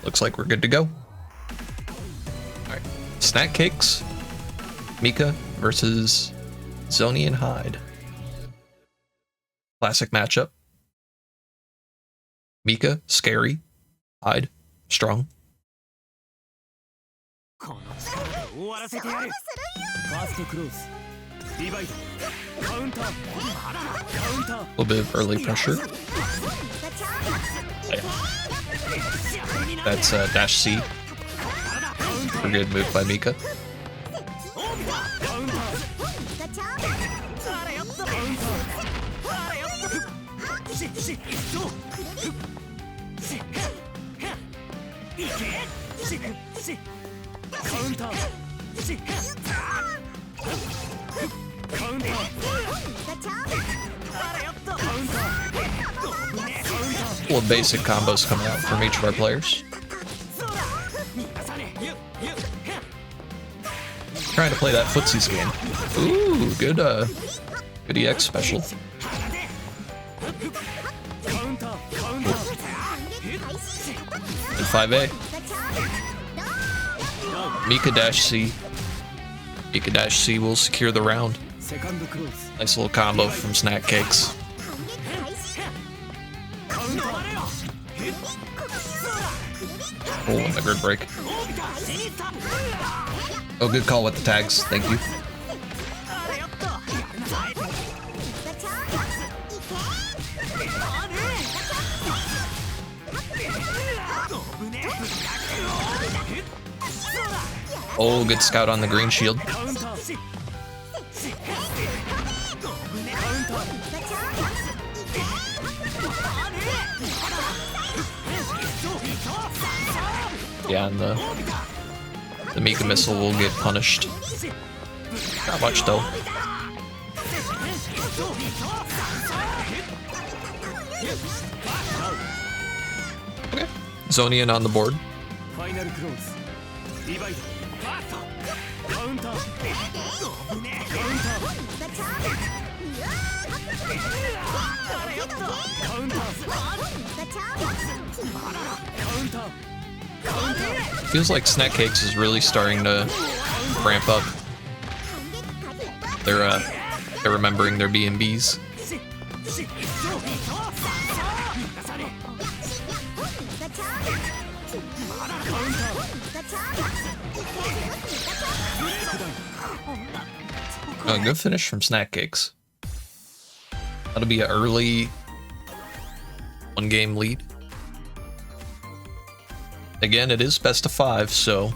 looks like we're good to go. Alright, Snackcakes, Mika versus Xonian Hyde. Classic matchup. Mika, scary. Hyde, strong. A little bit of early pressure. That's dash C. A good move by Mika. Little basic combos coming out from each of our players. Trying to play that footsies game. Ooh, good good EX special. And 5A. Mika dash C. Mika dash C will secure the round. Nice little combo from Snackcakes. Oh, and the grid break. Oh, good call with the tags. Thank you. Oh, good scout on the green shield. Yeah, and the Mika missile will get punished. Not much though. Okay, Xonian on the board. Feels like Snackcakes is really starting to ramp up. They're remembering their B&Bs. Oh, good finish from Snackcakes. That'll be an early one-game lead. Again, it is best of 5, so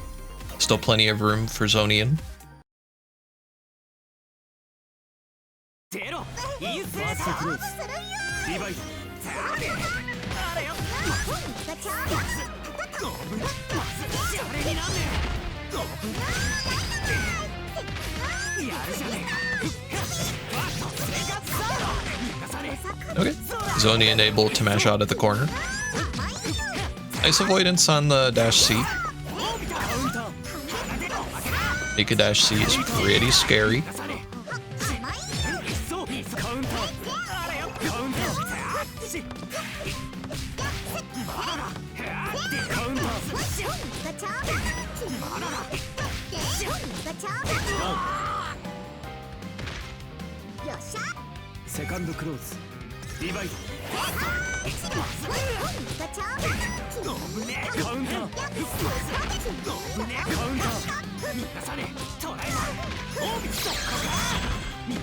still plenty of room for Xonian. Okay, Xonian able to mash out at the corner. Nice avoidance on the dash C. Mika dash C is pretty scary. Second close.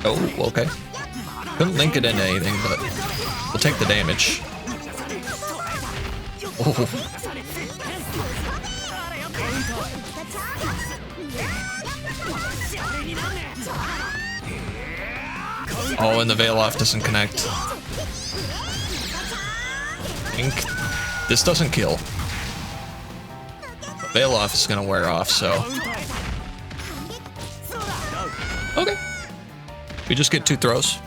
Oh, okay. Couldn't link it into anything, but we'll take the damage. Oh. Oh, and the veil off doesn't connect. This doesn't kill. The veil off is gonna wear off, so. Okay. We just get 2 throws.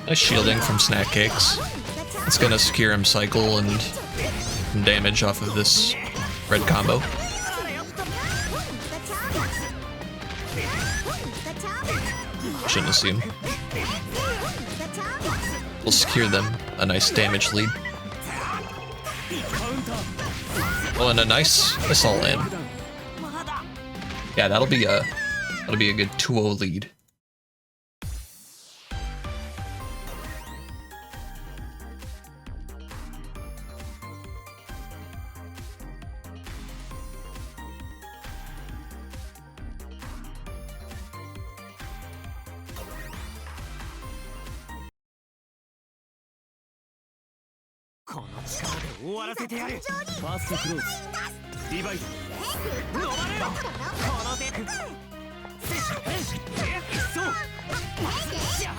Nice shielding from Snackcakes. It's gonna secure him cycle and damage off of this red combo. Shouldn't assume. We'll secure them a nice damage lead. Oh, and a nice assault in. Yeah, that'll be a good 2-0 lead.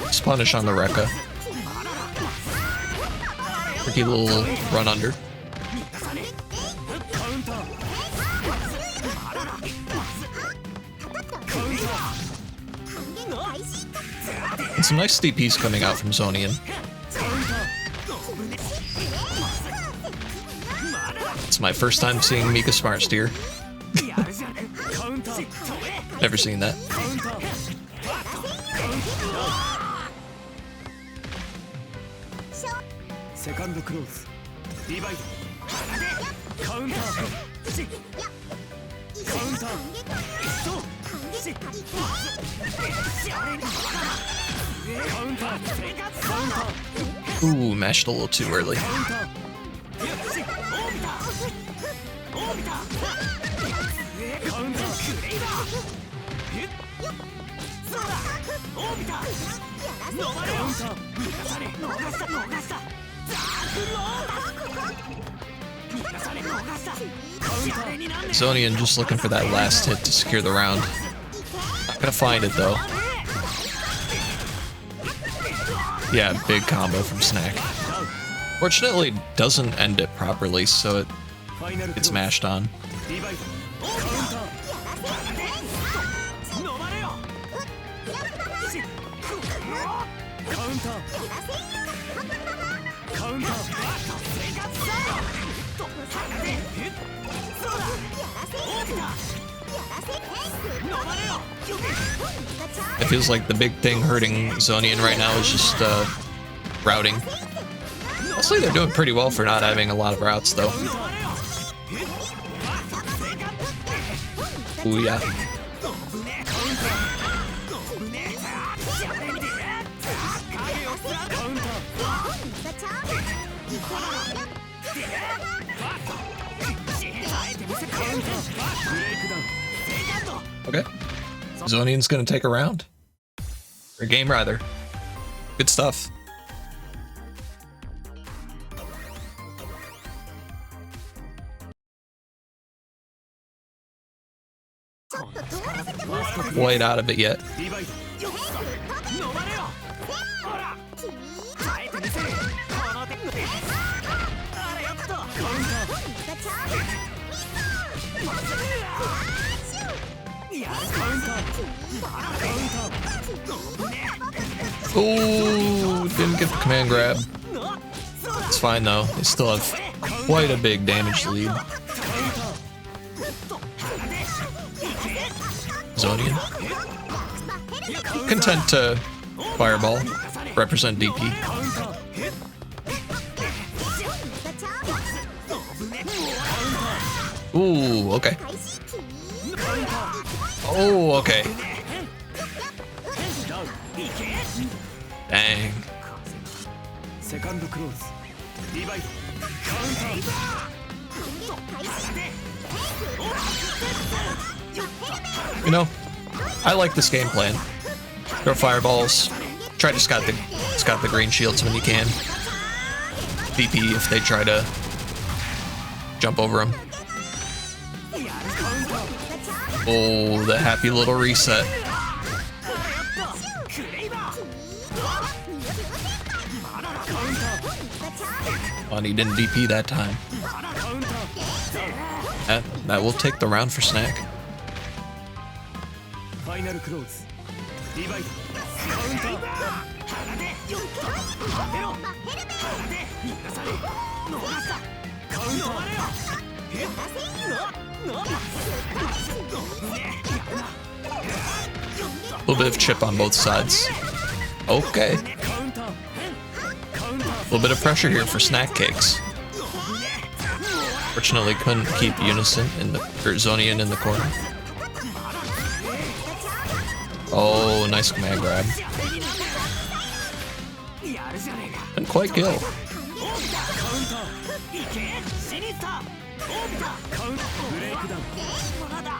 Just punish on the Rekka. Tricky little run under. And some nice DPs coming out from Xonian. It's my first time seeing Mika smart steer. Never seen that. Ooh, mashed a little too early. Xonian just looking for that last hit to secure the round. Not gonna find it though. Yeah, big combo from Snack. Fortunately, doesn't end it properly, so it's mashed on. It feels like the big thing hurting Xonian right now is just routing. Honestly, they're doing pretty well for not having a lot of routes, though. Ooh, yeah. Okay. Xonian's gonna take a round. Or a game, rather. Good stuff. Quite out of it yet. Oh, didn't get the command grab. It's fine though. They still have quite a big damage lead. Xonian. Content to fireball. Represent DP. Ooh, okay. Oh, okay. Dang. You know, I like this game plan. Throw fireballs. Try to scout the green shields when you can. VP if they try to jump over them. Oh, the happy little reset. Oh, and he didn't DP that time. That will take the round for Snack. A little bit of chip on both sides. Okay. A little bit of pressure here for Snackcakes. Fortunately, couldn't keep Uniscint or Xonian in the corner. Oh, nice command grab. Didn't quite kill.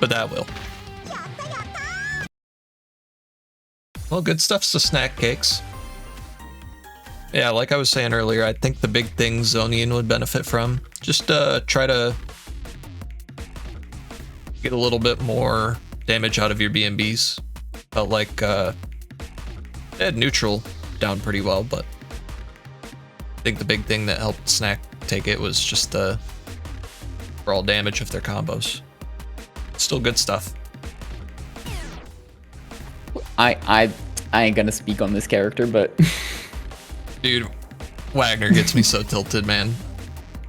But that will. Well, good stuff to Snackcakes. Yeah, like I was saying earlier, I think the big thing Xonian would benefit from, just try to get a little bit more damage out of your B&Bs. Felt like they had neutral down pretty well, but I think the big thing that helped Snack take it was just the overall damage of their combos. Still good stuff. I ain't gonna speak on this character, but dude, Wagner gets me so tilted, man.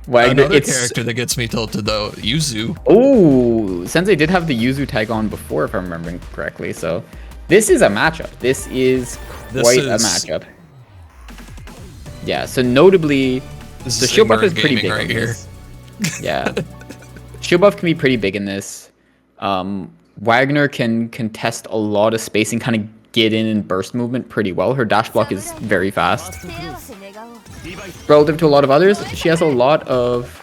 Wagner, another character that gets me tilted though, Yuzu. Oh, Sensei did have the Yuzu tag on before, if I'm remembering correctly. So this is a matchup. This is quite a matchup. Yeah. So notably, the shield buff is pretty big right here. Yeah, shield buff can be pretty big in this. Wagner can contest a lot of space and kind of get in and burst movement pretty well. Her dash block is very fast. Relative to a lot of others, she has a lot of...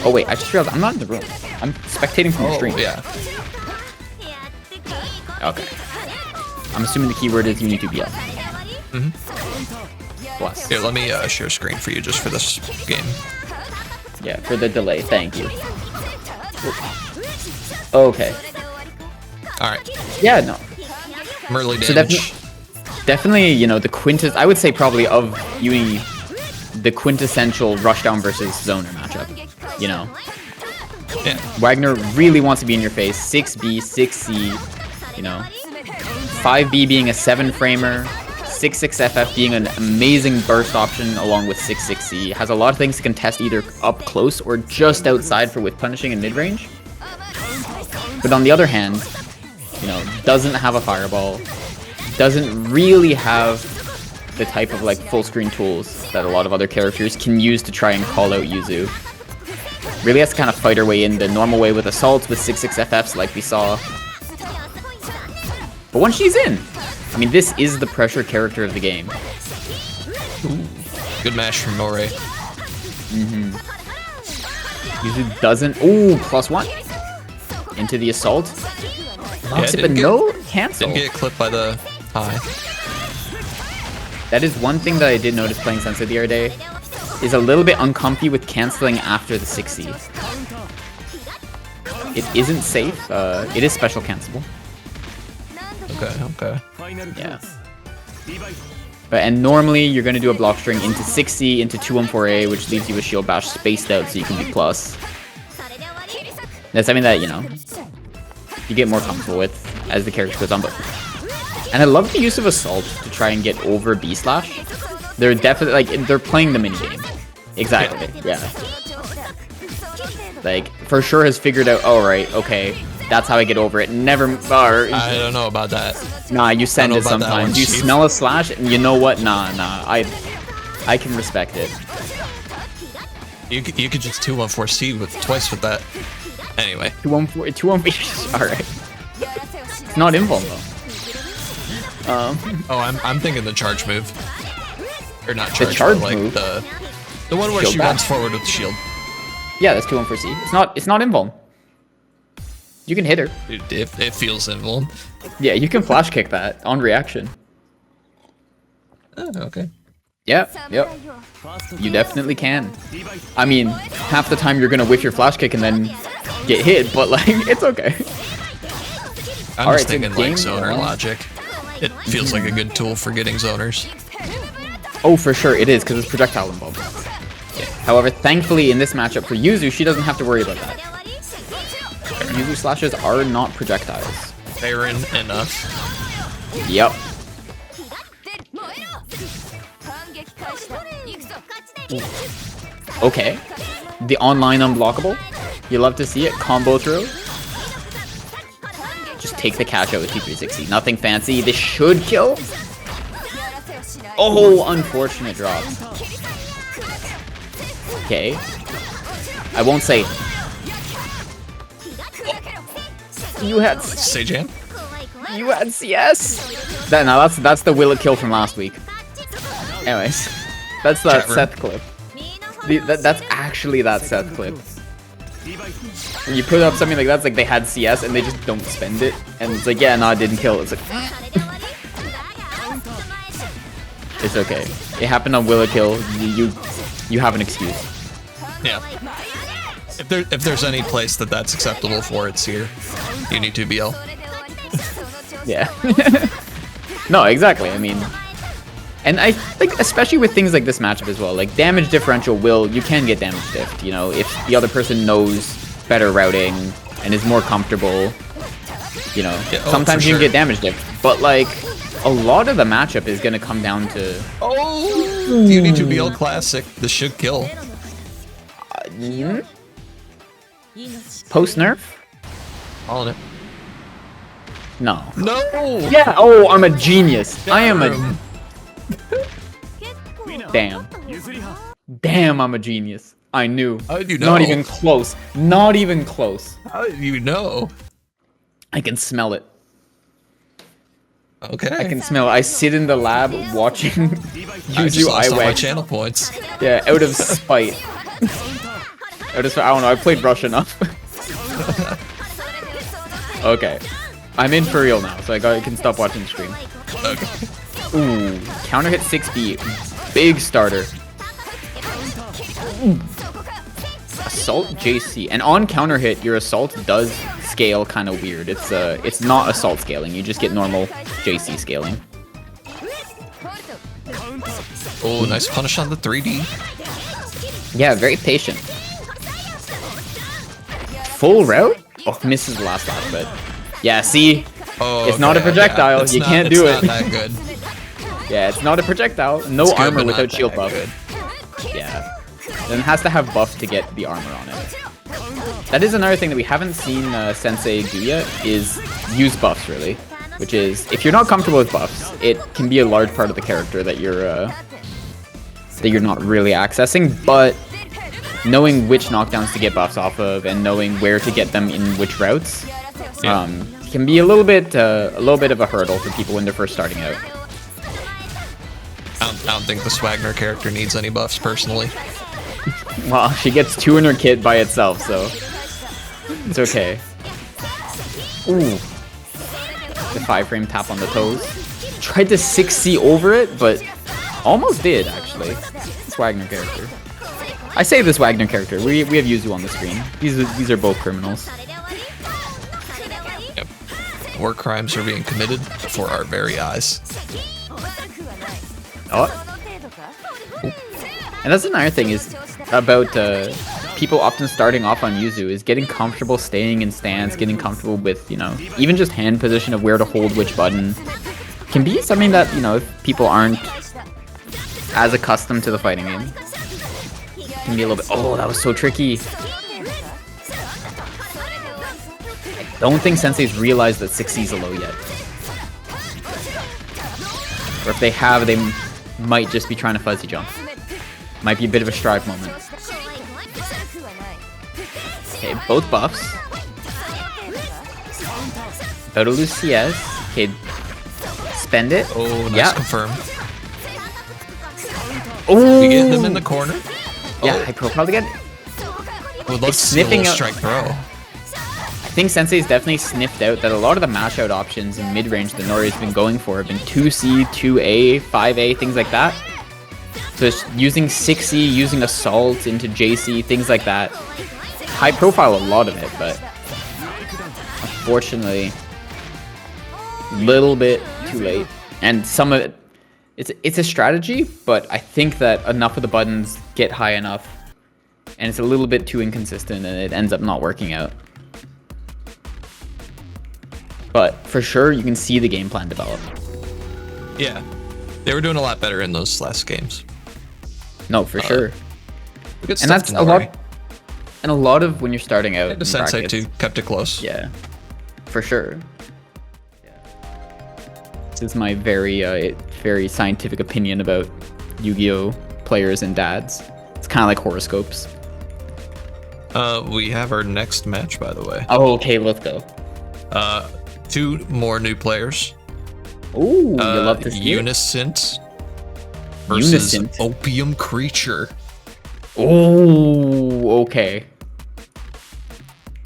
Oh wait, I just realized I'm not in the room. I'm spectating from the stream. Yeah. Okay. I'm assuming the keyword is UNI2BL. Plus. Here, let me share screen for you just for this game. Yeah, for the delay. Thank you. Okay. Alright. Yeah, no. Merly So damage. definitely, you know, I would say probably of Uni, the quintessential rushdown versus zoner matchup. You know, Yeah. Wagner really wants to be in your face. 6B, 6C, you know, 5B being a 7-framer, 6-6FF being an amazing burst option along with 6-6C. Has a lot of things to contest either up close or just outside for with punishing in mid-range. But on the other hand, you know, doesn't have a fireball, doesn't really have the type of like full screen tools that a lot of other characters can use to try and call out Yuzu. Really has to kind of fight her way in the normal way with assaults with 6-6FFs like we saw. But once she's in, I mean, this is the pressure character of the game. Ooh, good mash from Norae. Yuzu doesn't... Ooh, +1 into the assault. Knocks it, but no cancel. Didn't get clipped by the high. That is one thing that I did notice playing Sensei the other day. Is a little bit uncomfy with canceling after the 6C. It isn't safe. It is special cancelable. Okay. Yeah. And normally you're going to do a block string into 6C, into 214A, which leaves you with shield bash spaced out so you can be plus. That's something that, you know, you get more comfortable with as the character goes on. But and I love the use of assault to try and get over B slash. They're definitely like they're playing the minigame. Exactly. Yeah. Like for sure has figured out. Oh right, okay, that's how I get over it. Never. I don't know about that. Nah, you send it sometimes. You smell a slash, and you know what? Nah. I can respect it. You could just 214C with twice with that. Anyway. 214. All right. It's not invuln though. Oh, I'm thinking the charge move, or not charge, the charge but like move. The one where Shield she back. runs forward with the shield. Yeah, that's 214C. It's not invuln. You can hit her. Dude, it feels invuln. Yeah, you can flash kick that on reaction. Oh, okay. Yep. You definitely can. I mean, half the time you're gonna whiff your flash kick and then get hit, but like it's okay. I'm just thinking like zoner logic. It feels like a good tool for getting zoners. Oh, for sure it is, because it's projectile involved. Yeah. However, thankfully in this matchup for Yuzu, she doesn't have to worry about that. Yuzu slashes are not projectiles. Barren enough. Yep. Okay. The online unblockable. You love to see it. Combo throw. just take the catch out with T360. Nothing fancy. This should kill. Oh, unfortunate drop. Okay. I won't say. You had Seijan? You had CS. That's the will it kill from last week. Anyways, that's that Seth clip. That's actually that Seth clip. When you put up something like that, it's like they had CS and they just don't spend it, and it's like, yeah, no, it didn't kill. It's like, it's okay. It happened on will it kill. You have an excuse. Yeah. If there's any place that's acceptable for, it's here. UNI2BL. Yeah. No, exactly. I mean, and I think especially with things like this matchup as well, like damage differential you can get damage diffed, you know, if the other person knows better routing and is more comfortable, you know, yeah, sometimes you can get damage diffed, but like a lot of the matchup is going to come down to... Oh, UNI2BL Classic. This should kill. Post-nerf? All in it. No. No! Yeah, oh, I'm a genius. I am a... Damn. Damn, I'm a genius. I knew. How did you know? Not even close. Not even close. How did you know? I can smell it. Okay. I can smell it. I sit in the lab watching Yuzu I lost all my Iwag. channel points. Yeah, out of spite. I don't know, I played Rush enough. Okay. I'm in for real now, so I can stop watching the stream. Okay. Ooh, counter hit 6B. Big starter. Ooh. Assault JC. And on counter hit, your assault does scale kind of weird. It's not assault scaling, you just get normal JC scaling. Oh, nice punish on the 3D. Yeah, very patient. Full route? Oh, misses the last lash, but... Yeah, see? Oh, it's not a projectile. Yeah. You can't do it. It's not that good. Yeah, it's not a projectile. No It's good, armor but without not shield that buff. good. Yeah. Then it has to have buff to get the armor on it. That is another thing that we haven't seen Sensei do yet, is use buffs, really. Which is, if you're not comfortable with buffs, it can be a large part of the character that you're not really accessing, but knowing which knockdowns to get buffs off of and knowing where to get them in which routes can be a little bit of a hurdle for people when they're first starting out. I don't think this Wagner character needs any buffs, personally. Well, she gets 2 in her kit by itself, so it's okay. Ooh. The 5-frame tap on the toes. Tried to 6C over it, but almost did, actually. This Wagner character. I say this Wagner character. We have Yuzu on the screen. These are both criminals. Yep. War crimes are being committed before our very eyes. Oh. And that's another thing is about people often starting off on Yuzu is getting comfortable staying in stance, getting comfortable with, you know, even just hand position of where to hold which button. Can be something that, you know, if people aren't as accustomed to the fighting game, can be a little bit... Oh, that was so tricky. I don't think Sensei's realized that 6C's a low yet. Or if they have, they might just be trying to fuzzy jump. Might be a bit of a strive moment. Okay, both buffs. About to lose CS. Okay, spend it. Oh, nice yeah. confirm. Oh, We get him in the corner. Yeah, Hyde probably get. Would love to see a sniffing little out. strike throw. I think Sensei's definitely sniffed out that a lot of the mash out options in mid-range that Norae's been going for have been 2C, 2A, 5A, things like that. So it's using 6C, using Assault into JC, things like that. High profile a lot of it, but unfortunately, a little bit too late. And some of it, it's a strategy, but I think that enough of the buttons get high enough, and it's a little bit too inconsistent, and it ends up not working out. But for sure, you can see the game plan develop. Yeah. They were doing a lot better in those last games. No, for sure. Good And that's a lot. And a lot of when you're starting out. The Sensei too kept it close. Yeah, for sure. This is my very scientific opinion about Yu-Gi-Oh players and dads. It's kind of like horoscopes. We have our next match, by the way. Oh, okay, let's go. 2 more new players. Ooh, you love to see it. Uniscint versus Uniscint. Opium Creature. Oh, okay.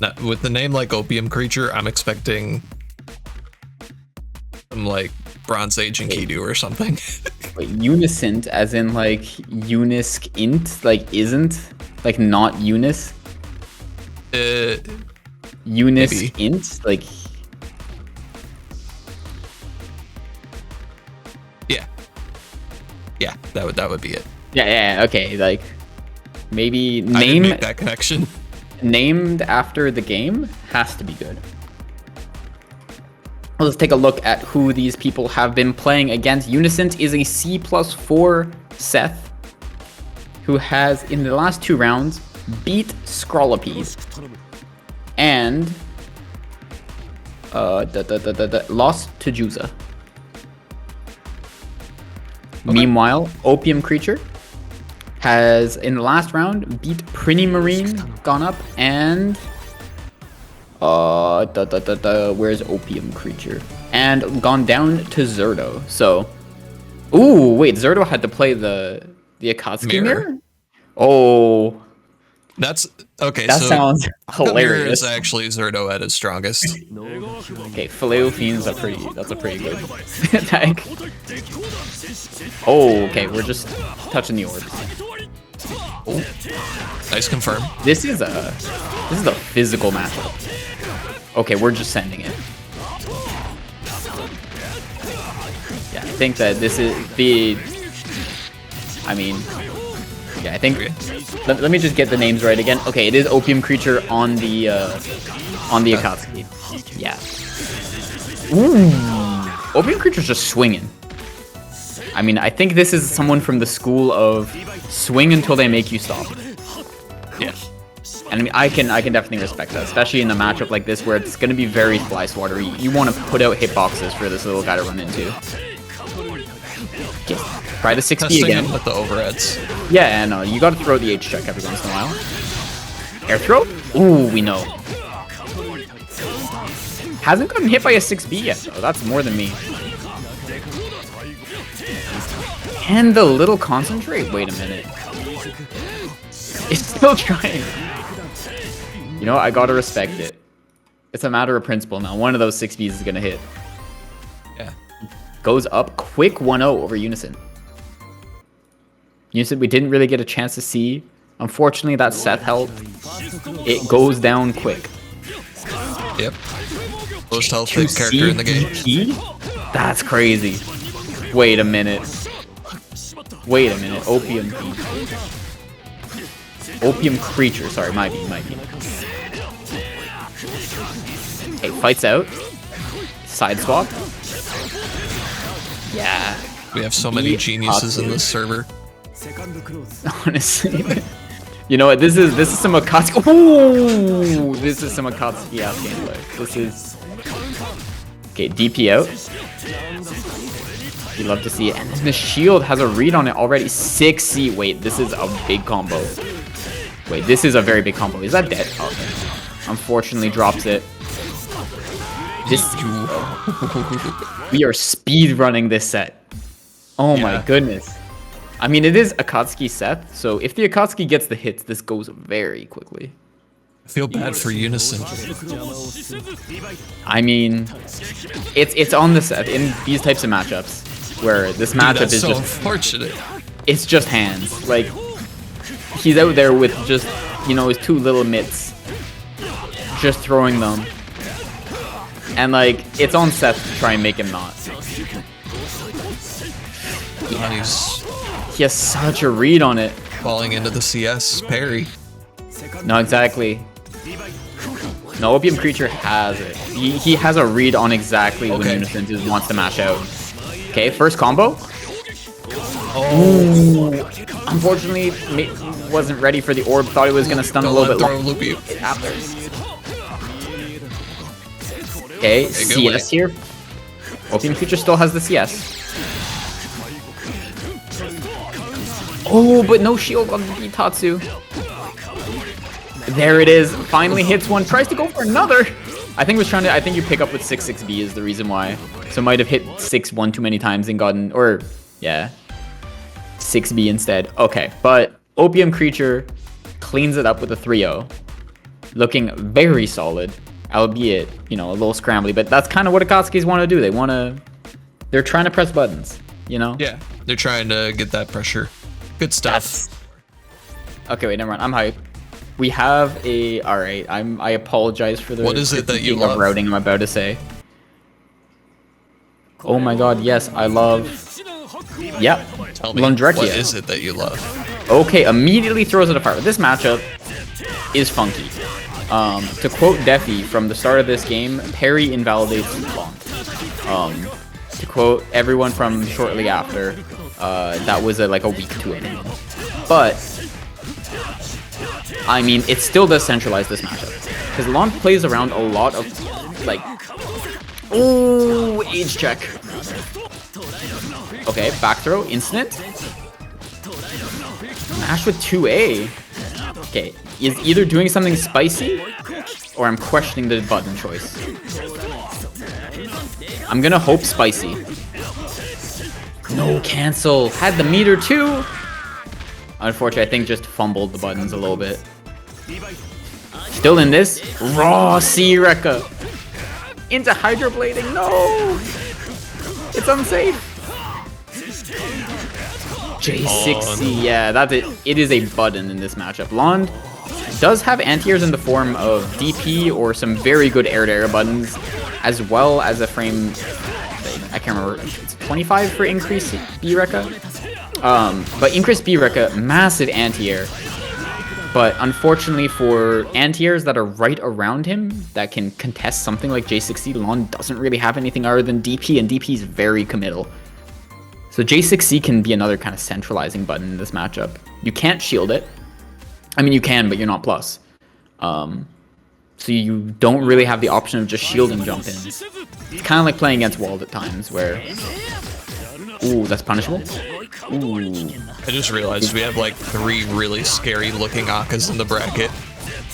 Now, with the name like Opium Creature, I'm expecting some like Bronze Age Enkidu or something. Wait, Uniscint, as in like Uniscint, like isn't, like not Unis? Uniscint, like. Yeah, that would be it. Yeah, okay, like maybe I didn't make that connection. Named after the game has to be good. Let's take a look at who these people have been playing against. Uniscint is a C+4 Seth, who has, in the last 2 rounds, beat Scrollopede and lost to Juza. Okay. Meanwhile, Opium Creature has, in the last round, beat Pretty Marine, gone up, and where's Opium Creature? And gone down to Zerdo. So, ooh, wait, Zerdo had to play the Akatsuki mirror? Oh, that's okay. That so sounds hilarious. Mirror is actually Zerdo at his strongest. Okay, Phileo Fiend's that's a pretty good attack. Oh, okay, we're just touching the orbs. Oh, nice confirm. This is a physical matchup. Okay, we're just sending it. Yeah, I think that this is the. I mean, yeah, I think. Let me just get the names right again. Okay, it is Opium Creature on the Akatsuki. Yeah. Ooh, Opium Creature's just swinging. I mean, I think this is someone from the school of swing until they make you stop. Yeah. And I mean, I can definitely respect that, especially in a matchup like this where it's going to be very fly swatter. You want to put out hitboxes for this little guy to run into. Okay, try the 6B again. With the overheads. Yeah, and you got to throw the H check every once in a while. Air throw? Ooh, we know. Hasn't gotten hit by a 6B yet, though. That's more than me. And the little concentrate? Wait a minute. It's still trying. You know, I gotta respect it. It's a matter of principle now. One of those 6Bs is gonna hit. Yeah. Goes up quick 1-0 over Uniscint. Uniscint, we didn't really get a chance to see. Unfortunately, that Seth health, it goes down quick. Yep. Most health character in the game. That's crazy. Wait a minute. Wait a minute. Opium. Opium Creature. Sorry, might be. Okay, fights out. Side swap. Yeah. We have so many geniuses in this server. Honestly. You know what? This is some Akatsuki. Ooh, this is some Akatsuki ass gameplay. This is. Okay, DP out. You love to see it. And then the shield has a read on it already. 6C. Wait, this is a big combo. Wait, this is a very big combo. Is that dead? Okay. Unfortunately, drops it. We are speed running this set. Oh my goodness. I mean, it is Akatsuki Seth, so if the Akatsuki gets the hits, this goes very quickly. I feel bad for Uniscint. I mean, it's on the Seth in these types of matchups where this matchup is so just unfortunate. It's just hands. Like he's out there with just, you know, his 2 little mitts, just throwing them, and like it's on Seth to try and make him not. Yeah. He has such a read on it. Falling into the CS parry. No, exactly. No, Opium Creature has it. He has a read on exactly when Uniscint wants to mash out. Okay, first combo. Oh. Unfortunately, wasn't ready for the orb. Thought he was going to stun a little bit longer. Okay, CS here. Opium Future still has the CS. Oh, but no shield on the Itatsu. There it is. Finally hits one. Tries to go for another. I think you pick up with 6-6B is the reason why. So might have hit 6-1 too many times and gotten, or yeah, 6B instead. Okay, but Opium Creature cleans it up with a 3-0. Looking very solid, albeit, you know, a little scrambly, but that's kind of what Akatsukis want to do. They're trying to press buttons, you know? Yeah, they're trying to get that pressure. Good stuff. Okay, wait, never mind. I'm hyped. We have a... Alright, I apologize for the... What is it that you love? Routing I'm about to say. Oh my god, yes, I love... Yep, Tell me, Londrekia. what is it that you love? Okay, immediately throws it a fire. This matchup is funky. To quote Defi from the start of this game, parry invalidates Bond. To quote everyone from shortly after, that was like a week to opinion. But, I mean, it still does centralize this matchup. Because Lon plays around a lot of, like... Oh, age check. Okay, back throw, instant. Mash with 2A. Okay, is either doing something spicy, or I'm questioning the button choice. I'm gonna hope spicy. No, cancel. Had the meter too. Unfortunately, I think just fumbled the buttons a little bit. Still in this. Raw C Rekka. Into hydroblading. No! It's unsafe. J6C, yeah, that's it. It is a button in this matchup. Lond does have anti-airs in the form of DP or some very good air-to-air buttons, as well as a frame, I can't remember, it's 25 for increased B-Rekka? But increased B-Rekka, massive anti-air. But unfortunately for anti-airs that are right around him that can contest something like J6C, Lond doesn't really have anything other than DP, and DP is very committal. So J6C can be another kind of centralizing button in this matchup. You can't shield it. I mean, you can, but you're not plus. So you don't really have the option of just shielding jump in. It's kind of like playing against Wald at times where... Ooh, that's punishable. Ooh. I just realized we have like 3 really scary looking Akkas in the bracket.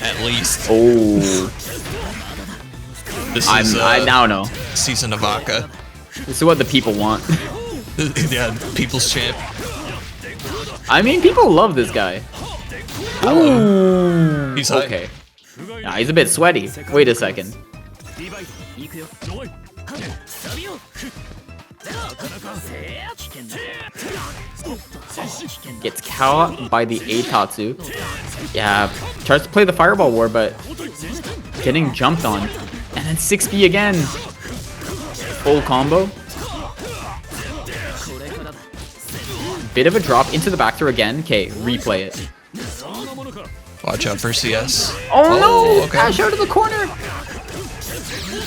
At least. Oh. This is I now know. Season of Akka. This is what the people want. Yeah, people's champ. I mean, people love this guy. Hello. He's high. Okay. Nah, he's a bit sweaty. Wait a second. Gets caught by the Eitatsu. Yeah, tries to play the Fireball War, but getting jumped on. And then 6B again. Full combo. Bit of a drop into the back throw again. Okay, replay it. Watch out for CS. Oh no! Okay. Dash out of the corner!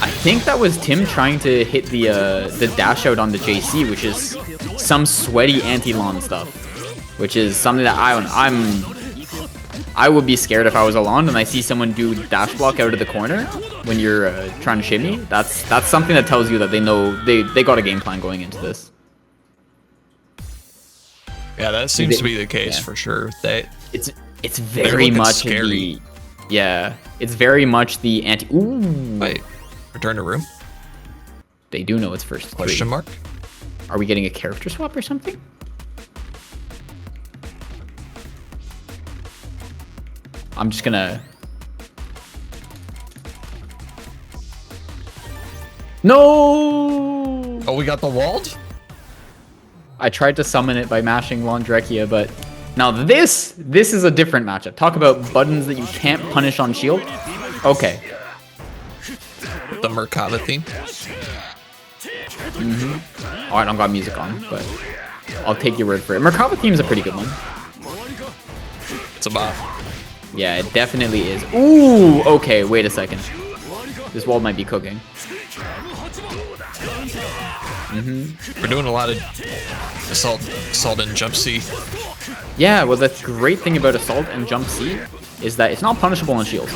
I think that was Tim trying to hit the dash out on the JC, which is some sweaty anti-Lon stuff. Which is something that I would be scared if I was a Lon and I see someone do dash block out of the corner when you're trying to shimmy. That's something that tells you that they know they got a game plan going into this. Yeah, that seems to be the case for sure. It's very much scary. It's very much the anti. Ooh. Wait, return to room. They do know it's first. Question mark. Are we getting a character swap or something? I'm just gonna. No. Oh, we got the walled. I tried to summon it by mashing Londrekia, but now this is a different matchup. Talk about buttons that you can't punish on shield. Okay. The Merkava theme. Oh, I don't got music on, but I'll take your word for it. Merkava theme is a pretty good one. It's a bop. Yeah, it definitely is. Ooh, okay, wait a second. This wall might be cooking. We're doing a lot of assault and jump C. Yeah, well, the great thing about assault and jump C is that it's not punishable on shield.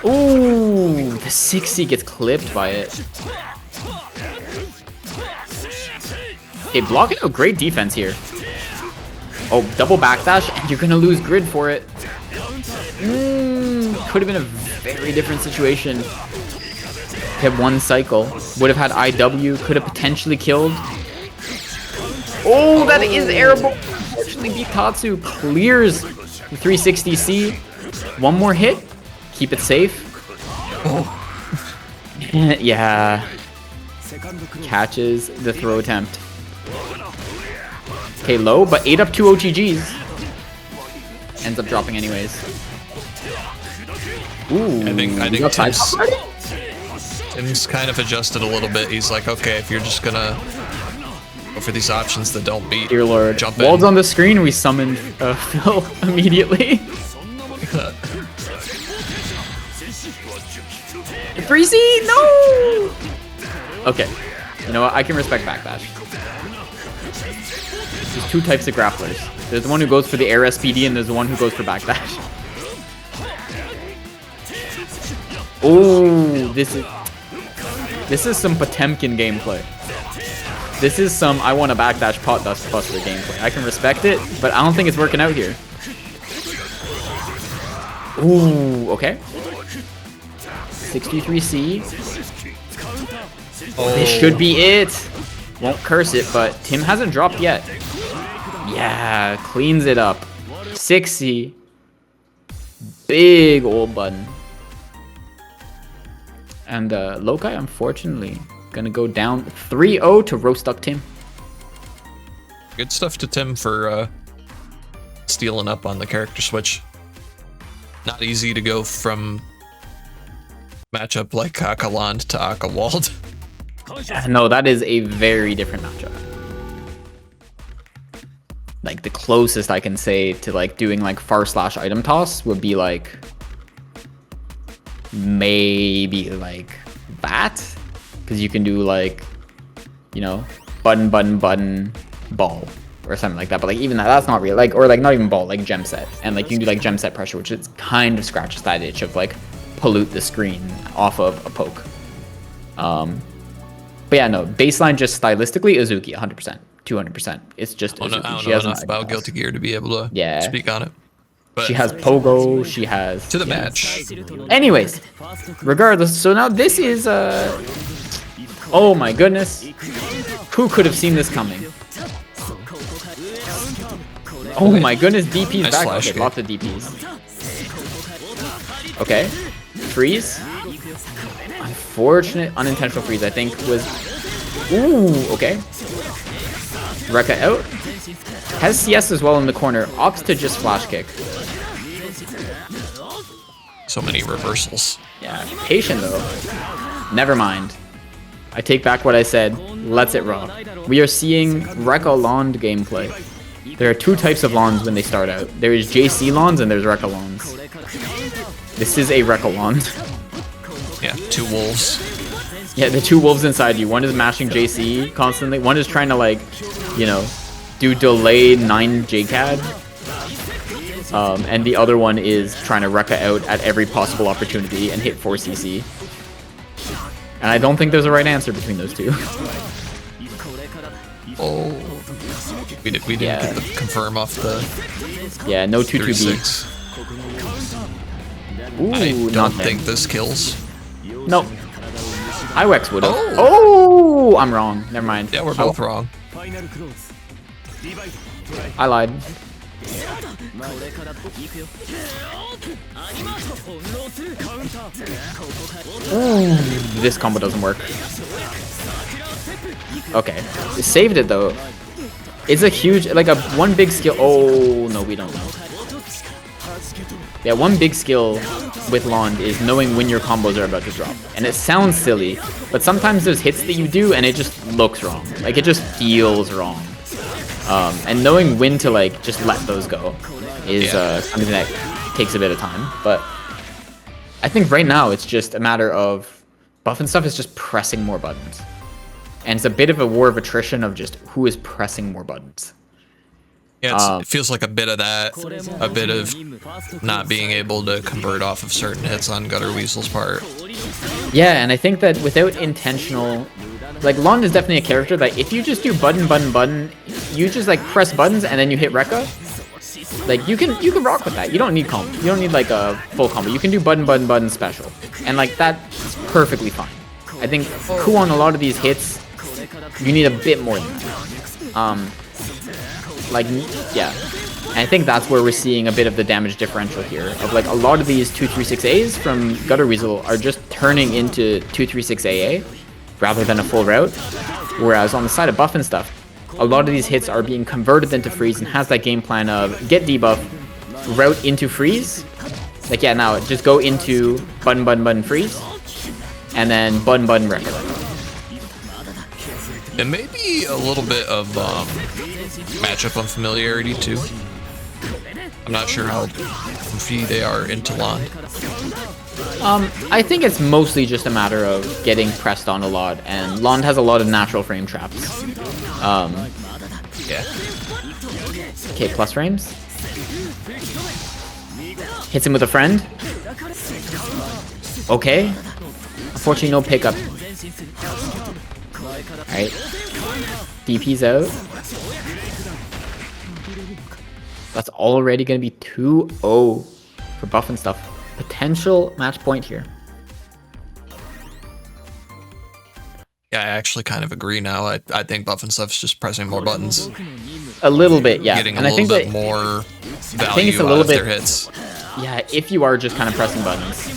Oh, Ooh, the 6C gets clipped by it. Okay, blocking a great defense here. Oh, double backdash, and you're gonna lose grid for it. Could have been a very different situation. Hit one cycle. Would have had IW. Could have potentially killed. Oh, that is airborne. Unfortunately, Bitatsu clears the 360C. One more hit. Keep it safe. Yeah. Catches the throw attempt. Okay, low, but 8 up 2 OTGs. Ends up dropping anyways. Ooh, I think Tim's kind of adjusted a little bit. He's like, okay, if you're just gonna go for these options that don't beat, dear Lord. jump Wall's in. on the screen, we summoned Phil immediately. 3C, no! Okay, you know what? I can respect backdash. There's two types of grapplers. There's the one who goes for the air SPD, and there's the one who goes for backdash. Oh, this is some Potemkin gameplay. This is some I want a backdash pot dust buster gameplay. I can respect it, but I don't think it's working out here. Ooh, okay. 63C. Oh. This should be it. Won't curse it, but Tim hasn't dropped yet. Yeah, cleans it up. 6C. Big old button. And Loci, unfortunately, gonna go down 3-0 to Roastuck Tim. Good stuff to Tim for stealing up on the character switch. Not easy to go from matchup like Akaland to Akawald. No, that is a very different matchup. Like the closest I can say to like doing like far/item toss would be like maybe like that, because you can do like, you know, button ball or something like that. But like even that's not real. Like, or like not even ball, like gem set, and like you can do like gem set pressure, which is kind of scratches that itch of like pollute the screen off of a poke. But yeah, no, baseline just stylistically Izuki 100%, 200%. It's just Izuki. I don't know she has enough about Guilty Gear to be able to speak on it. But she has Pogo, she has... To the match. Anyways, regardless, so now this is... Oh my goodness. Who could have seen this coming? Oh my goodness, DP's Nice back. flash Okay, lots of DPs. Okay, freeze. Unfortunate unintentional freeze, I think, was... Ooh, okay. Rekka out. Has CS as well in the corner. Opts to just flash kick. So many reversals. Yeah, patient though. Never mind. I take back what I said. Let's it raw. We are seeing Rekka Lond gameplay. There are two types of Londs when they start out. There is JC Londs and there's Rekka Londs. This is a Rekka Lond. Yeah, two wolves. Yeah, the two wolves inside you. One is mashing JC constantly. One is trying to like, you know, do delayed 9 JCAD. And the other one is trying to Rekka out at every possible opportunity and hit 4CC. And I don't think there's a right answer between those two. Oh, we didn't get the confirm off the. Yeah, no 2-2B. Ooh, I don't not think this kills. Nope. Iwex would have. Oh. Oh, I'm wrong. Never mind. Yeah, we're both wrong. I lied. Ooh, this combo doesn't work. Okay, saved it though. It's a huge, like a one big skill. Oh no, we don't know. Yeah, one big skill with Lond is knowing when your combos are about to drop. And it sounds silly, but sometimes there's hits that you do and it just looks wrong. Like it just feels wrong. And knowing when to like just let those go is something that takes a bit of time. But I think right now it's just a matter of Buff and stuff is just pressing more buttons. And it's a bit of a war of attrition of just who is pressing more buttons. Yeah, it feels like a bit of that, a bit of not being able to convert off of certain hits on Gutter Weasel's part. Yeah, and I think that without intentional, like Lon is definitely a character that if you just do button, you just like press buttons and then you hit Rekka, like you can rock with that. You don't need combo. You don't need like a full combo. You can do button special, and like that's perfectly fine. I think Kuon, a lot of these hits, you need a bit more than that. Like, yeah. And I think that's where we're seeing a bit of the damage differential here. Of like a lot of these 236As from Gutter Weasel are just turning into 236AA rather than a full route. Whereas on the side of Buff and stuff, a lot of these hits are being converted into freeze and has that game plan of get debuff, route into freeze. Like, yeah, now just go into button freeze. And then button record. And maybe a little bit of matchup unfamiliarity too. I'm not sure how goofy they are into Lon. I think it's mostly just a matter of getting pressed on a lot, and Lon has a lot of natural frame traps. Yeah. Okay, plus frames. Hits him with a friend. Okay. Unfortunately, no pickup. Alright. DP's out. That's already going to be 2-0 for Buff and stuff. Potential match point here. Yeah, I actually kind of agree now. I think Buff and Stuff's just pressing more buttons. A little bit, yeah. Getting a little bit more value out of their hits. Yeah, if you are just kind of pressing buttons.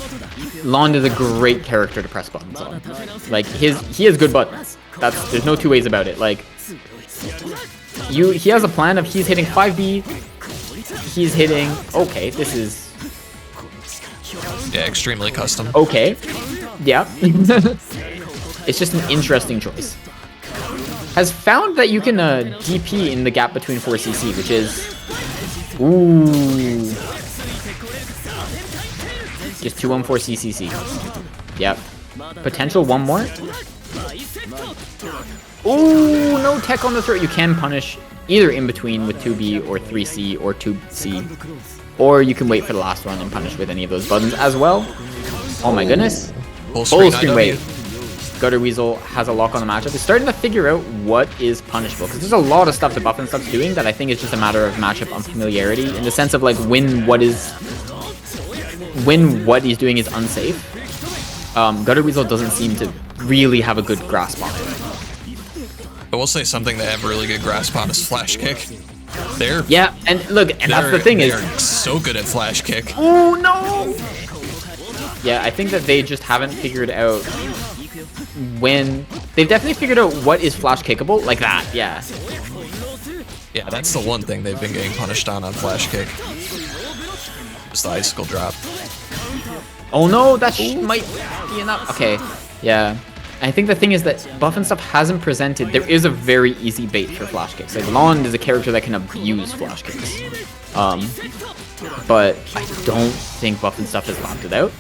Lon is a great character to press buttons on. Like, he has good buttons. There's no two ways about it. Like, he has a plan of he's hitting 5B, he's hitting, okay, this is... Yeah, extremely custom. Okay, yeah. It's just an interesting choice. Has found that you can DP in the gap between 4cc, which is... Ooh... Just 214 CCC. Yep. Potential one more. Ooh, no tech on the throat. You can punish either in between with 2B or 3C or 2C. Or you can wait for the last one and punish with any of those buttons as well. Oh my goodness. Full screen wait. Gutter Weasel has a lock on the matchup. It's starting to figure out what is punishable. Because there's a lot of stuff that Buff and Stuff's doing that I think is just a matter of matchup unfamiliarity. In the sense of like when what he's doing is unsafe. Gutter Weasel doesn't seem to really have a good grasp on it. I will say something they have really good grasp on is Flash Kick. Yeah, and look, and that's the thing is... They're so good at Flash Kick. Oh, no! Yeah, I think that they just haven't figured out when... They've definitely figured out what is Flash Kickable, like that, yeah. Yeah, that's the one thing they've been getting punished on Flash Kick. Just the icicle drop. Oh no, that might be enough. Okay, yeah. I think the thing is that Buff and Stuff hasn't presented. There is a very easy bait for Flash Kicks. Like, Lon is a character that can abuse Flash Kicks. But I don't think Buff and Stuff has locked it out.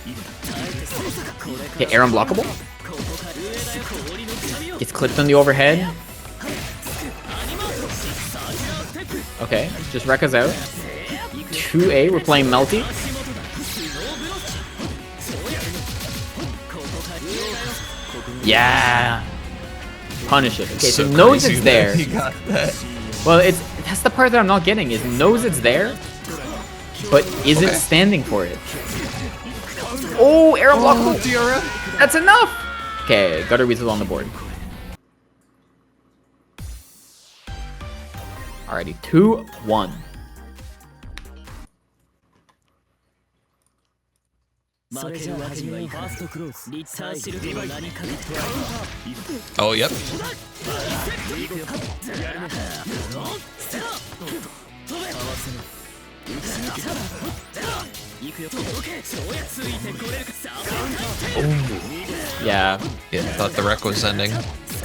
Okay, air unblockable. Gets clipped on the overhead. Okay, just Rekka's out. 2A, we're playing Melty. Yeah. Punish it. Okay, so knows it's there. He got that. Well, that's the part that I'm not getting is knows it's there, but isn't standing for it. Oh, air unblockable. DRM. That's enough. Okay, Gutter Weasel on the board. Alrighty, 2-1. Oh, yep. Yeah. Yeah, I thought the wreck was ending.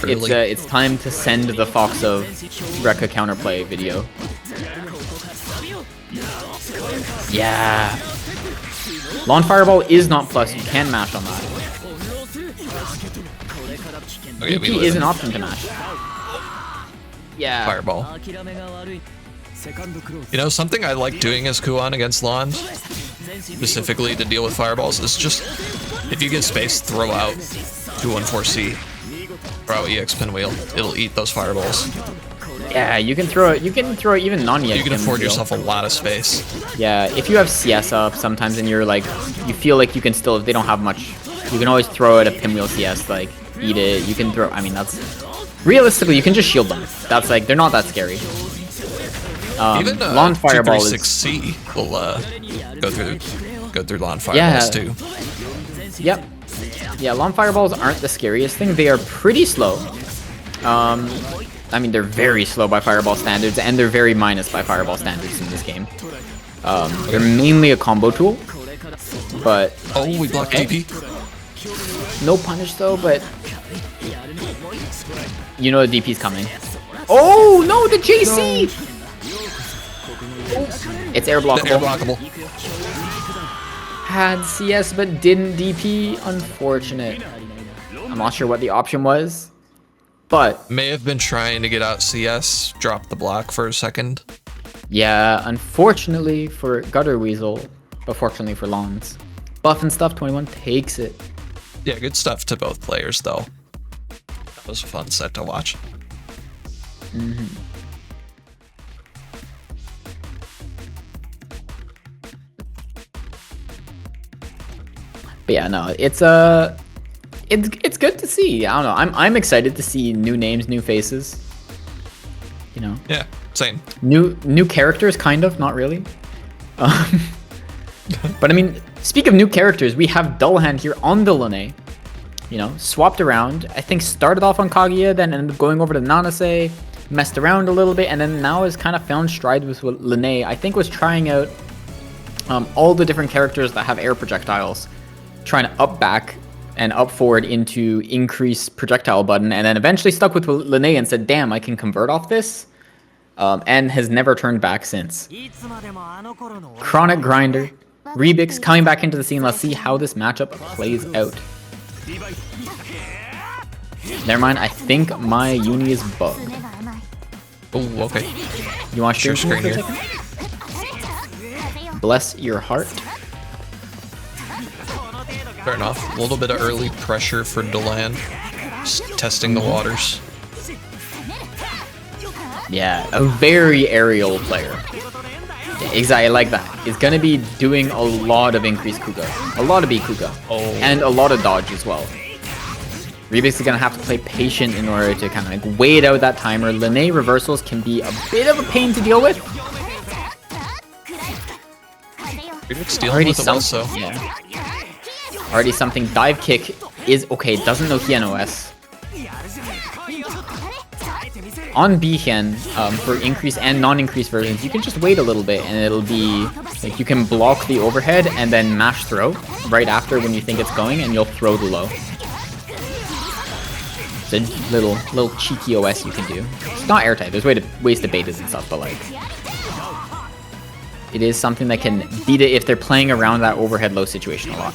Early. It's time to send the Fox of Rekka counterplay video. Yeah. Lawn Fireball is not plus. You can mash on that. Okay, EP is an option to mash. Yeah. Fireball. You know, something I like doing as Kuon against Lond, specifically to deal with fireballs, is just, if you get space, throw out 214C. Throw out EX Pinwheel. It'll eat those fireballs. Yeah, you can throw it. You can throw even non-EX. You can afford yourself a lot of space. Yeah, if you have CS up sometimes and you're like, you feel like you can still, if they don't have much, you can always throw it a Pinwheel CS, like, eat it. You can throw, I mean, that's, realistically, you can just shield them. That's like, they're not that scary. Even Lawn Fireball is... 236C will go through Lawn Fireballs too. Yep. Yeah, Lawn Fireballs aren't the scariest thing. They are pretty slow. I mean, they're very slow by Fireball standards, and they're very minus by Fireball standards in this game. They're mainly a combo tool, but... Oh, we blocked DP. No punish, though, but... You know the DP's coming. Oh, no, the JC! No. It's air blockable. Air blockable. Had CS, but didn't DP. Unfortunate. I'm not sure what the option was. But may have been trying to get out CS, drop the block for a second. Yeah, unfortunately for Gutter Weasel, but fortunately for Lons. Buff and Stuff 21 takes it. Yeah, good stuff to both players though. That was a fun set to watch. But yeah, no, it's good to see. I don't know. I'm excited to see new names, new faces. You know. Yeah, same. New characters, kind of, not really. But I mean, speak of new characters, we have Dullahan here on the Linne. You know, swapped around. I think started off on Kaguya, then ended up going over to Nanase, messed around a little bit, and then now has kind of found stride with Linne. I think was trying out all the different characters that have air projectiles, trying to up back and up forward into increase projectile button, and then eventually stuck with Linne and said, damn, I can convert off this, and has never turned back since. Chronic Grinder, Rebix coming back into the scene. Let's see how this matchup plays out. Never mind, I think my Uni is bugged. Oh, okay. You want to share screen here? Bless your heart. Fair enough. A little bit of early pressure for Dullahan. Just testing the waters. Yeah, a very aerial player. Yeah, exactly, I like that. He's gonna be doing a lot of increased Kuga. A lot of B-Kuga. Oh. And a lot of dodge as well. Rebix is gonna have to play patient in order to kind of like wait out that timer. Linne reversals can be a bit of a pain to deal with. Rebix dealing with it also. Yeah. Already something. Dive kick is okay. Doesn't know Hien-OS. On Bihen, for increase and non-increase versions, you can just wait a little bit and it'll be like you can block the overhead and then mash throw right after when you think it's going, and you'll throw the low. It's a little cheeky OS you can do. It's not airtight. There's ways to bait it and stuff, but like it is something that can beat it if they're playing around that overhead low situation a lot.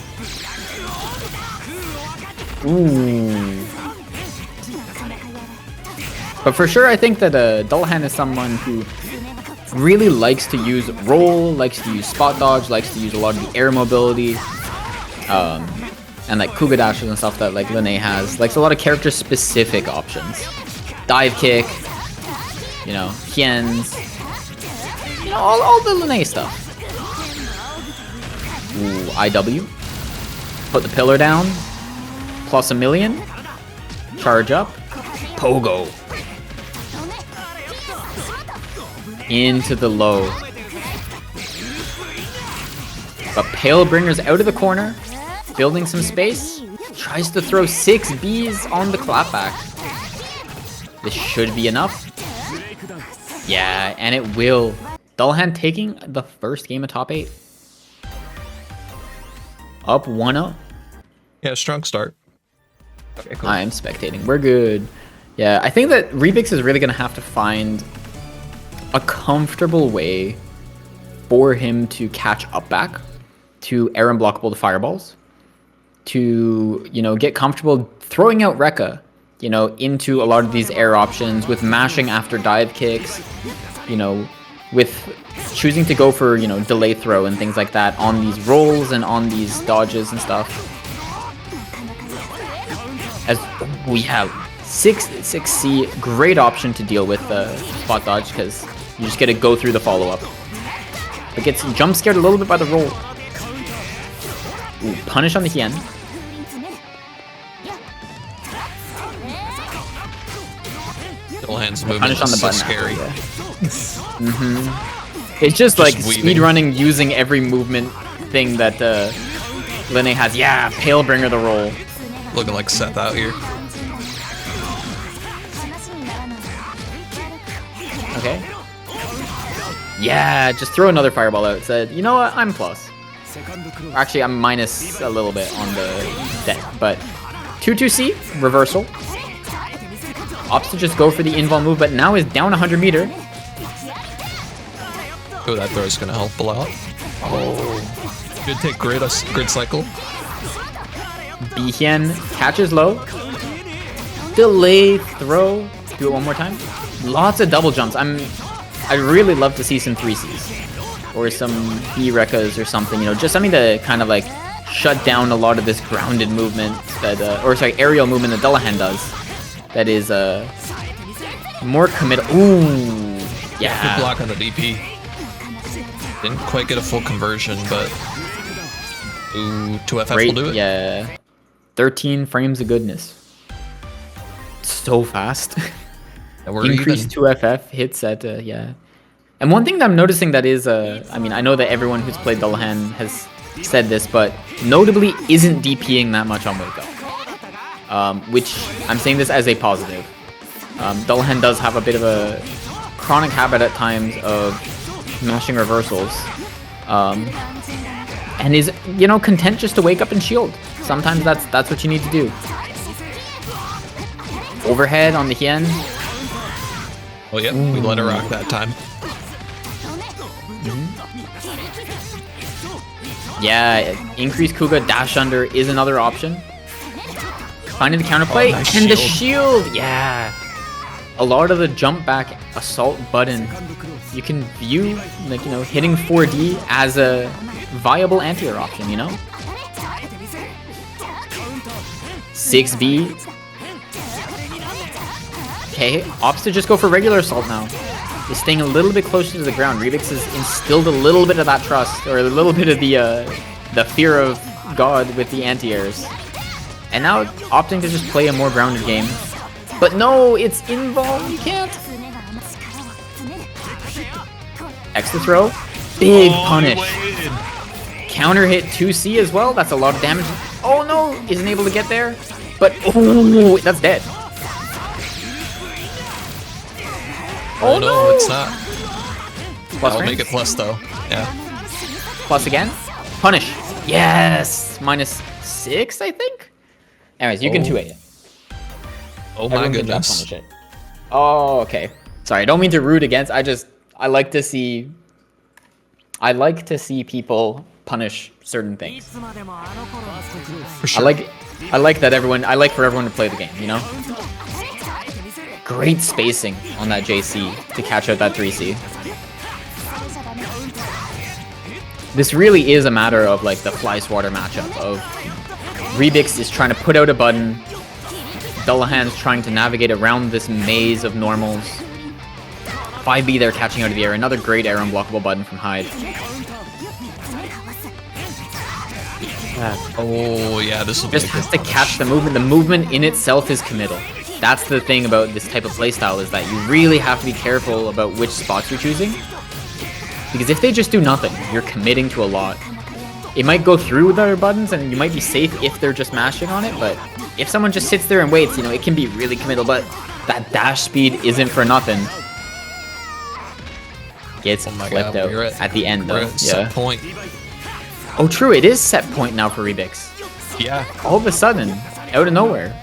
Ooh. But for sure, I think that Dullahan is someone who really likes to use roll, likes to use spot dodge, likes to use a lot of the air mobility, and like Kuga dashes and stuff that like Linne has. Likes a lot of character-specific options. Dive kick, you know, Hiens, you know, all the Linne stuff. Ooh, IW. Put the pillar down. Plus a million. Charge up. Pogo. Into the low. But Palebringer's out of the corner. Building some space. Tries to throw 6 Bs on the clapback. This should be enough. Yeah, and it will. Dullahan taking the first game of top 8. Up 1-0. Yeah, strong start. Okay, cool. I am spectating. We're good. Yeah, I think that Rebix is really going to have to find a comfortable way for him to catch up back, to air unblockable the fireballs, to, you know, get comfortable throwing out Rekka, you know, into a lot of these air options with mashing after dive kicks, you know, with choosing to go for, you know, delay throw and things like that on these rolls and on these dodges and stuff. As we have 6C, great option to deal with spot dodge because you just get to go through the follow-up. But gets jump scared a little bit by the roll. Ooh, punish on the Hien. Dullahan's movement Punish on the is so button. scary. It's just like weaving. speedrunning using every movement thing that Linne has. Yeah, Pale Bringer the roll. Looking like Seth out here. Okay. Yeah, just throw another fireball out. Said, you know what? I'm plus. Actually, I'm minus a little bit on the deck, but 2-2C reversal. Opts to just go for the invul move, but now is down 100 meter. Oh, that throw is gonna help a lot. Oh, good take grid cycle. Bihien catches low. Delay throw. Do it one more time. Lots of double jumps. I'd really love to see some 3Cs or some B-Rekas or something, you know, just something to kind of like shut down a lot of this grounded movement that, or sorry, aerial movement that Dullahan does. That is more committal. Ooh, yeah. Good block on the DP. Didn't quite get a full conversion, but ooh, 2FF will do it. Yeah, 13 frames of goodness. So fast. And we're Increased even. 2FF hits at yeah. And one thing that I'm noticing that is I mean, I know that everyone who's played Dullahan has said this, but notably isn't DPing that much on wake up. Which I'm saying this as a positive. Dullahan does have a bit of a chronic habit at times of mashing reversals, and is, you know, content just to wake up and shield. Sometimes that's what you need to do. Overhead on the Hien. Oh yeah, we let her rock that time. Yeah, increased Kuga dash under is another option. Finding the counterplay nice and the shield. shield. Yeah, a lot of the jump back assault button, you can view, like, you know, hitting 4D as a viable anti-air option, you know. 6B. Okay, opts to just go for regular assault now. He's staying a little bit closer to the ground. Rebix has instilled a little bit of that trust, or a little bit of the fear of God with the anti-airs. And now opting to just play a more grounded game. But no, it's invul, you can't. Extra throw, big punish. Counter hit 2C as well, that's a lot of damage. Oh no, isn't able to get there. But, oh, that's dead. Oh no, it's not. Plus I'll frames? make it plus though. Yeah. Plus again. Punish. Yes. -6, I think. Anyways, you can 2A it. Oh my Everyone can drop goodness. punish it. Oh, okay. Sorry, I don't mean to root against. I like to see people punish certain things. For sure. I like for everyone to play the game, you know? Great spacing on that JC to catch out that 3C. This really is a matter of like the fly swatter matchup of Rebix is trying to put out a button, Dullahan's trying to navigate around this maze of normals. 5B there catching out of the air, another great air unblockable button from Hyde. Oh yeah, this will be Just has to catch the movement. The movement in itself is committal. That's the thing about this type of playstyle, is that you really have to be careful about which spots you're choosing. Because if they just do nothing, you're committing to a lot. It might go through with other buttons and you might be safe if they're just mashing on it, but if someone just sits there and waits, you know, it can be really committal, but that dash speed isn't for nothing. Gets flipped out at the end though. Set point. Oh true, it is set point now for Rebix. Yeah. All of a sudden, out of nowhere.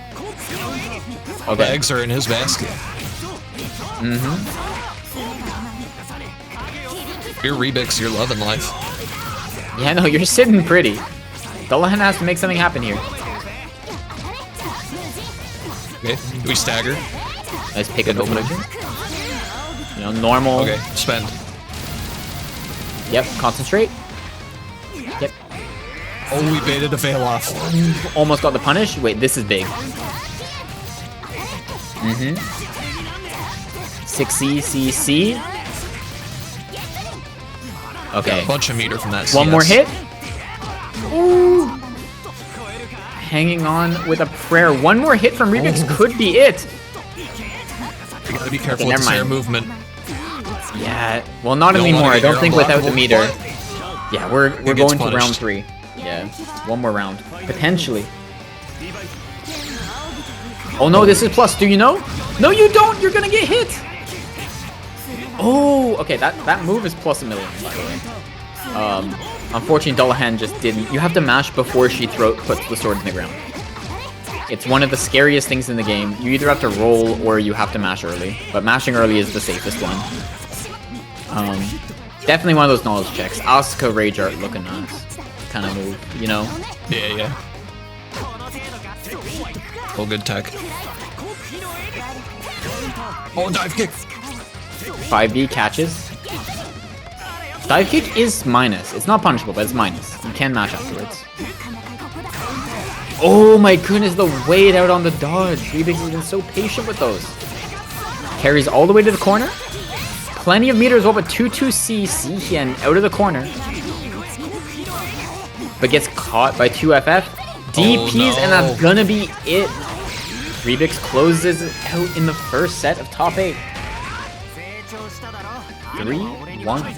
The eggs are in his basket. You're Rebix, you're loving life. Yeah, no, you're sitting pretty. Dullahan has to make something happen here. Okay, we stagger. Nice pick up opening. You know, normal. Okay, spend. Yep, concentrate. Yep. Oh, we baited a fail off. Almost got the punish. Wait, this is big. 6C, C, C. Okay. Got a bunch of meter from that CS. One more hit. Ooh. Hanging on with a prayer. One more hit from Rebix could be it. You gotta be careful with this air movement. Yeah, well, not anymore. I don't think without the meter. Yeah, we're going to round 3. Yeah, one more round. Potentially. Oh no, this is plus. Do you know? No, you don't. You're gonna get hit. Oh, okay. That move is plus 1,000,000, by the way. Unfortunately, Dullahan just didn't. You have to mash before she puts the sword in the ground. It's one of the scariest things in the game. You either have to roll or you have to mash early. But mashing early is the safest one. Definitely one of those knowledge checks. Asuka Rage Art looking nice kind of move, you know? Yeah. Full good tech. Oh, dive kick! 5B catches. Dive kick is minus. It's not punishable, but it's minus. You can match afterwards. Oh my goodness, the wait out on the dodge. Rebix has been so patient with those. Carries all the way to the corner. Plenty of meters over 2-2C, Xian out of the corner. But gets caught by 2FF. DPs, and that's gonna be it. Rebix closes it out in the first set of top 8. 3-1.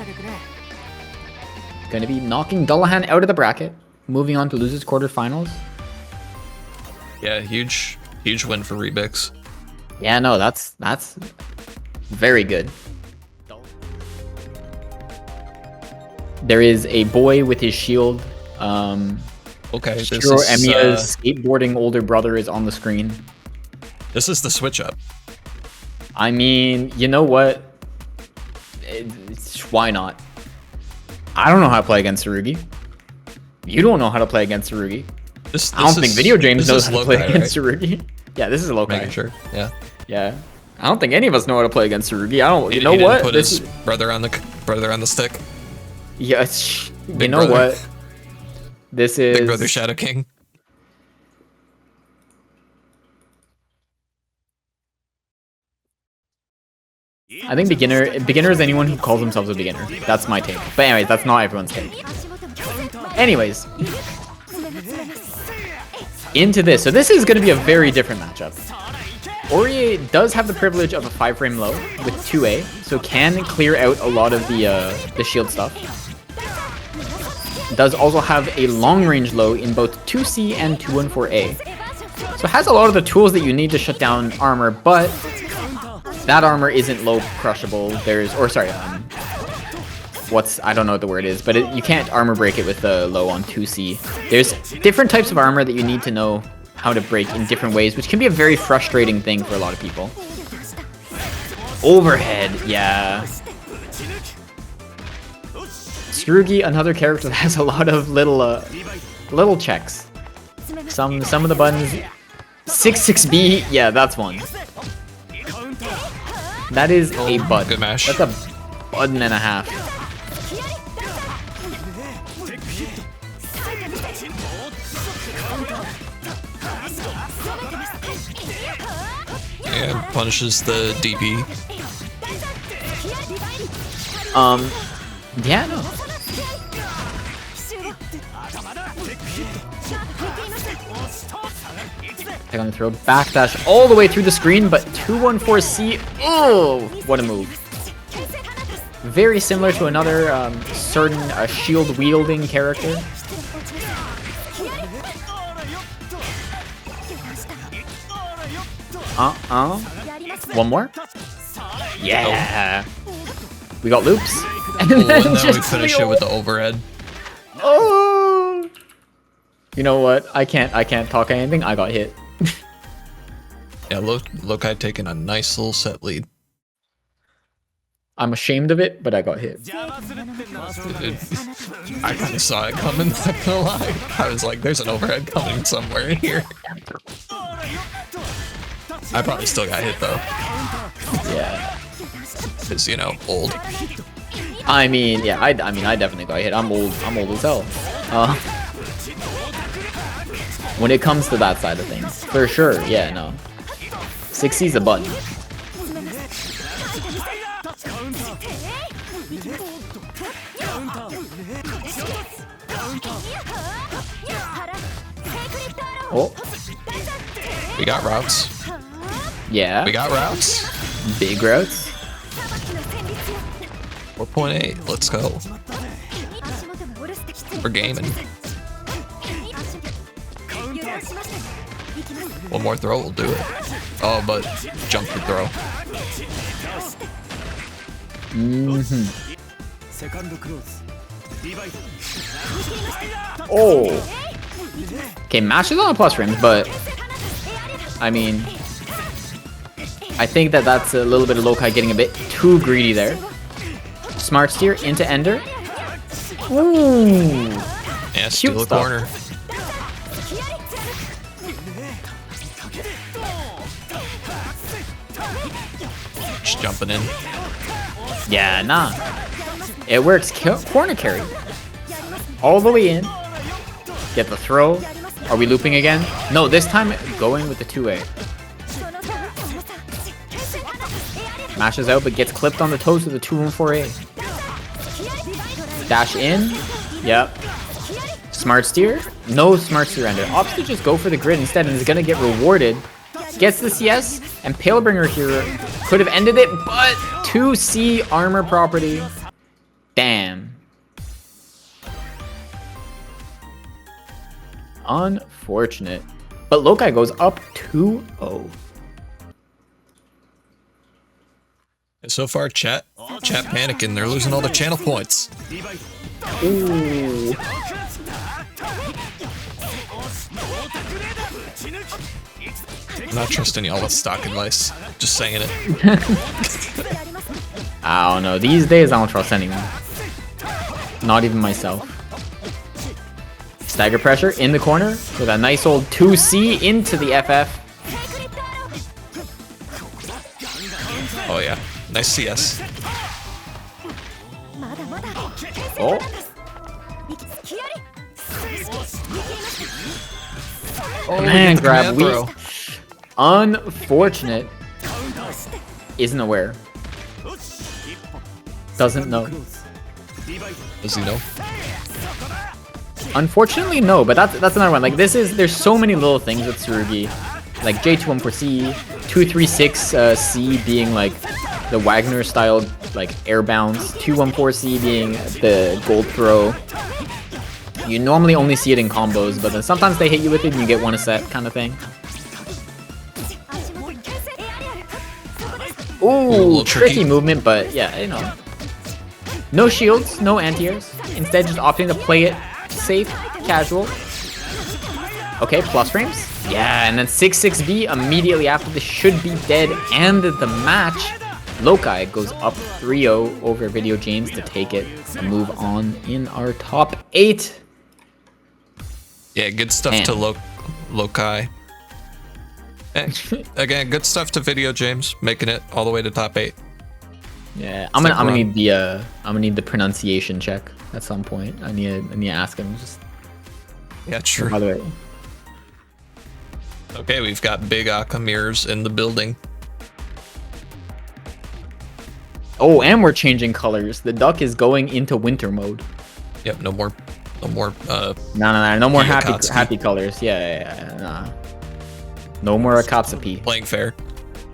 Gonna be knocking Dullahan out of the bracket. Moving on to losers quarterfinals. Yeah, huge win for Rebix. Yeah, no, that's very good. There is a boy with his shield. Okay, this is Emiya's skateboarding older brother is on the screen. This is the switch up. I mean, you know what? Why not? I don't know how to play against Tsurugi. You don't know how to play against Tsurugi. I don't think videojames knows how to play against Tsurugi. Yeah, this is a loci. Making sure. Yeah. Yeah. I don't think any of us know how to play against Tsurugi. I don't. You know he didn't what? Put his brother on the stick. Yeah. You know what? This is Big Brother Shadow King. I think beginner is anyone who calls themselves a beginner. That's my take. But anyways, that's not everyone's take. Anyways. Into this. So this is going to be a very different matchup. Orie does have the privilege of a 5-frame low with 2A, so can clear out a lot of the shield stuff. Does also have a long-range low in both 2C and 214A. So has a lot of the tools that you need to shut down armor, but that armor isn't low crushable. I don't know what the word is, but you can't armor break it with the low on 2C. There's different types of armor that you need to know how to break in different ways, which can be a very frustrating thing for a lot of people. Overhead, yeah. Tsurugi, another character that has a lot of little checks. Some of the buttons. 6-6B, yeah, that's one. That is a button. Good mash. That's a button and a half. Yeah, punishes the DP. Yeah, no. They're gonna throw backdash all the way through the screen, but 214C. Oh, what a move! Very similar to another certain shield wielding character. One more. Yeah. We got loops. And then we finish it with the overhead. Oh. You know what? I can't talk anything. I got hit. Yeah, loci taking a nice little set lead. I'm ashamed of it, but I got hit. I kind of saw it coming, not gonna lie. I was like, there's an overhead coming somewhere in here. I probably still got hit though. Yeah. Because, you know, old. I mean, yeah, I definitely got hit. I'm old as hell. When it comes to that side of things, for sure, yeah, no. 6C's a button. Oh. We got routes. Yeah. We got routes. Big routes. 4.8. Let's go. We're gaming. One more throw will do it. Oh, but jump the throw. Oh. Okay, mash is on a plus range, but I mean, I think that's a little bit of loci getting a bit too greedy there. Smart steer into ender. Ooh. Yeah, steal the corner. Just jumping in. Yeah, nah. It works. Corner carry. All the way in. Get the throw. Are we looping again? No, this time going with the 2A. Mashes out, but gets clipped on the toes with the 2-4A. Dash in. Yep. Smart steer. No smart steer ender. Opts to just go for the grid instead and is going to get rewarded. Gets the CS, and Palebringer here could have ended it, but 2C armor property. Damn. Unfortunate. But loci goes up 2-0. And so far, chat panicking. They're losing all their channel points. Ooh. I'm not trusting y'all with stock advice. Just saying it. I don't know. These days, I don't trust anyone. Not even myself. Stagger pressure in the corner with a nice old 2C into the FF. Oh yeah, nice CS. Oh. Man, grab weak. Unfortunate. Isn't aware. Doesn't know. Does he know? Unfortunately, no, but that's another one. Like, there's so many little things with Tsurugi. Like J214C, 236C being like the Wagner style, like air bounce, 214C being the gold throw. You normally only see it in combos, but then sometimes they hit you with it and you get one a set kind of thing. Ooh, tricky movement, but yeah, you know. No shields, no anti-airs. Instead, just opting to play it safe, casual. Okay, plus frames. Yeah, and then 6-6B immediately after this should be dead and the match. Loci goes up 3-0 over videojames to take it and move on in our top 8. Yeah, good stuff to loci. Again, good stuff to videojames, making it all the way to top 8. Yeah, I'm gonna need the pronunciation check at some point. I need to ask him. Just yeah, true. By the way. Okay, we've got big Akamirs in the building. Oh, and we're changing colors. The duck is going into winter mode. Yep, no more no more happy colors. Yeah, nah. No more Akatsuki. Playing fair.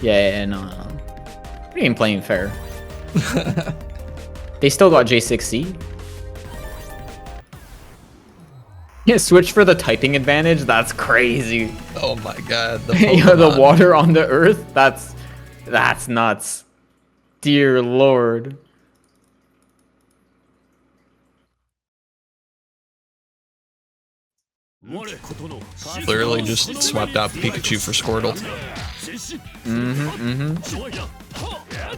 Yeah, no. What do you mean playing fair? They still got J6C. Yeah, switch for the typing advantage. That's crazy. Oh my god. Yeah, the water on the earth. That's nuts. Dear Lord. Literally just swapped out Pikachu for Squirtle.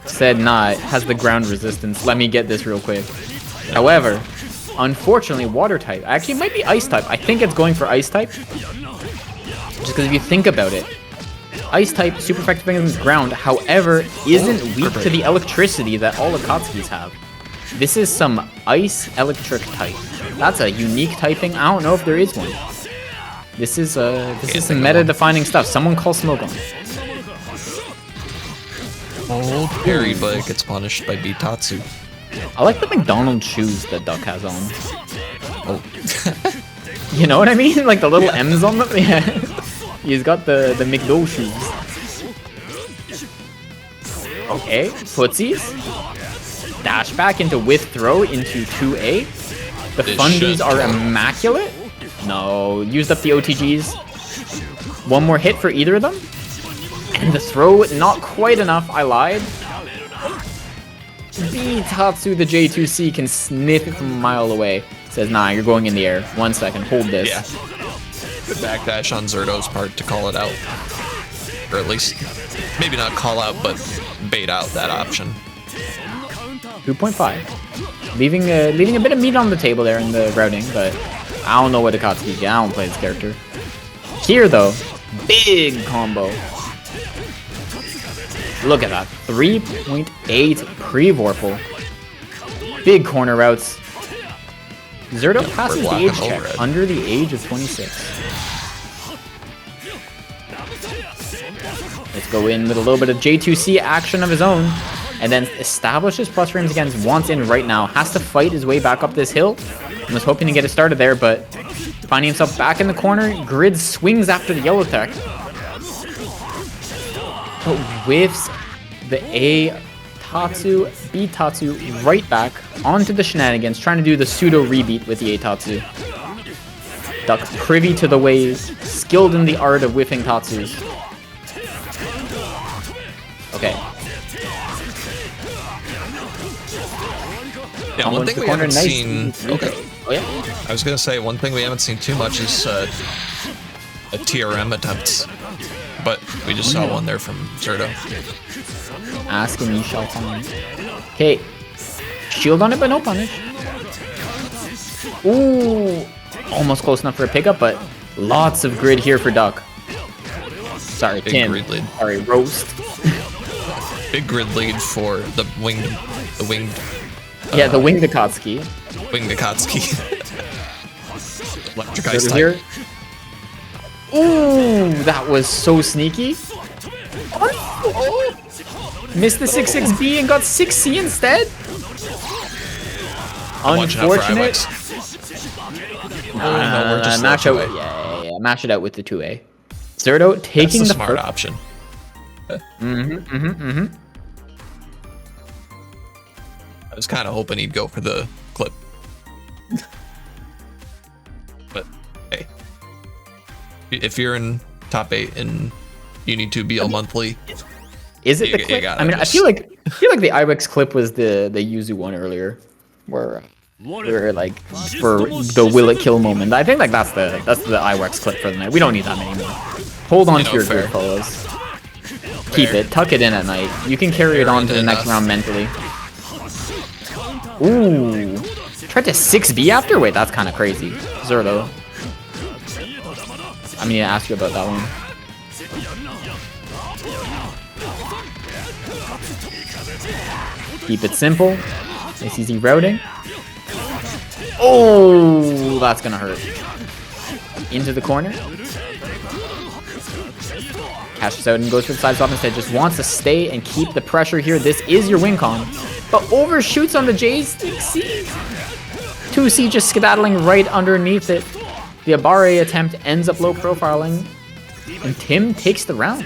Said nah, it has the ground resistance. Let me get this real quick. However, unfortunately, water type. Actually, it might be ice type. I think it's going for ice type. Just because if you think about it, ice type, super effective against ground, however, isn't weak to the electricity that all Akatsukis have. This is some ice electric type. That's a unique typing. I don't know if there is one. This is some meta-defining stuff. Someone call smoke on. Old parry, but it gets punished by Bitatsu. I like the McDonald's shoes that Duck has on. Oh. You know what I mean? Like the little M's on them? Yeah. He's got the McDo shoes. Okay, footsies. Dash back into with throw into 2A. The fundies are immaculate. No, used up the OTGs. One more hit for either of them. And the throw, not quite enough. I lied. Bitatsu, the J2C, can sniff it from a mile away. Says, nah, you're going in the air. 1 second, hold this. Yeah. Good backdash on Zerdo's part to call it out. Or at least, maybe not call out, but bait out that option. 2.5. Leaving a bit of meat on the table there in the routing, but I don't know what Akatsuki is. I don't play this character. Here, though, big combo. Look at that. 3.8 pre-vorpal. Big corner routes. Zerdo passes the age check under the age of 26. Let's go in with a little bit of J2C action of his own. And then establishes plus frames against, wants in right now. Has to fight his way back up this hill. I was hoping to get it started there, but finding himself back in the corner. Grid swings after the yellow tech. But whiffs the A Tatsu, B Tatsu right back onto the shenanigans, trying to do the pseudo rebeat with the A Tatsu. Duck privy to the ways, skilled in the art of whiffing Tatsus. Okay. Yeah, one thing we haven't seen. Okay. Oh yeah. I was gonna say one thing we haven't seen too much is a TRM attempts, but we just saw one there from Zerdo. Ask and you shall find. Okay. Shield on it, but no punish. Ooh. Almost close enough for a pickup, but lots of grid here for Duck. Sorry, Big Tim. grid lead. Sorry, roast. Big grid lead for the winged. Yeah, the winged Akatsuki. Winged Akatsuki. Electric ice type. Here. Ooh, that was so sneaky. Oh. Missed the 6-6B and got 6C instead. Unfortunate. Match out. Yeah. Match it out with the 2A. Zerdo taking That's the smart option. I was kind of hoping he'd go for the clip. But hey, if you're in top 8 in UNI2BL monthly, is it the clip? I mean, I feel like the Ibex clip was the Yuzu one earlier, where like for the will it kill moment. I think like that's the Ibex clip for the night. We don't need that many more. Hold on to your good fellows. Keep it, tuck it in at night. You can carry it on to the next round mentally. Ooh, tried to 6B after? Wait, that's kind of crazy. Zerdo. I mean, I asked you about that one. Keep it simple. Nice easy routing. Oh, that's gonna hurt. Into the corner. Cashes out and goes for the side swap instead. Just wants to stay and keep the pressure here. This is your win con. But overshoots on the J's. 2C just skedaddling right underneath it. The Abare attempt ends up low profiling. And Tim takes the round.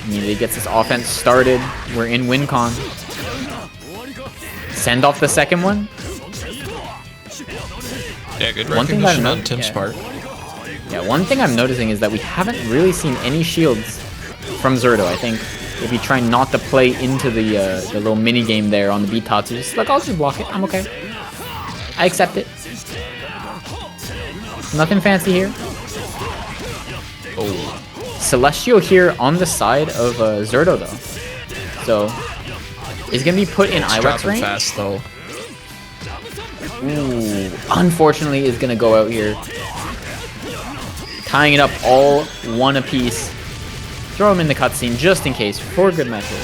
Immediately gets this offense started. We're in win con. Send off the second one. Yeah, good recognition on Tim's part. Yeah, one thing I'm noticing is that we haven't really seen any shields from Zerdo. I think if you try not to play into the little mini game there on the beat Tatsu, just like I'll just block it. I'm okay. I accept it. Nothing fancy here. Oh. Celestial here on the side of Zerdo though, so is gonna be put in Iwex range. Fast though. Ooh, unfortunately is gonna go out here. Tying it up all one apiece. Throw him in the cutscene just in case, for good measure.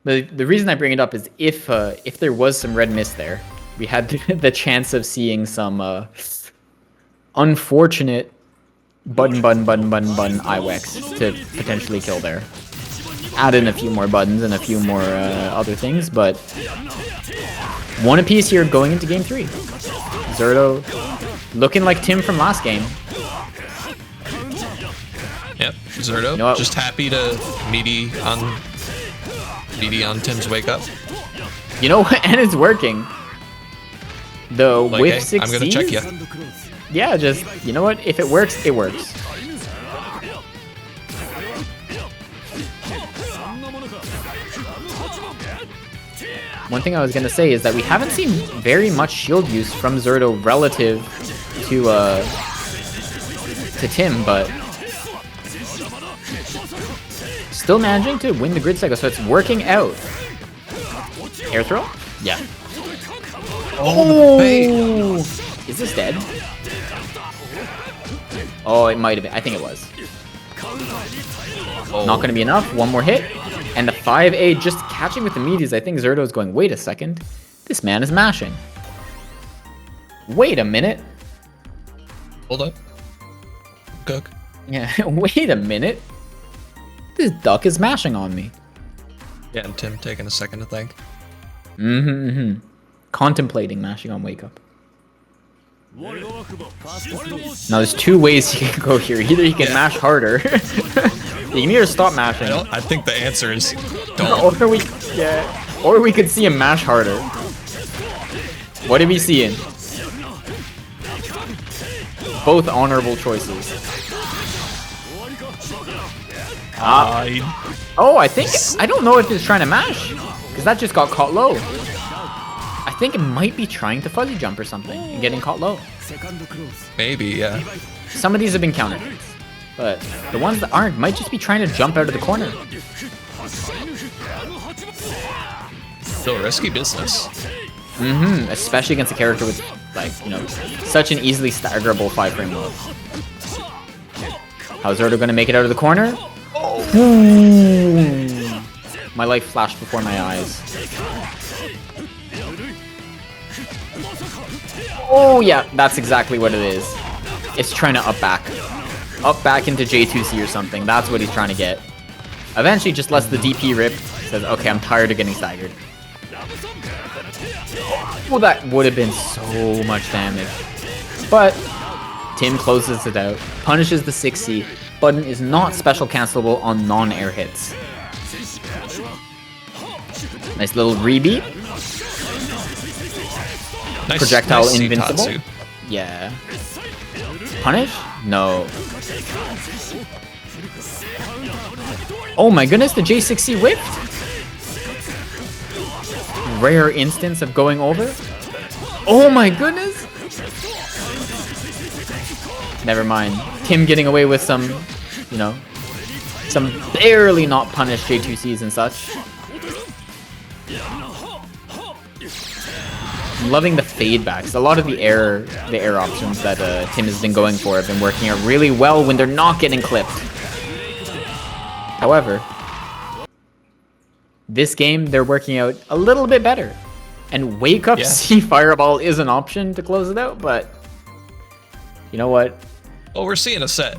The reason I bring it up is if there was some red mist there, we had the chance of seeing some unfortunate button IWEX to potentially kill there. Add in a few more buttons and a few more other things, but one apiece here going into game 3. Zerdo looking like Tim from last game. Yep, Zerdo, you know just happy to meaty on Tim's wake up. You know what? And it's working. The like, whiff hey, 6 I'm gonna check you. Yeah, just, you know what? If it works, it works. One thing I was gonna say is that we haven't seen very much shield use from Zerdo relative to Tim, but still managing to win the grid cycle, so it's working out. Air throw? Yeah. Oh, is this dead? Oh, it might have been. I think it was. Oh. Not gonna be enough. One more hit. And the 5A just catching with the meaties. I think Zerdo's going, wait a second. This man is mashing. Wait a minute. Hold up. Cook. Yeah, wait a minute. This duck is mashing on me. Yeah, and Tim taking a second to think. Contemplating mashing on wake up. Now there's two ways you can go here. Either you can mash harder. You can either stop mashing. I think the answer is don't. Or we could see him mash harder. What are we seeing? Both honorable choices. Oh, I don't know if he's trying to mash, because that just got caught low. I think it might be trying to fuzzy jump or something and getting caught low. Maybe, yeah. Some of these have been countered, but the ones that aren't might just be trying to jump out of the corner. Still risky business. Especially against a character with, like, you know, such an easily staggerable 5-frame low. How's Zerdo gonna make it out of the corner? Ooh. My life flashed before my eyes. Oh yeah, that's exactly what it is. It's trying to up back into J2C or something. That's what he's trying to get. Eventually just lets the DP rip. Says, okay, I'm tired of getting staggered. Well, that would have been so much damage. But Tim closes it out, punishes the 6C. Button is not special cancelable on non-air hits. Nice little rebeat. Nice, Projectile nice invincible. Tatsu. Yeah. Punish? No. Oh my goodness, the J6C whipped? Rare instance of going over. Oh my goodness! Never mind. Tim getting away with some, you know, some barely not punished J2Cs and such. I'm loving the fade backs. A lot of the air options that Tim has been going for have been working out really well when they're not getting clipped. However, this game they're working out a little bit better. And wake up C Fireball is an option to close it out, but you know what? Oh, we're seeing a set.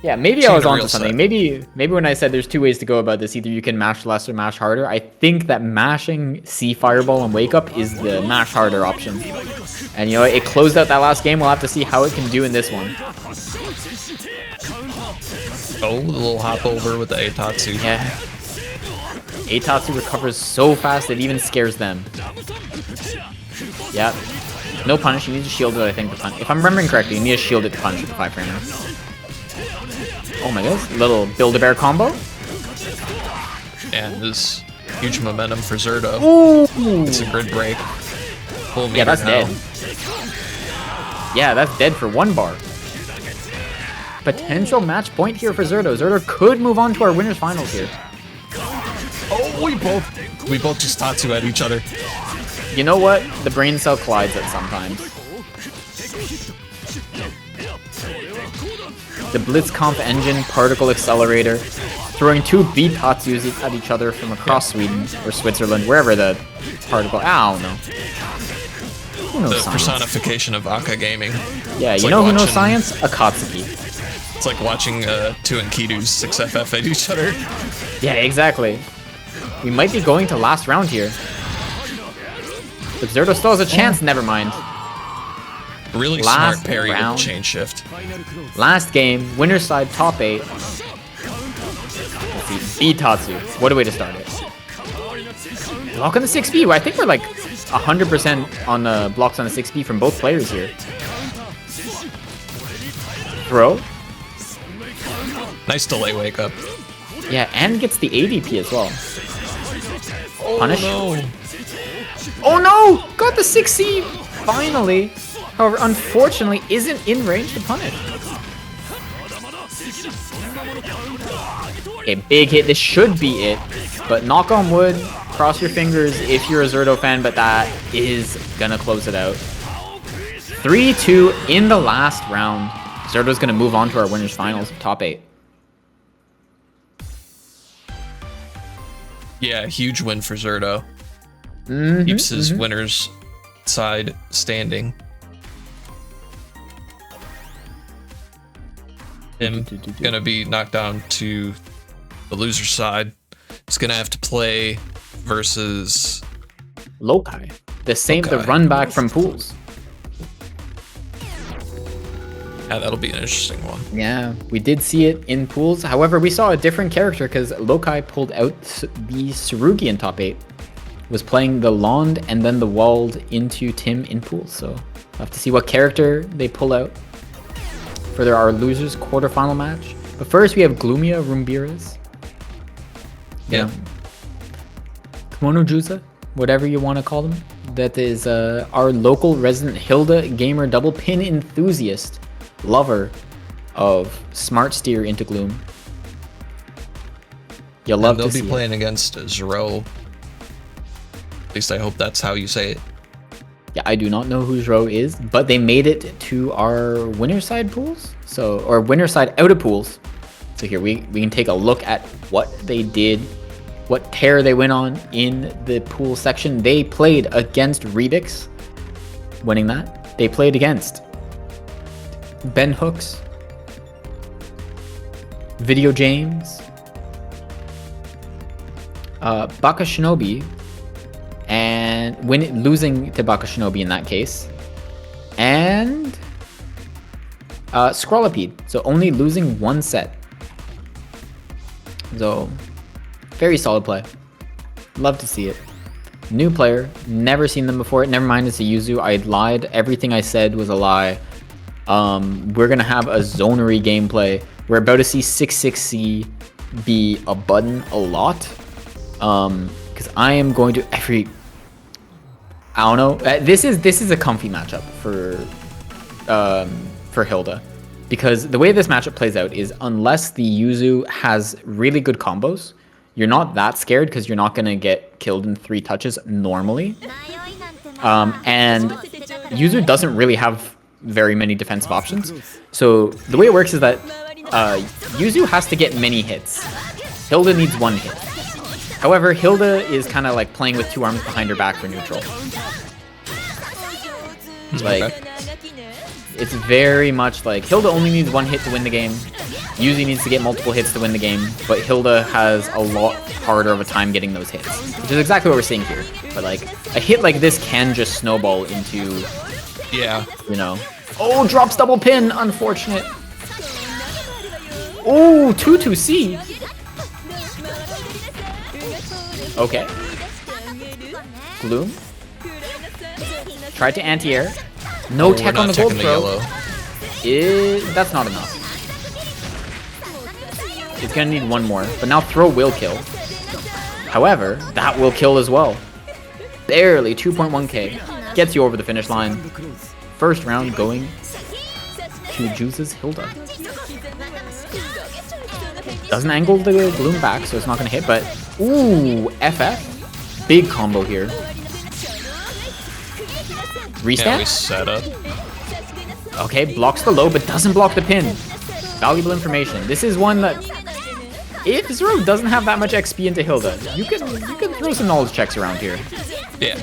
Yeah, maybe I was onto something. Maybe when I said there's two ways to go about this, either you can mash less or mash harder. I think that mashing C Fireball and Wake Up is the mash harder option. And you know, it closed out that last game. We'll have to see how it can do in this one. Oh, the little hop over with the Atatsu. Yeah. Atatsu recovers so fast it even scares them. Yeah. No punish, you need to shield it, I think, to punish. If I'm remembering correctly, you need to shield it to punish with the 5-framer. Oh my goodness, little Build-A-Bear combo. And this huge momentum for Zerdo. Ooh. It's a grid break. Yeah, that's dead. Yeah, that's dead for 1 bar. Potential match point here for Zerdo. Zerdo could move on to our winners finals here. Oh, we both just Tatsu at each other. You know what? The brain cell collides at sometimes. The Blitzkampf engine, particle accelerator. Throwing two B-Tatsus at each other from across Sweden or Switzerland, wherever the particle. I don't know. Who knows The science? personification of Aka gaming. Yeah, It's you like know who knows watching- science? Akatsuki. It's like watching two Enkidus 6FF at each other. Yeah, exactly. We might be going to last round here. But Zerdo still has a chance, never mind. Really Last smart parry round. with chain shift. Last game, winner's side top 8. Let's see, B-Tatsu. What a way to start it. Block on the 6B. I think we're like 100% on blocks on the 6B from both players here. Throw. Nice delay wake up. Yeah, and gets the ADP as well. Punish. Oh, no. Oh no! Got the 6C finally. However, unfortunately, isn't in range to punish. A big hit. This should be it. But knock on wood. Cross your fingers if you're a Zerdo fan, but that is gonna close it out. 3-2 in the last round. Zerdo's gonna move on to our winners finals of top 8. Yeah, huge win for Zerdo. Mm-hmm, Keeps his winners side standing. Him gonna be knocked down to the loser side. He's gonna have to play versus Loci. The same, the Loci. run back from pools. Yeah, that'll be an interesting one. Yeah, we did see it in pools. However, we saw a different character because Loci pulled out the Tsurugi in top 8. Was playing the Lond and then the Walled into Tim in pools. So we'll have to see what character they pull out for our losers quarterfinal match. But first we have Glumia Rumbiras. Yeah. KumonoJuza, whatever you want to call them. That is our local resident Hilda gamer double pin enthusiast. Lover of smart steer into gloom. You'll love They'll to be see playing against Zero. At least I hope that's how you say it. Yeah, I do not know who Zero is, but they made it to our winner side pools. So, or winner side out of pools. So here we can take a look at what they did, what tear they went on in the pool section. They played against Rebix, winning that. They played against Ben Hooks, videojames, Baka Shinobi, and losing to Baka Shinobi in that case, and Scrollipede. So only losing one set. So very solid play. Love to see it. New player, never seen them before. Never mind, it's a Yuzu. I lied. Everything I said was a lie. We're gonna have a zonery gameplay. We're about to see 6-6C be a button a lot. Because I am going to I don't know. This is a comfy matchup for Hilda, because the way this matchup plays out is unless the Yuzu has really good combos, you're not that scared because you're not gonna get killed in 3 touches normally. And Yuzu doesn't really have very many defensive options. So the way it works is that Yuzu has to get many hits. Hilda needs 1 hit. However, Hilda is kind of like playing with 2 arms behind her back for neutral. Like, it's very much like Hilda only needs 1 hit to win the game. Yuzu needs to get multiple hits to win the game, but Hilda has a lot harder of a time getting those hits, which is exactly what we're seeing here. But like, a hit like this can just snowball into, Yeah. you know. Oh, drops double pin, unfortunate. Oh, 2-2-C. Okay. Gloom. Tried to anti-air. No Oh, tech we're on not the gold teching throw. yellow. That's not enough. It's gonna need 1 more, but now throw will kill. However, that will kill as well. Barely 2.1k. Gets you over the finish line. First round going to Juza's Hilda. Doesn't angle the gloom back, so it's not gonna hit, but ooh, FF. Big combo here. Yeah, Restand? we set up. Okay, blocks the low, but doesn't block the pin. Valuable information. This is one that if Zero doesn't have that much XP into Hilda, you can throw some knowledge checks around here. Yeah.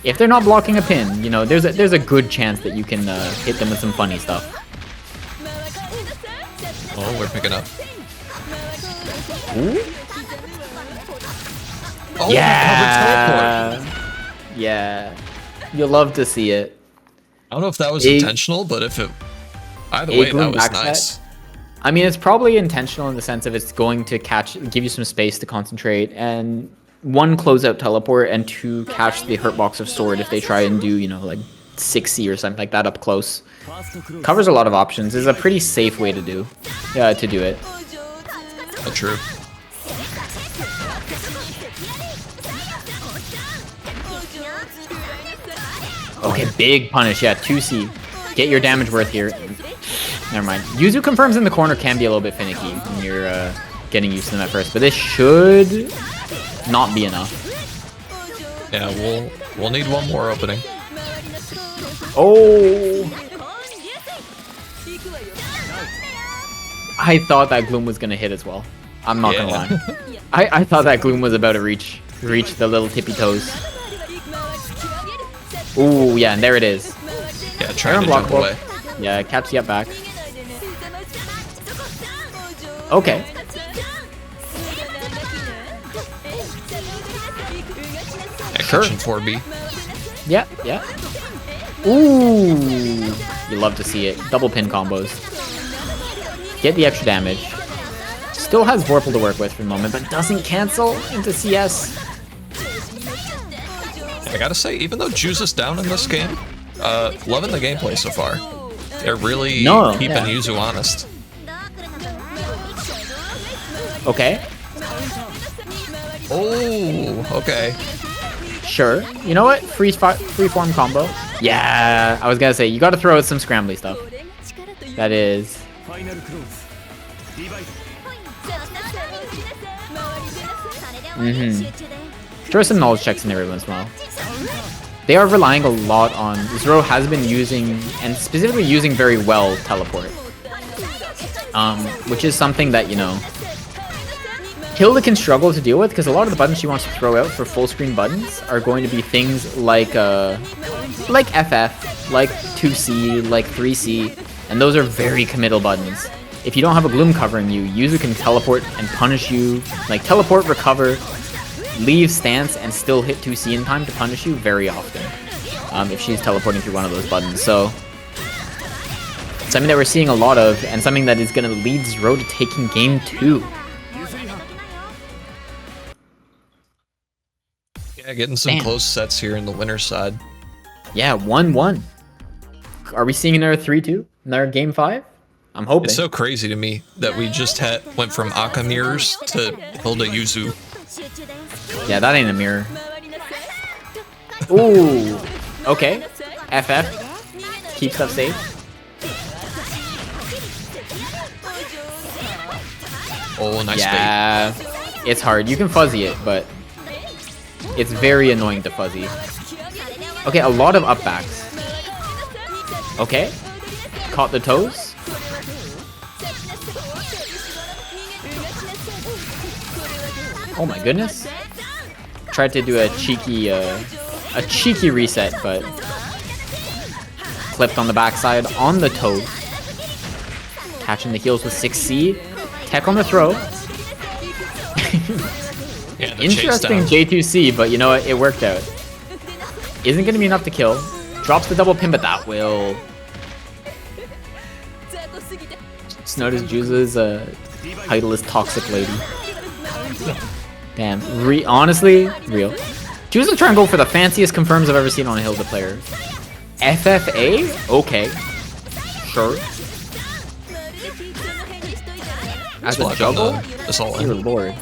If they're not blocking a pin, you know, there's a good chance that you can hit them with some funny stuff. Oh, we're picking up. Ooh. Oh, yeah. Yeah. You'll love to see it. I don't know if that was intentional, but if it... Either way, that was nice. I mean, it's probably intentional in the sense of it's going to give you some space to concentrate, and 1, closeout teleport, and 2, catch the hurtbox of sword if they try and do, you know, like 6C or something like that up close. Covers a lot of options. Is a pretty safe way to do it. Oh, true. Okay, big punish. Yeah, 2C. Get your damage worth here. Never mind. Yuzu confirms in the corner can be a little bit finicky when you're getting used to them at first, but this should not be enough. Yeah, we'll need one more opening. Oh! I thought that Gloom was gonna hit as well. I'm not gonna lie. I thought that Gloom was about to reach the little tippy toes. Ooh, yeah, and there it is. Yeah, trying to jump away. Yeah, catch the up back. Okay. Sure. 4B. Yeah, yeah. Ooh, you love to see it. Double pin combos. Get the extra damage. Still has Vorpal to work with for the moment, but doesn't cancel into CS. I gotta say, even though Juza's down in this game, loving the gameplay so far. They're really keeping Yuzu honest. Okay. Oh, okay. Sure. You know what? Freeform combo. Yeah, I was gonna say, you gotta throw out some scrambly stuff. That is... Throw some knowledge checks in there every once in a while. They are relying a lot on... Zero has been using, and specifically using very well, teleport. Which is something that, you know, Hilda can struggle to deal with, because a lot of the buttons she wants to throw out for full screen buttons are going to be things like FF, like 2C, like 3C, and those are very committal buttons. If you don't have a Gloom covering you, Yuzu can teleport and punish you, like teleport, recover, leave stance, and still hit 2C in time to punish you very often, if she's teleporting through one of those buttons. So, something that we're seeing a lot of, and something that is going to lead Zero to taking game 2. Yeah, getting some close sets here in the winner's side. Yeah, 1-1. Are we seeing another 3-2? Another game 5? I'm hoping. It's so crazy to me that we just went from Aka mirrors to Hilda Yuzu. Yeah, that ain't a mirror. Ooh. Okay. FF. Keep stuff safe. Oh, nice bait. Yeah. It's hard. You can fuzzy it, but it's very annoying to fuzzy. Okay, a lot of up backs. Okay. Caught the toes. Oh my goodness. Tried to do a cheeky reset, but clipped on the backside on the toes. Catching the heels with 6C. Tech on the throw. Yeah, interesting J2C, but you know what? It worked out. Isn't going to be enough to kill. Drops the double pin, but that will... Just notice Juza's title is Toxic Lady. Damn. Honestly, real. Juza's trying to go for the fanciest confirms I've ever seen on a Hilda player. FFA? Okay. Sure. As a juggle? Dear lord.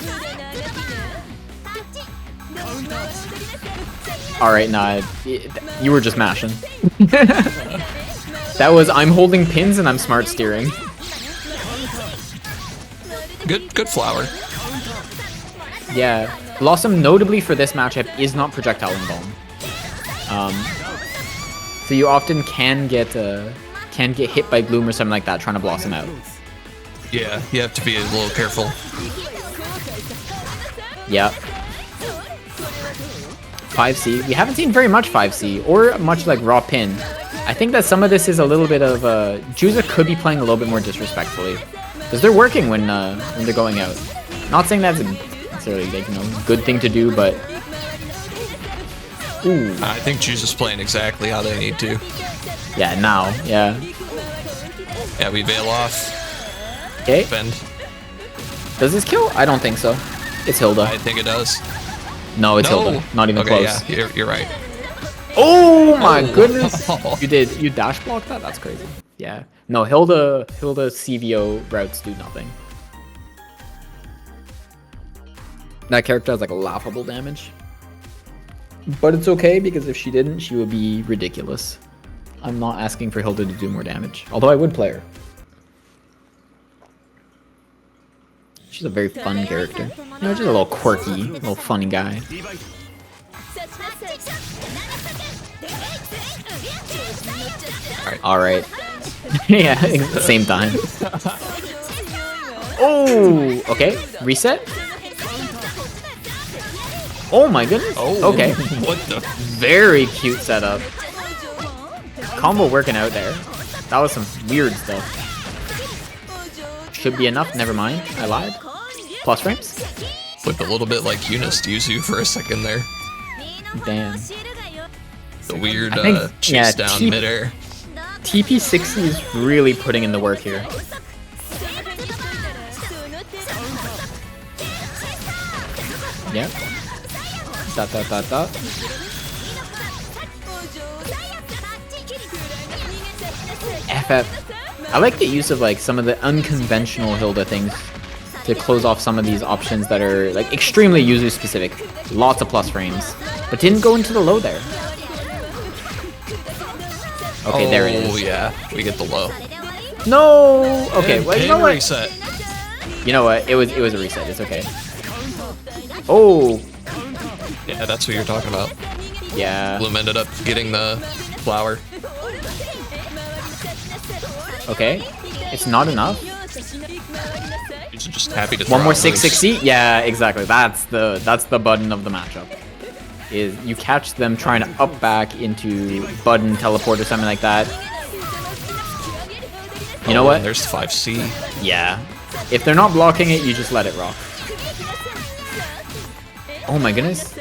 Alright, nah. You were just mashing. That was, I'm holding pins and I'm smart steering. Good flower. Yeah. Blossom, notably for this matchup, is not projectile embalm. So you often can get hit by Gloom or something like that trying to Blossom out. Yeah, you have to be a little careful. Yep. 5C. We haven't seen very much 5C or much like raw pin. I think that some of this is a little bit of Juza could be playing a little bit more disrespectfully because they're working when they're going out. Not saying that's necessarily like, good thing to do, but ooh. I think Juza's playing exactly how they need to. Yeah, now, yeah. Yeah, we bail off. Okay. Bend. Does this kill? I don't think so. It's Hilda. I think it does. No, it's Hilda. Not even close. Yeah, you're right. Oh my goodness! You dash block that? That's crazy. Yeah. No, Hilda CVO routes do nothing. That character has like laughable damage. But it's okay because if she didn't, she would be ridiculous. I'm not asking for Hilda to do more damage. Although I would play her. She's a very fun character. Just a little quirky, little funny guy. Alright. Yeah, at the same time. Oh, okay. Reset. Oh my goodness. Oh, okay. What the? Very cute setup. Combo working out there. That was some weird stuff. Should be enough. Never mind. I lied. Plus frames. Looked a little bit like Eunice to use you for a second there. Damn. The weird chase yeah, down midair. TP60 is really putting in the work here. Yep. Dot. FF. I like the use of like some of the unconventional Hilda things to close off some of these options that are like extremely user specific. Lots of plus frames, but didn't go into the low there. Okay, there it is. Oh yeah, we get the low. No. Okay, well, you know what? Reset. You know what? It was a reset. It's okay. Oh. Yeah, that's what you're talking about. Yeah. Bloom ended up getting the flower. Okay. It's not enough. He's just happy to. One more 660. Yeah, exactly. That's the button of the matchup. Is you catch them trying to up back into button teleport or something like that. You know what? There's 5C. Yeah. If they're not blocking it, you just let it rock. Oh my goodness.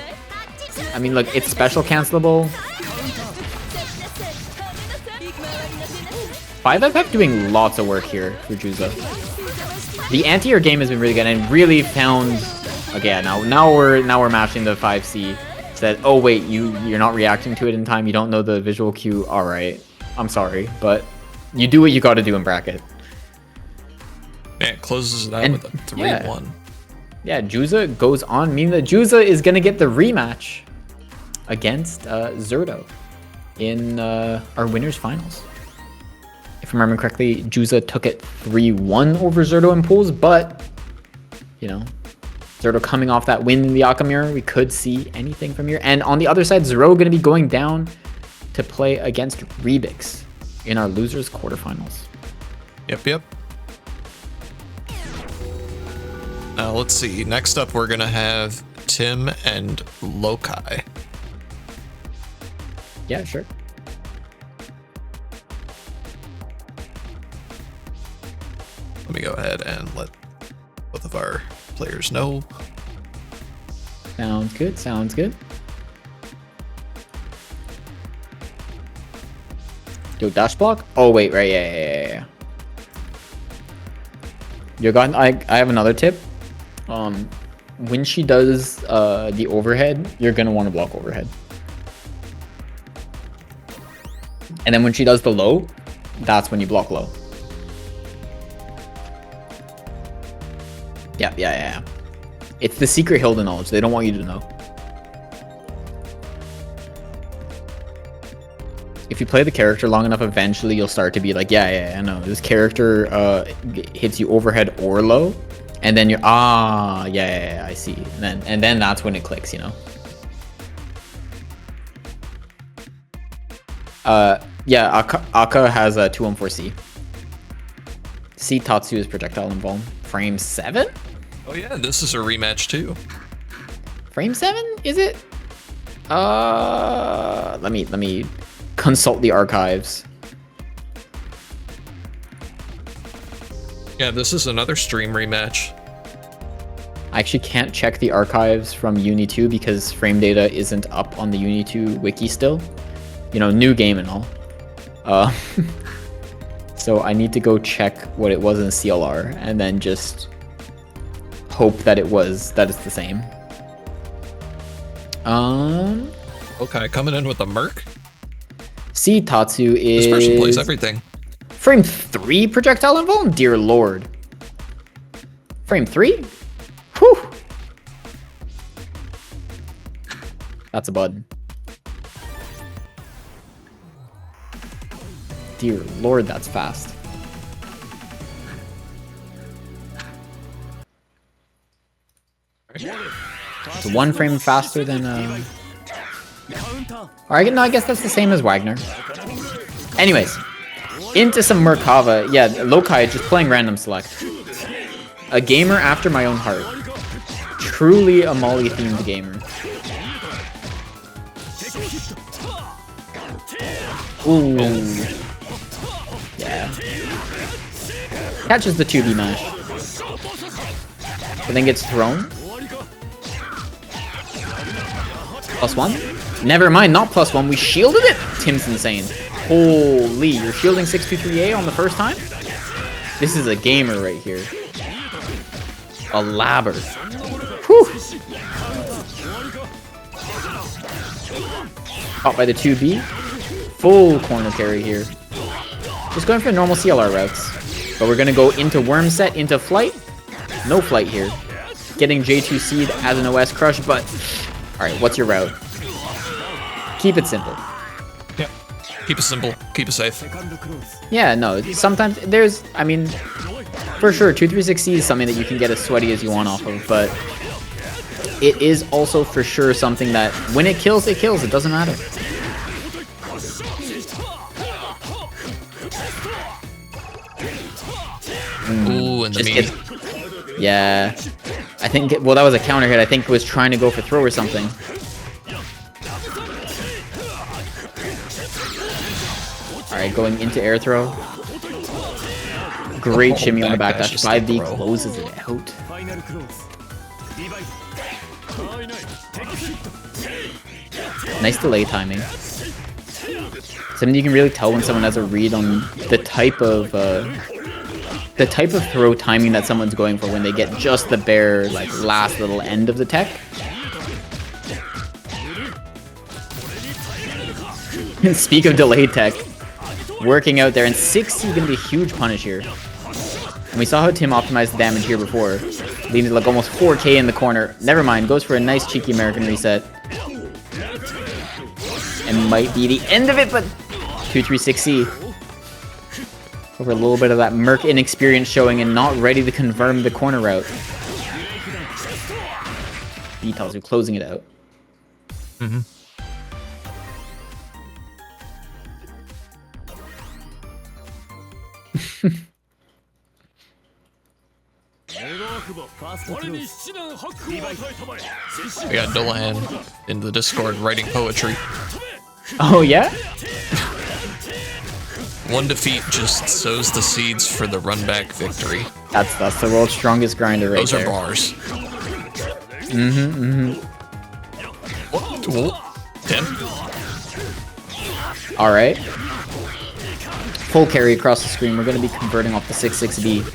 I mean, look, it's special cancelable. 5FF doing lots of work here for Juza. The anti-air game has been really good and really found. Okay, now we're matching the 5C. Said, oh wait, you're not reacting to it in time. You don't know the visual cue. All right, I'm sorry, but you do what you got to do in bracket. Man, it closes it out with a 3-1. Yeah, Juza goes on, meaning that Juza is gonna get the rematch against Zerdo in our winners finals. If I remember correctly, Juza took it 3-1 over Zerdo in pools, but you know, Zerdo coming off that win in the Aka Mirror, we could see anything from here. And on the other side, Zero going to be going down to play against Rebix in our losers quarterfinals. Yep. Now let's see. Next up, we're going to have Tim and Loci. Yeah, sure. Let me go ahead and let both of our players know. Sounds good. Yo, dash block? Oh wait, right, yeah. Yo, I have another tip. When she does the overhead, you're gonna want to block overhead. And then when she does the low, that's when you block low. Yeah. It's the secret Hilda knowledge. They don't want you to know. If you play the character long enough, eventually you'll start to be like, yeah, I know. This character hits you overhead or low. And then you're, yeah, I see. And then that's when it clicks, you know? Yeah, Aka has a 2-on-4C. C Tatsu's projectile involved. Frame 7? Oh yeah, this is a rematch too. Frame 7, is it? Let me consult the archives. Yeah, this is another stream rematch. I actually can't check the archives from Uni2 because frame data isn't up on the Uni2 wiki still. You know, new game and all. So I need to go check what it was in CLR and then just hope that it's the same. Okay, coming in with a Merc. See, Tatsu is... This person plays everything. Frame 3 projectile involved? Dear lord. Frame 3? Whew. That's a bud. Dear lord, that's fast. It's one frame faster than Alright, no, I guess that's the same as Wagner. Anyways, into some Merkava. Yeah, loci, just playing random select. A gamer after my own heart. Truly a Molly themed gamer. Ooh. Yeah. Catches the 2B mash. But then gets thrown. +1? Never mind, not +1. We shielded it! Tim's insane. Holy, you're shielding 623A on the first time? This is a gamer right here. A labber. Whew! Caught by the 2B. Full corner carry here. Just going for normal CLR routes. But we're going to go into worm set, into flight. No flight here. Getting J2C'd as an OS crush, but... Alright, what's your route? Keep it simple. Yep. Keep it simple. Keep it safe. Yeah, no, sometimes there's... I mean, for sure, 236C is something that you can get as sweaty as you want off of, but... It is also for sure something that when it kills, it kills. It doesn't matter. Ooh, and the meat. Yeah. I think, well, that was a counter hit. I think it was trying to go for throw or something. Alright, going into air throw. Great shimmy on the back dash. 5B closes it out. Nice delay timing. Something you can really tell when someone has a read on the type of throw timing that someone's going for when they get just the bare, like, last little end of the tech. Speak of delayed tech. Working out there, and 6C gonna be a huge punish here. And we saw how Tim optimized the damage here before. Leading to like almost 4k in the corner. Never mind, goes for a nice cheeky American reset. And might be the end of it, but 236C. Over a little bit of that Merc inexperience showing and not ready to confirm the corner route. Beatles closing it out. Mm-hmm. We got Dullahan in the Discord writing poetry. Oh yeah? One defeat just sows the seeds for the run back victory. That's the world's strongest grinder right there. Those are bars. Whoa. 10. Alright. Full carry across the screen. We're going to be converting off the 6-6B.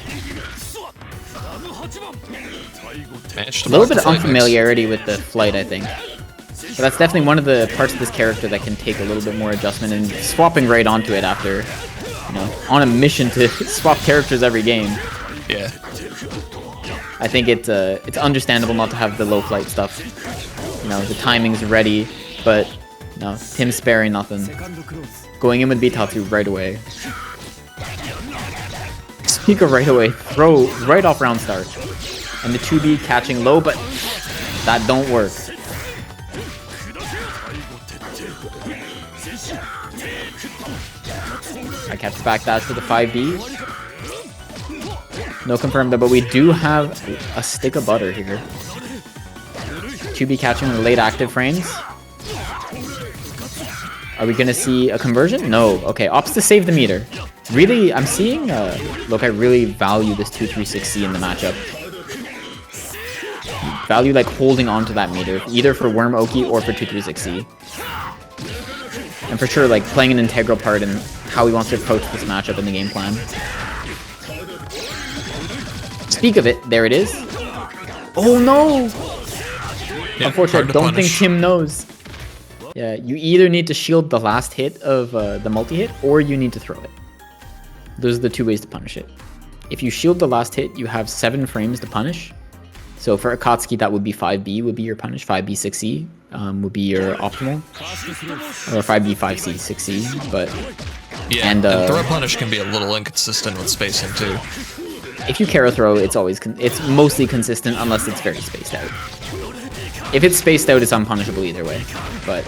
A little bit of unfamiliarity with the flight, I think. But that's definitely one of the parts of this character that can take a little bit more adjustment, and swapping right onto it after, you know, on a mission to swap characters every game. Yeah. I think it's understandable not to have the low flight stuff. You know, the timing's ready, but no, Tim's sparing nothing. Going in with Bitatsu right away. Mika right away, throw right off round start. And the 2B catching low, but that don't work. I catch the back dash for the 5B. No confirmed, but we do have a stick of butter here. 2B catching the late active frames. Are we gonna see a conversion? No. Okay, opts to save the meter. Really, I'm seeing, look, I really value this 236C in the matchup. Value like holding on to that meter, either for Worm Oki or for 236C. And for sure, like playing an integral part in how he wants to approach this matchup in the game plan. Speak of it, there it is. Oh no! Yeah, unfortunately, I don't think Tim knows. Yeah, you either need to shield the last hit of the multi-hit, or you need to throw it. Those are the two ways to punish it. If you shield the last hit, you have 7 frames to punish. So for Akatsuki, that would be 5B would be your punish, 5B, 6C would be your optimal. Or 5B, 5C, 6C, but... Yeah, and throw punish can be a little inconsistent with spacing too. If you Kara throw, it's always it's mostly consistent unless it's very spaced out. If it's spaced out, it's unpunishable either way. But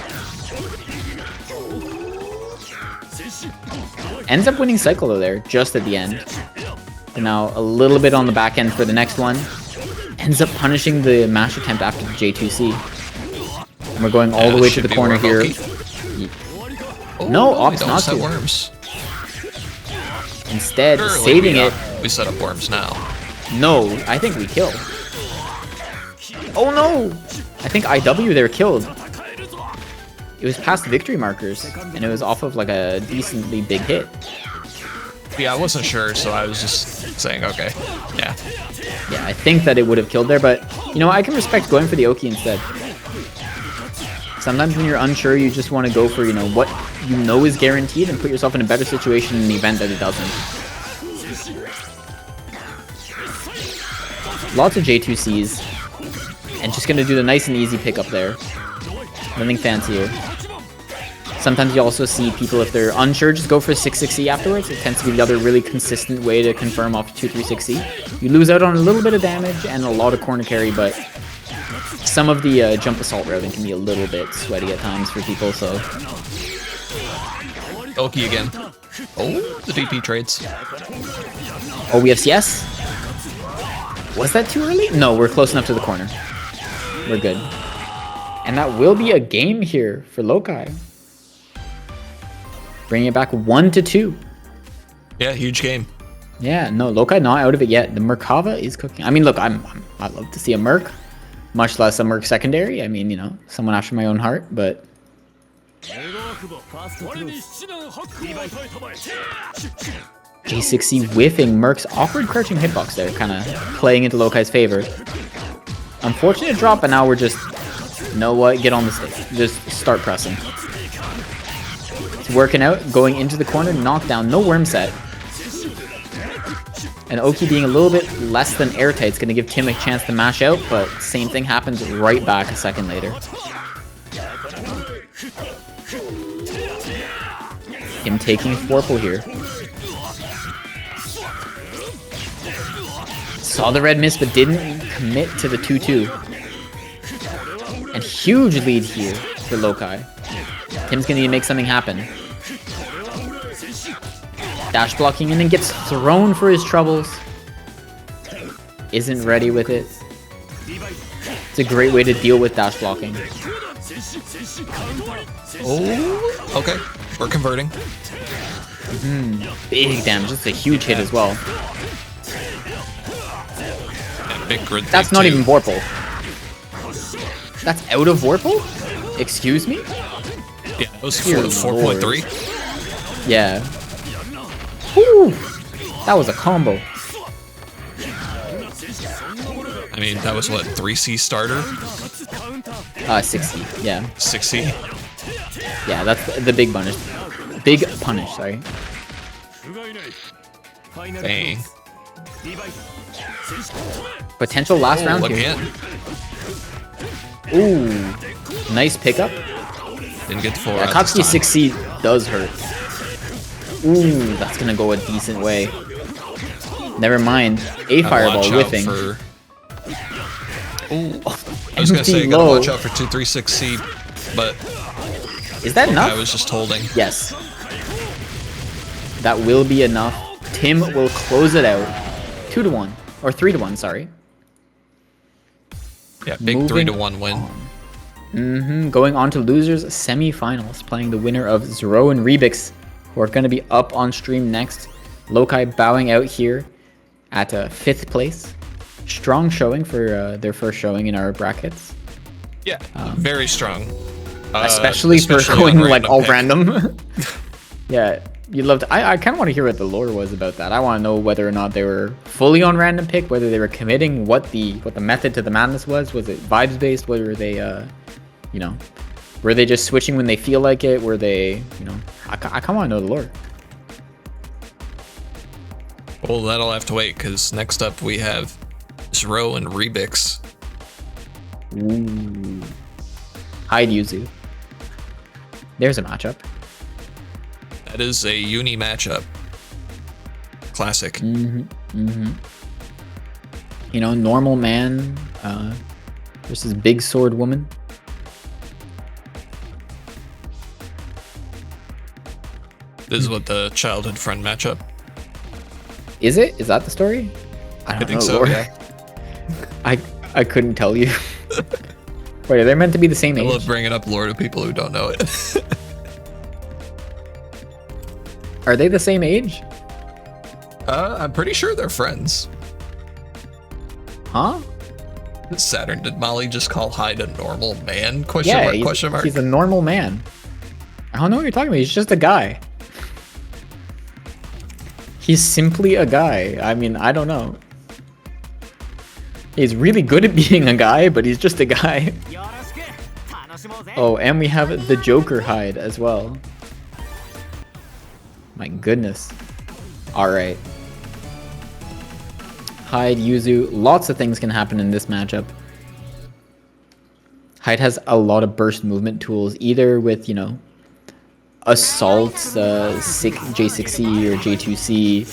ends up winning cycle though there, just at the end. And now a little bit on the back end for the next one. Ends up punishing the mash attempt after the J2C. And we're going all the way to the corner here. No, opts not to. Worms. Instead, saving it. We set up worms now. No, I think we killed. Oh no! I think IW there killed. It was past victory markers, and it was off of like a decently big hit. Yeah, I wasn't sure, so I was just saying, okay. Yeah. Yeah, I think that it would have killed there, but you know, I can respect going for the Oki instead. Sometimes when you're unsure, you just want to go for, you know, what you know is guaranteed and put yourself in a better situation in the event that it doesn't. Lots of J2Cs. And just going to do the nice and easy pickup there. Nothing fancier. Sometimes you also see people, if they're unsure, just go for 6-6C afterwards. It tends to be the other really consistent way to confirm off 2-3-6C. You lose out on a little bit of damage and a lot of corner carry, but some of the jump assault routing can be a little bit sweaty at times for people, so... Oki again. Oh, the DP trades. Oh, we have CS? Was that too early? No, we're close enough to the corner. We're good. And that will be a game here for Loci. Bringing it back 1-2. Yeah, huge game. Yeah, no, Loci not out of it yet. The Merkava is cooking. I mean, look, I'd love to see a Merc. Much less a Merc secondary. I mean, you know, someone after my own heart, but... J6C whiffing Merc's awkward crouching hitbox there, kind of playing into Loci's favor. Unfortunate drop, and now we're just... You know what? Get on the stage. Just start pressing. It's working out, going into the corner, knockdown, no worm set. And Oki being a little bit less than airtight is going to give Tim a chance to mash out, but same thing happens right back a second later. Him taking Forple here. Saw the red miss, but didn't commit to the 2-2. And huge lead here for Loci. Tim's going to need to make something happen. Dash blocking and then gets thrown for his troubles. Isn't ready with it. It's a great way to deal with dash blocking. Oh, okay. We're converting. Big damage. That's a huge hit as well. And big grid. That's not even Vorpal. That's out of Vorpal? Excuse me? Yeah, it was 4.3. Yeah. Whew. That was a combo. I mean, that was what, 3C starter? 6C, yeah. 6C? Yeah, that's the big punish. Big punish, sorry. Dang. Potential last round here. Again. Ooh. Nice pickup. Didn't get the full Yeah, Akatsuki 6C does hurt. Ooh, that's gonna go a decent way. Never mind. A fireball whiffing. Ooh. I was gonna say, gotta watch out for 236C, but is that enough? I was just holding. Yes. That will be enough. Tim will close it out. 2-1. Or 3-1, sorry. Yeah, big 3-1 win. Going on to losers semi-finals, playing the winner of Zero and Rebix, who are going to be up on stream next. Loci bowing out here at 5th place. Strong showing for their first showing in our brackets. Yeah, very strong. Especially for going like all random. Yeah, you'd love to. I kind of want to hear what the lore was about that. I want to know whether or not they were fully on random pick, whether they were committing, what the method to the madness was. Was it vibes based? Whether they, you know, were they just switching when they feel like it? Were they, you know, I kind of want to know the lore. Well, that'll have to wait, because next up we have Zero and Rebix. Ooh. Hyde Yuzu. There's a matchup. That is a uni matchup. Classic. You know, normal man versus big sword woman. This is what the childhood friend matchup. Is it? Is that the story? I don't think know, so. Lord. Yeah. I couldn't tell you. Wait, are they meant to be the same I age? love bringing up lore to people who don't know it. Are they the same age? I'm pretty sure they're friends. Huh? Saturn, did Molly just call Hyde a normal man? Question mark. He's a normal man. I don't know what you're talking about. He's just a guy. He's simply a guy. I mean, I don't know. He's really good at being a guy, but he's just a guy. Oh, and we have the Joker Hyde as well. My goodness. Alright. Hyde, Yuzu. Lots of things can happen in this matchup. Hyde has a lot of burst movement tools, either with, you know, Assault, J6C or J2C.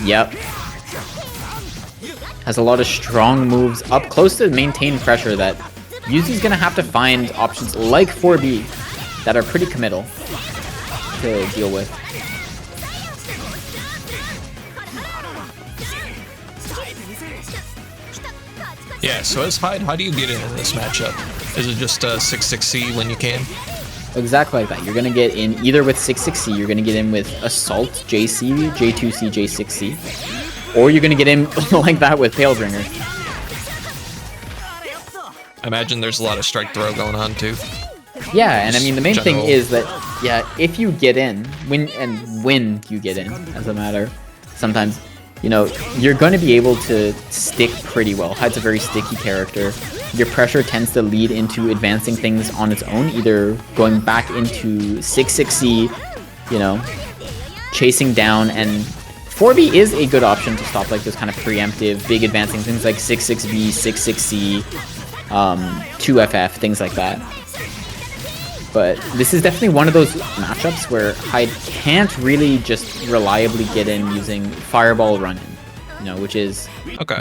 Yep. Has a lot of strong moves up close to maintain pressure that Yuzu's gonna have to find options like 4B that are pretty committal to deal with. Yeah, so as Hyde, how do you get in this matchup? Is it just 6-6C when you can? Exactly like that. You're gonna get in either with 6-6C, you're gonna get in with Assault, JC, J2C, J6C, or you're gonna get in like that with Palebringer. I imagine there's a lot of strike throw going on too. Yeah, and I mean the main thing is that, yeah, if you get in, when you get in, as a matter, sometimes, you know, you're going to be able to stick pretty well. Hyde's a very sticky character. Your pressure tends to lead into advancing things on its own, either going back into 6-6C, you know, chasing down, and 4B is a good option to stop like those kind of preemptive, big advancing things like 6-6B, 6-6C, 2FF, things like that. But this is definitely one of those matchups where Hyde can't really just reliably get in using Fireball Run-In, you know, which is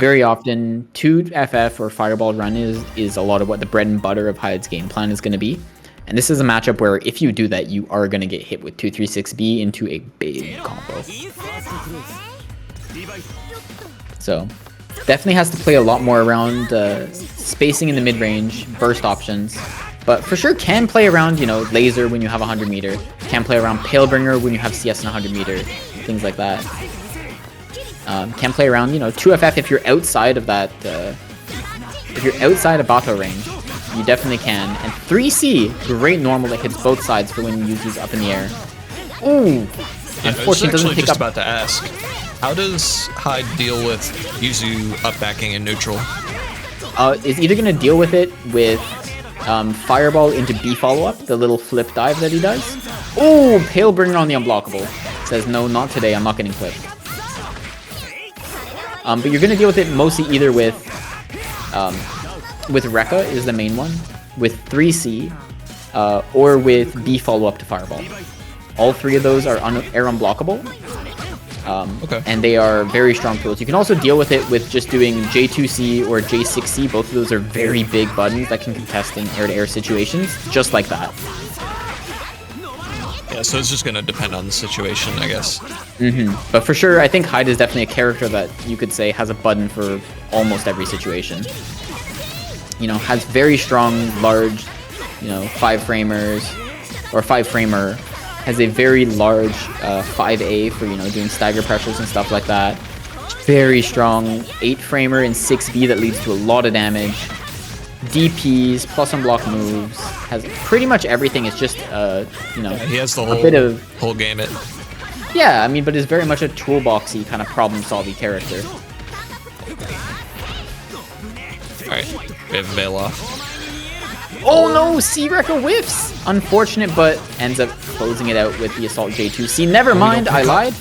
very often 2FF or Fireball Run-In is a lot of what the bread and butter of Hyde's game plan is going to be. And this is a matchup where if you do that, you are going to get hit with 236B into a big combo. So definitely has to play a lot more around spacing in the mid-range, burst options. But for sure can play around, you know, laser when you have 100 meter. Can play around Palebringer when you have CS in 100 meter. Things like that. Can play around, you know, 2FF if you're outside of that, if you're outside of Bato range. You definitely can. And 3C, great normal that hits both sides for when you use these up in the air. Ooh! Unfortunately, doesn't pick up. About to ask, how does Hyde deal with Yuzu up backing in neutral? Is either going to deal with it with Fireball into B follow-up, the little flip dive that he does. Oh, Palebringer on the unblockable. Says, no, not today, I'm not getting clipped. But you're going to deal with it mostly either with Rekka is the main one, with 3C, or with B follow-up to Fireball. All three of those are air unblockable. And they are very strong tools. You can also deal with it with just doing J2C or J6C. Both of those are very big buttons that can contest in air-to-air situations, just like that. Yeah, so it's just gonna depend on the situation, I guess. But for sure, I think Hyde is definitely a character that you could say has a button for almost every situation. You know, has very strong, large, you know, 5-framers, or 5-framer, has a very large 5A for, you know, doing stagger pressures and stuff like that. Very strong 8-framer and 6B that leads to a lot of damage. DPs, plus on block moves, has pretty much everything. It's just, you know, he has the a bit of whole gamut. Yeah, I mean, but is very much a toolboxy kind of problem-solving character. Alright, we have Veil off. Oh no, C-Rekka whiffs! Unfortunate, but ends up closing it out with the Assault J2. See, never mind, I lied.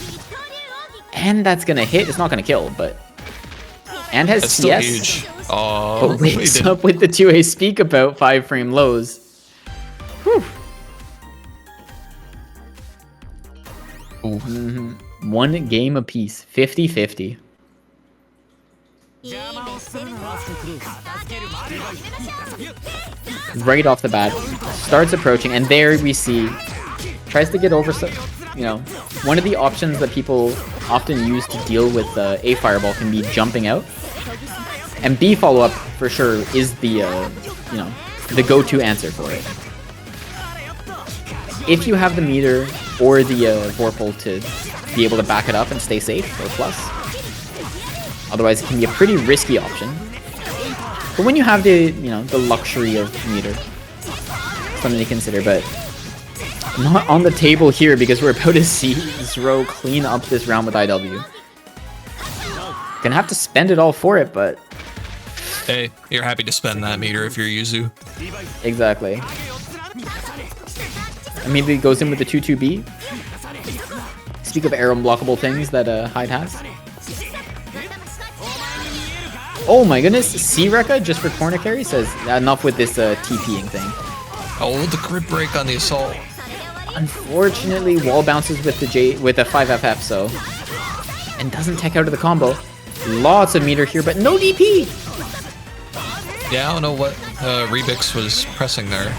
And that's gonna hit. It's not gonna kill, but... And has That's CS. still huge. Oh, But wakes up with the 2A speak about 5-frame lows. Whew. One game apiece. 50-50. Right off the bat. Starts approaching, and there we see... Tries to get over some... You know, one of the options that people often use to deal with A Fireball can be jumping out. And B follow-up, for sure, is the, you know, the go-to answer for it. If you have the meter or the Vorpal to be able to back it up and stay safe, or plus. Otherwise, it can be a pretty risky option. But when you have the, you know, the luxury of meter, something to consider, but not on the table here because we're about to see Zero clean up this round with IW. Gonna have to spend it all for it, but... Hey, you're happy to spend that meter if you're Yuzu. Exactly. Immediately goes in with the 2-2B. Speak of arrow blockable things that Hyde has. Oh my goodness, C-Rekka just for corner carry says enough with this TPing thing. Oh, the grip break on the assault. Unfortunately, wall bounces with the with a 5FF, so... And doesn't tech out of the combo. Lots of meter here, but no DP! Yeah, I don't know what Rebix was pressing there.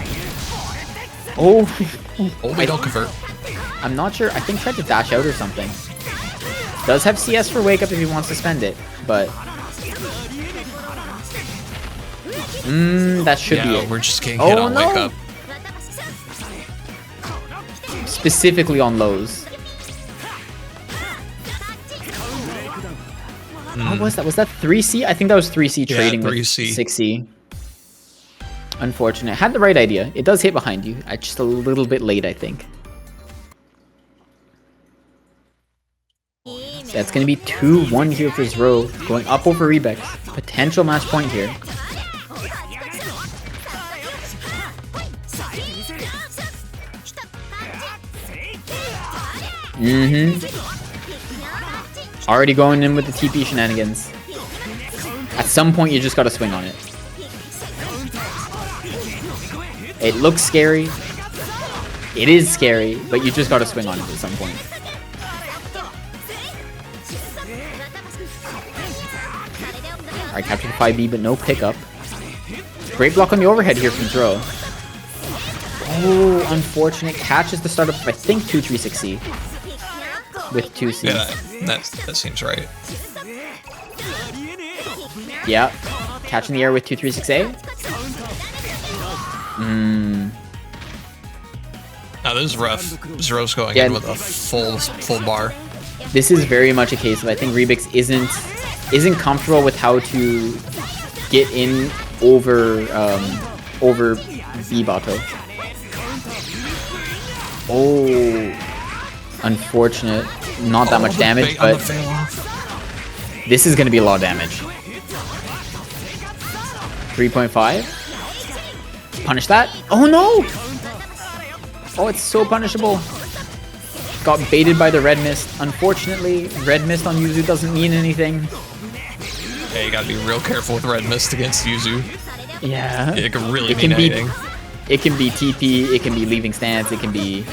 Oh, they don't convert. I'm not sure. I think tried to dash out or something. Does have CS for wake up if he wants to spend it, but... that should be it. We're just getting hit on wake up. Specifically on lows. What was that? Was that 3C? I think that was 3C trading with 6C. Unfortunate. Had the right idea. It does hit behind you. Just a little bit late, I think. That's going to be 2-1 here for Zero. Going up over Rebix. Potential match point here. Already going in with the TP shenanigans. At some point, you just gotta swing on it. It looks scary. It is scary, but you just gotta swing on it at some point. Alright, capture the 5B, but no pickup. Great block on the overhead here from Zero. Oh, unfortunate. Catches the startup of, I think, 2-3-6C. With 2C. Yeah, that seems right. Yeah. Catching the air with 2-3-6A. Now this is rough. Zero's going in with a full bar. This is very much a case of I think Rebix isn't comfortable with how to get in over B-Bato. Oh, unfortunate. Not that much damage, but this is going to be a lot of damage. 3.5. Punish that. Oh no! Oh, it's so punishable. Got baited by the red mist. Unfortunately, red mist on Yuzu doesn't mean anything. Yeah, you gotta be real careful with red mist against Yuzu. Yeah. It can really mean anything. It can be TP, it can be leaving stance, it can be,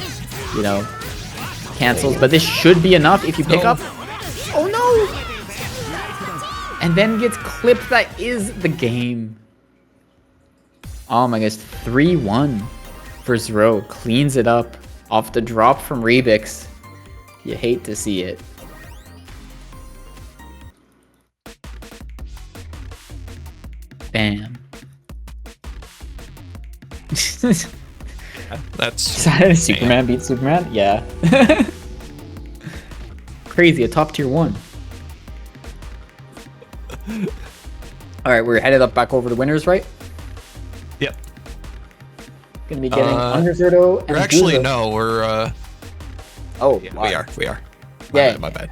you know, cancels. But this should be enough if you pick up. Oh no! And then gets clipped. That is the game. Oh my gosh, 3-1 for Zero. Cleans it up Off the drop from Rebix. You hate to see it. Bam. That's Superman beats Superman? Yeah. Crazy, a top tier 1. Alright, we're headed up back over to winners, right? Yep. Gonna be getting underzerdo and we're actually Juza. no, we're Oh, yeah, wow. we are. My bad.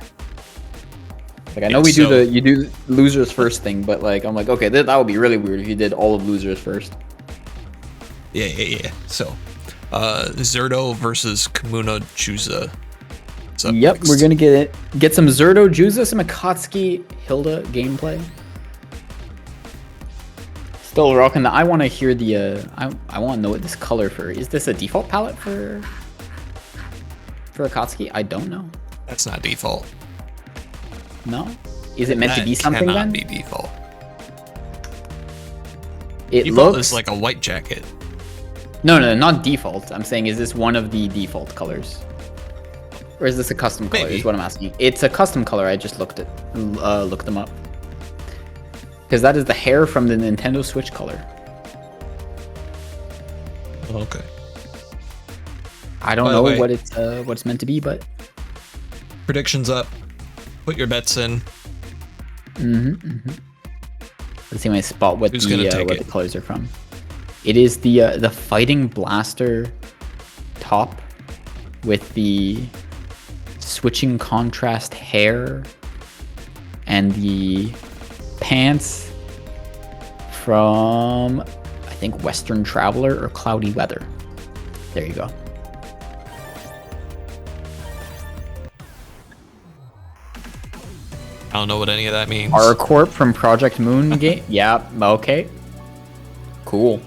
Like I know you do losers first thing, but like I'm like, okay, that would be really weird if you did all of losers first. Yeah. So, Zerdo versus KumonoJuza. Yep, we're gonna get some Zerdo, Juza, some Akatsuki, Hilda gameplay. Still rocking the. I want to hear the. I want to know what this color for. Is this a default palette for Akatsuki? I don't know. That's not default. No, is it meant to be something cannot then? Be default. It default looks is like a white jacket. No, not default. I'm saying, is this one of the default colors? Or is this a custom color? Maybe. Is what I'm asking. It's a custom color. I just looked them up. Because that is the hair from the Nintendo Switch color. Okay. I don't know what it's meant to be, but predictions up. Put your bets in. Let's see my spot what Who's gonna take what it? the colors are from. It is the Fighting Blaster top with the switching contrast hair and the pants from I think Western Traveler or Cloudy Weather. There you go. I don't know what any of that means. R Corp from Project Moon game. Yeah, okay. Cool.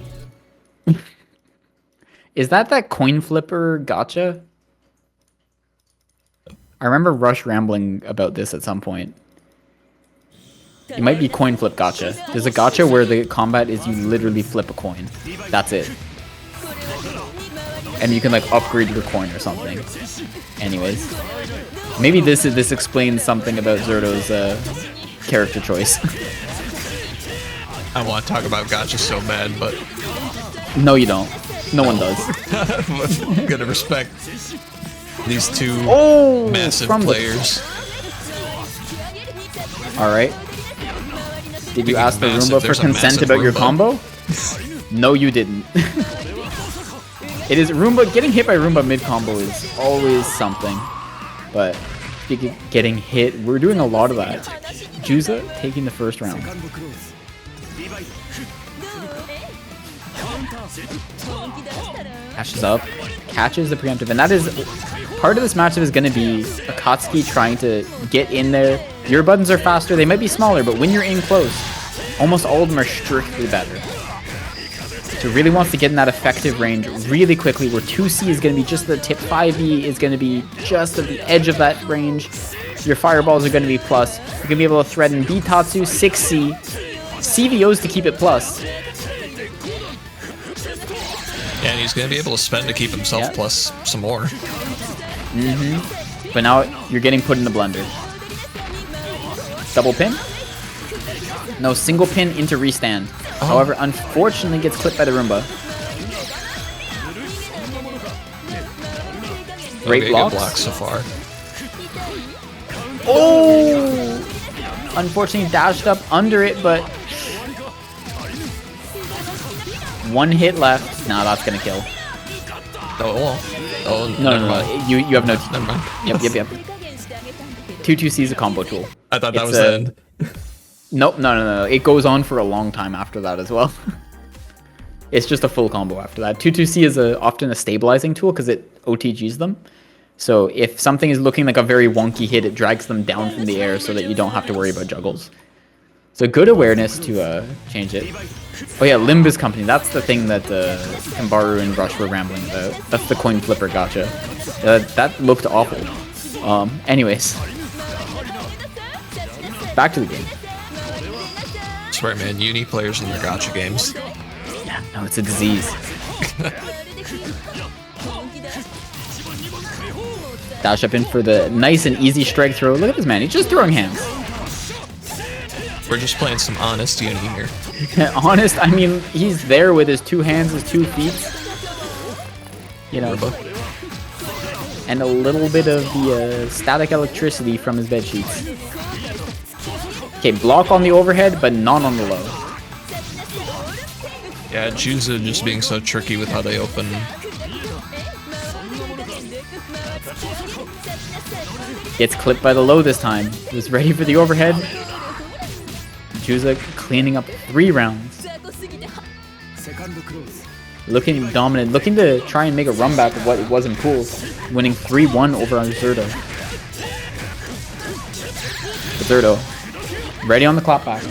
Is that coin flipper gotcha? I remember Rush rambling about this at some point. It might be coin flip gotcha. There's a gotcha where the combat is you literally flip a coin. That's it. And you can like upgrade your coin or something. Anyways. Maybe this explains something about Zerdo's character choice. I want to talk about gotcha so bad, but No, you don't. No one does. I'm gonna respect these two massive from the- players. Alright. Did you ask the massive, Roomba for there's a consent massive about your Roomba. combo? No, you didn't. It is Roomba. Getting hit by Roomba mid combo is always something. But getting hit, we're doing a lot of that. Juza taking the first round. Dashes up, catches the preemptive, and that is part of this matchup is going to be Akatsuki trying to get in there. Your buttons are faster, they might be smaller, but when you're in close, almost all of them are strictly better. So really wants to get in that effective range really quickly, where 2C is going to be just the tip, 5E is going to be just at the edge of that range. Your fireballs are going to be plus. You're going to be able to threaten Bitatsu, 6C, CVOs to keep it plus. Yeah, and he's gonna be able to spend to keep himself plus some more. But now you're getting put in the blender. Double pin? No, single pin into restand. However, unfortunately gets clipped by the Roomba. Great Okay, blocks. good blocks so far. Oh! Unfortunately dashed up under it, but one hit left. Nah, that's gonna kill. Oh, No. never mind. You have no. Never mind. Yep. 2-2C is a combo tool. I thought that It's was the end. Nope, no. It goes on for a long time after that as well. It's just a full combo after that. 2-2C is often a stabilizing tool because it OTGs them. So if something is looking like a very wonky hit, it drags them down from the air so that you don't have to worry about juggles. So good awareness to change it. Oh yeah, Limbus Company. That's the thing that Kambaru and Rush were rambling about. That's the coin flipper gotcha. That looked awful. Anyways. Back to the game. I swear, man, uni players in their gotcha games. Yeah, no, it's a disease. Dash up in for the nice and easy strike throw. Look at this man, he's just throwing hands. We're just playing some honest Uni here. Honest, I mean, he's there with his 2 hands, his 2 feet. You know, and a little bit of the static electricity from his bed sheets. Okay, block on the overhead, but not on the low. Yeah, Juza just being so tricky with how they open. Gets clipped by the low this time. Was ready for the overhead. Juza cleaning up 3 rounds. Looking dominant, looking to try and make a run back of what it was in pools. Winning 3-1 over underzerdo. Zerdo. Ready on the clapback.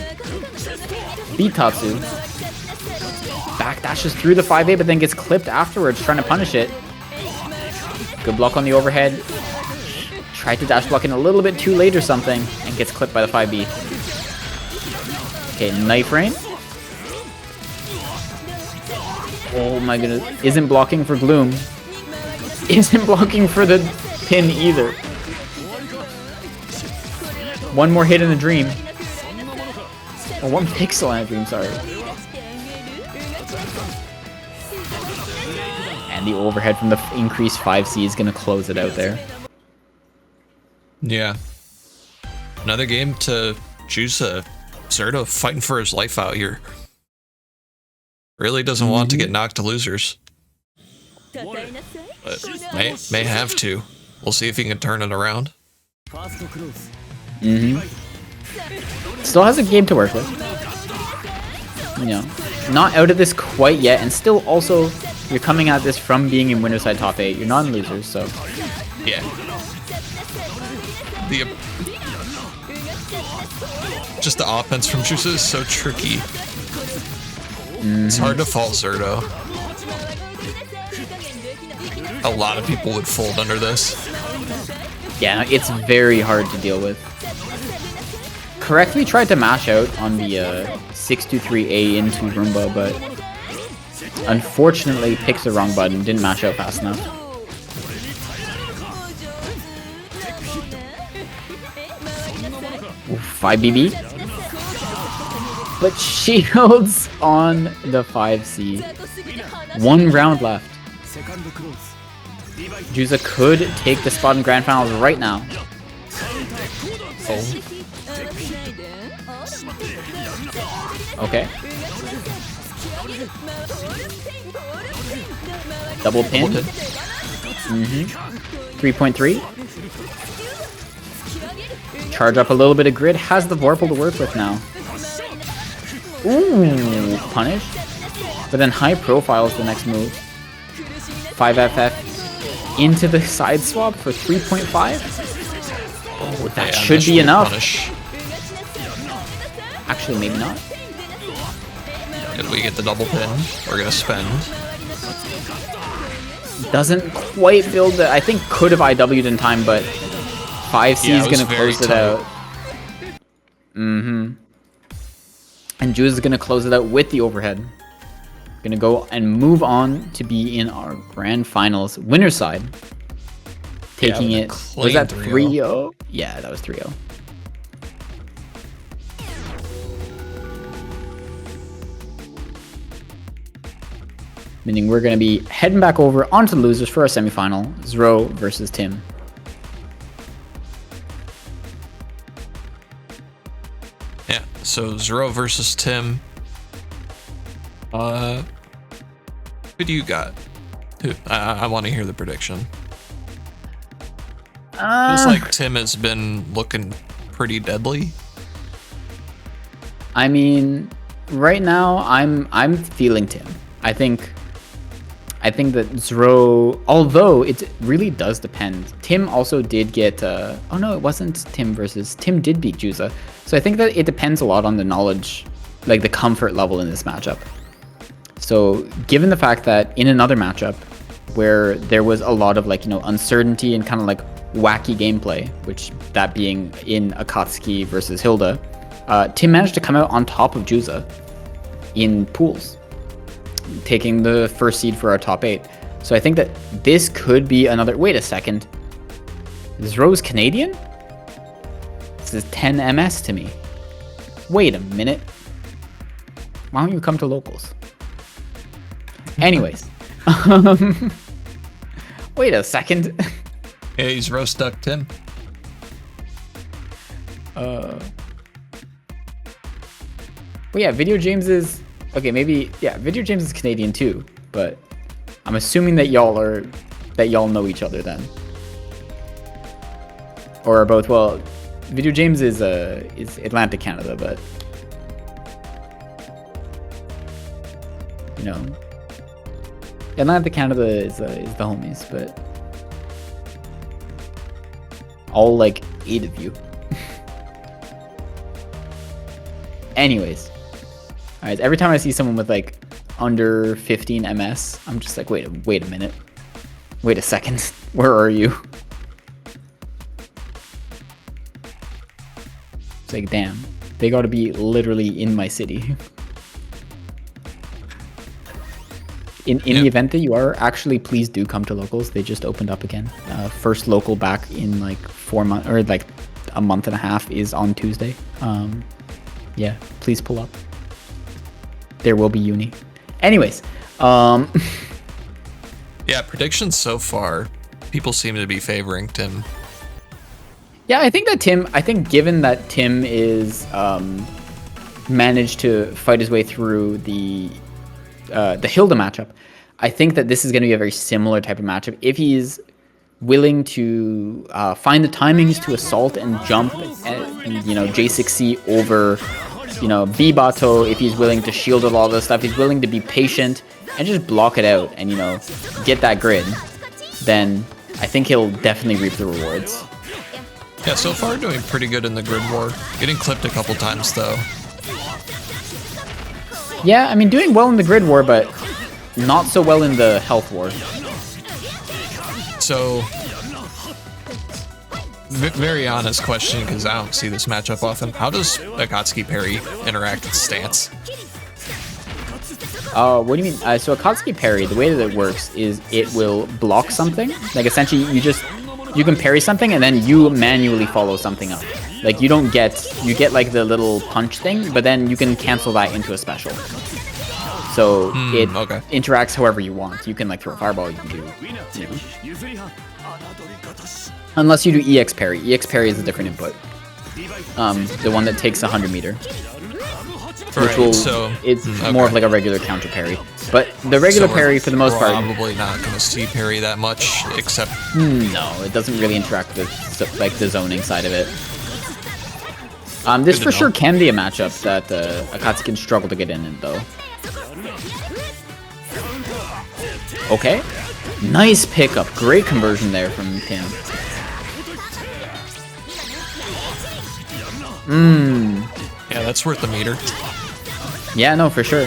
Beat Tatsu. Backdashes through the 5A, but then gets clipped afterwards, trying to punish it. Good block on the overhead. Tried to dash block in a little bit too late or something, and gets clipped by the 5B. Okay, knife rain. Oh my goodness. Isn't blocking for Gloom. Isn't blocking for the pin either. One more hit in the dream. Oh, 1 pixel in a dream, sorry. And the overhead from the increased 5C is going to close it out there. Yeah. Another game to Juza. Zerdo fighting for his life out here. Really doesn't want to get knocked to losers. But may have to. We'll see if he can turn it around. Still has a game to work with. You know, not out of this quite yet, and still also, you're coming at this from being in winner side top 8. You're not in losers, so. Yeah. Just the offense from Juza is so tricky. It's hard to fault Zerdo. A lot of people would fold under this. Yeah, it's very hard to deal with. Correctly tried to mash out on the 623A into Roomba, but unfortunately picks the wrong button, didn't mash out fast enough. Ooh, 5BB. But shields on the 5C. 1 round left. Juza could take the spot in Grand Finals right now. Oh. Okay. Double pin. 3.3. Charge up a little bit of grid. Has the Vorpal to work with now. Ooh, punish. But then high profile is the next move. 5FF into the side swap for 3.5. Oh, that should be enough. Punish. Actually, maybe not. If we get the double pin, we're gonna spend. Doesn't quite build the. I think could have IW'd in time, but 5C is gonna close it out. And Juza is gonna close it out with the overhead. Gonna go and move on to be in our grand finals winner side. Taking it. Was that 3-0? Yeah, that was 3-0. Meaning we're gonna be heading back over onto the losers for our semifinal. Zro versus Tim. Yeah, so Zero versus Tim. Who do you got? Who? I want to hear the prediction. Feels like Tim has been looking pretty deadly. I mean, right now I'm feeling Tim. I think that Zro, although it really does depend. Tim also did get, oh no, it wasn't Tim versus, Tim did beat Juza. So I think that it depends a lot on the knowledge, like the comfort level in this matchup. So given the fact that in another matchup where there was a lot of like, you know, uncertainty and kind of like wacky gameplay, which that being in Akatsuki versus Hilda, Tim managed to come out on top of Juza in pools, taking the first seed for our top 8. So I think that this could be another... Wait a second. Is Rose Canadian? This is 10 MS to me. Wait a minute. Why don't you come to locals? Anyways. Wait a second. Yeah, he's roast duck Tim. Well, yeah, videojames is... Okay, maybe... Yeah, videojames is Canadian too, but I'm assuming that y'all know each other then. Or are both... Well, videojames is Atlantic Canada, but... You know... Atlantic Canada is the homies, but... All, like, 8 of you. Anyways. Alright, every time I see someone with, like, under 15 MS, I'm just like, wait a minute. Wait a second. Where are you? It's like, damn. They gotta be literally in my city. In the event that you are, actually, please do come to locals. They just opened up again. First local back in like 4 months, or like a month and a half is on Tuesday. Yeah, please pull up. There will be uni. Anyways, yeah, predictions so far, people seem to be favoring Tim. Yeah, I think given that Tim is managed to fight his way through the Hilda matchup, I think that this is going to be a very similar type of matchup. If he's willing to find the timings to assault and jump, and, you know, J6C over, you know, B-Bato, if he's willing to shield a lot of this stuff, he's willing to be patient and just block it out and, you know, get that grid, then I think he'll definitely reap the rewards. Yeah, so far doing pretty good in the grid war. Getting clipped a couple times though. Yeah, I mean, doing well in the grid war, but not so well in the health war. So, very honest question, because I don't see this matchup often. How does Akatsuki parry interact with stance? What do you mean? So Akatsuki parry, the way that it works is it will block something. Like, essentially, you can parry something and then you manually follow something up. Like, you get like the little punch thing, but then you can cancel that into a special. So it interacts however you want. You can like throw a fireball, you can do, you know. Unless you do EX parry. EX parry is a different input. The one that takes 100 meter. Which will, it's more of like a regular counter parry. But the regular parry, for the most part... probably not going to see parry that much, except... No, it doesn't really interact with like the zoning side of it. This for sure can be a matchup that Akatsuki can struggle to get in though. Okay. Nice pickup. Great conversion there from Tim. Yeah, that's worth the meter. Yeah, no, for sure.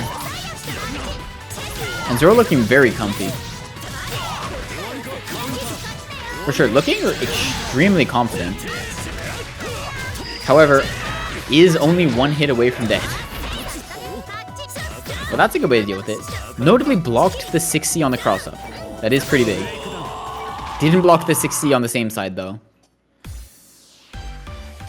And Zoro looking very comfy. For sure, looking extremely confident. However, is only one hit away from death. Well, that's a good way to deal with it. Notably blocked the 6C on the cross-up. That is pretty big. Didn't block the 6C on the same side, though.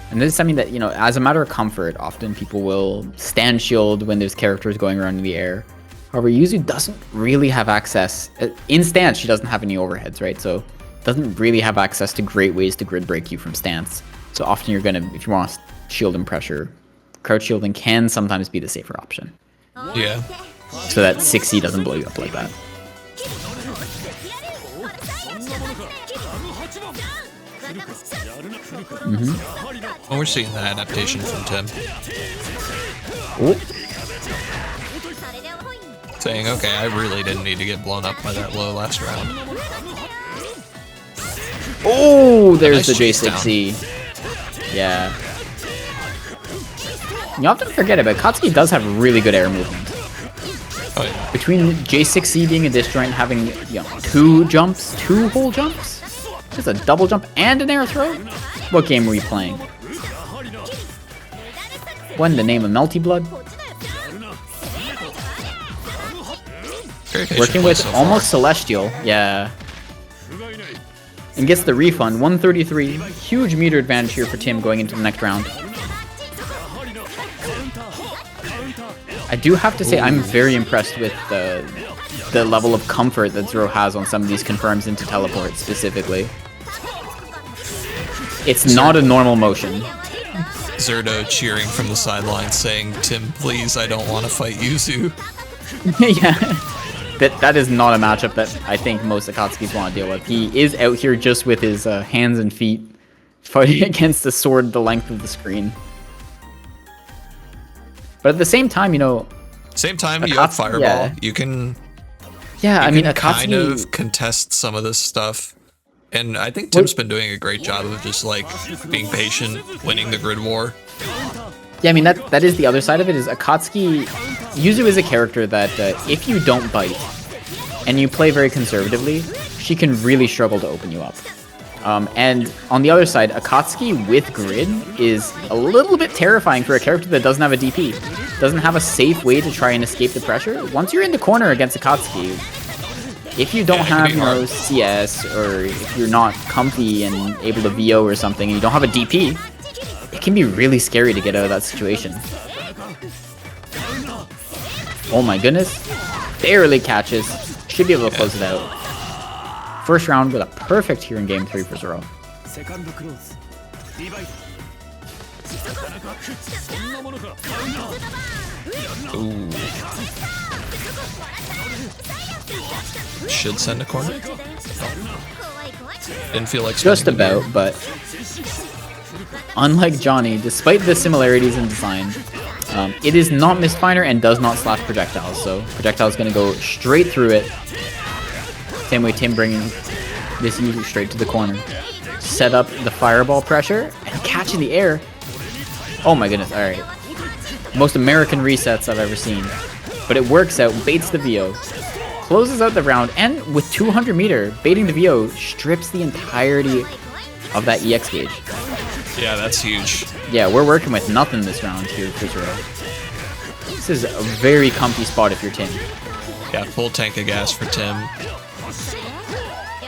And this is something that, you know, as a matter of comfort, often people will stand shield when there's characters going around in the air. However, Yuzu doesn't really have access. In stance, she doesn't have any overheads, right? So doesn't really have access to great ways to grid break you from stance. So often you're going to, if you want to shield and pressure, crouch shielding can sometimes be the safer option. Yeah. So that 6C doesn't blow you up like that. Well, we're seeing the adaptation from Tim. Ooh. Saying, okay, I really didn't need to get blown up by that low last round. Oh, there's Nice the chase J6C. Yeah. You often forget it, but Akatsuki does have really good air movement. Oh, yeah. Between J6C being a disjoint, having, you know, two whole jumps, just a double jump and an air throw. What game were you playing? What in the name of Melty Blood? Working with almost Celestial, yeah. And gets the refund, 133. Huge meter advantage here for Tim going into the next round. I do have to say, I'm very impressed with the level of comfort that Zero has on some of these confirms into teleport specifically. It's not a normal motion. Zerdo cheering from the sidelines saying, Tim, please, I don't want to fight Yuzu. Yeah. That is not a matchup that I think most Akatsukis want to deal with. He is out here just with his hands and feet fighting against the sword the length of the screen. But at the same time, you know... Same time, you have Fireball. Yeah. You can... Yeah, I mean, Akatsuki... kind of contest some of this stuff. And I think Tim's been doing a great job of just, like, being patient, winning the grid war. Yeah, I mean, that is the other side of it, is Akatsuki... Yuzu is a character that if you don't bite, and you play very conservatively, she can really struggle to open you up. And on the other side, Akatsuki with grid is a little bit terrifying for a character that doesn't have a DP. Doesn't have a safe way to try and escape the pressure. Once you're in the corner against Akatsuki, if you don't have, you know, CS, or if you're not comfy and able to VO or something, and you don't have a DP, it can be really scary to get out of that situation. Oh my goodness. Barely catches. Should be able to close it out. First round with a perfect here in game 3 for Zero. Ooh. Should send a corner. Didn't feel like just about, but unlike Johnny, despite the similarities in design, it is not Mistfinder and does not slash projectiles, so projectile is going to go straight through it. Same way Tim bringing this user straight to the corner. Set up the fireball pressure and catch in the air. Oh my goodness, alright. Most American resets I've ever seen. But it works out, baits the VO. Closes out the round, and with 200 meter, baiting the VO strips the entirety of that EX gauge. Yeah, that's huge. Yeah, we're working with nothing this round here for Zero. This is a very comfy spot if you're Tim. Yeah, full tank of gas for Tim.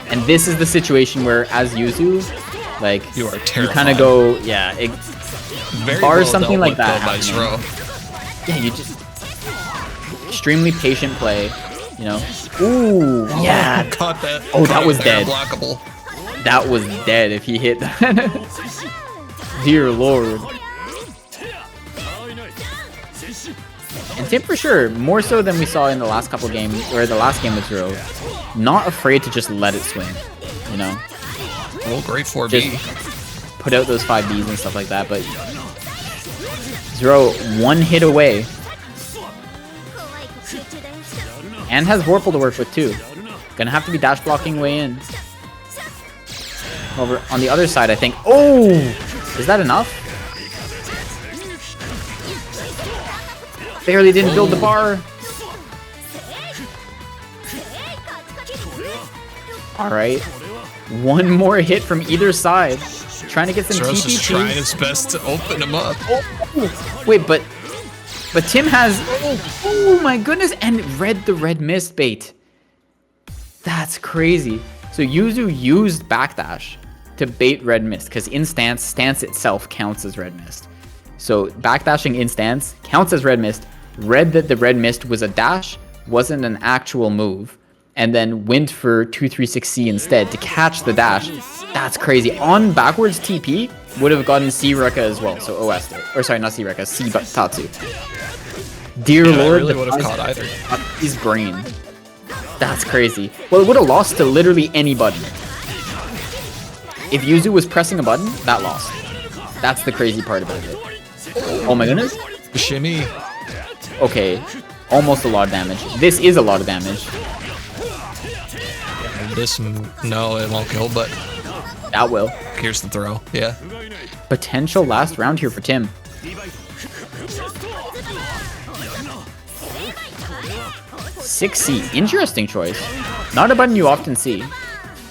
And this is the situation where, as Yuzu, like, you are terrified. You kind of go, yeah, very bar well something like that by Zero. Yeah, you just extremely patient play, you know. Ooh, yeah. Caught that. Oh, that was dead. Blockable. That was dead if he hit that. Dear Lord. And Tim for sure, more so than we saw in the last couple games, or the last game with Zero, not afraid to just let it swing, you know? Oh, great 4B. Just put out those 5Bs and stuff like that, but Zero one hit away. And has Vorpal to work with too. Gonna have to be dash blocking way in. Over on the other side, I think. Oh! Is that enough? Barely didn't build the bar. Alright. One more hit from either side. Trying to get some Zero's TP. Just trying his best to open him up. Oh. Wait, but Tim has... Oh my goodness. And read the red mist bait. That's crazy. So Yuzu used backdash to bait red mist, because in stance itself counts as red mist. So backdashing in stance counts as red mist. Read that the red mist was a dash, wasn't an actual move, and then went for 236C instead to catch the dash. That's crazy. On backwards TP would have gotten C Rekka as well. So OS did. Or sorry, not C Rekka, C Tatsu. Dear Lord, I really would have caught either. His brain. That's crazy. Well, it would have lost to literally anybody. If Yuzu was pressing a button, that lost. That's the crazy part about it. Oh my goodness. Shimmy. Okay. Almost a lot of damage. This is a lot of damage. This, no, it won't kill, but... That will. Here's the throw, yeah. Potential last round here for Tim. .6C, interesting choice. Not a button you often see.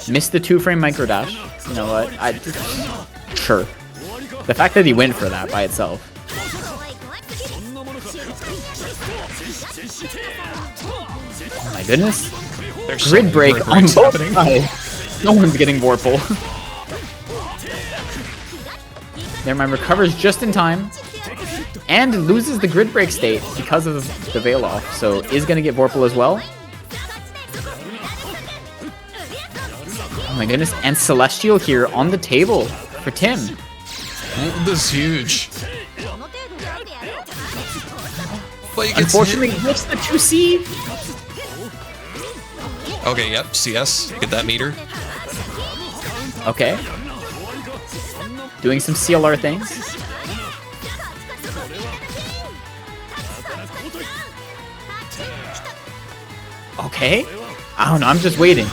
Missed the 2-frame micro dash. You know what? Sure. The fact that he went for that by itself. Oh my goodness. There's so Grid many break grid on breaks both happening. sides. No one's getting Vorpal. Never mind, recovers just in time. And loses the grid break state because of the Veil off. So is going to get Vorpal as well. Oh my goodness. And Celestial here on the table for Tim. This is huge. But he gets Unfortunately, gets the 2C. Okay, yep, CS. Get that meter. Okay. Doing some CLR things. Okay. I don't know, I'm just waiting.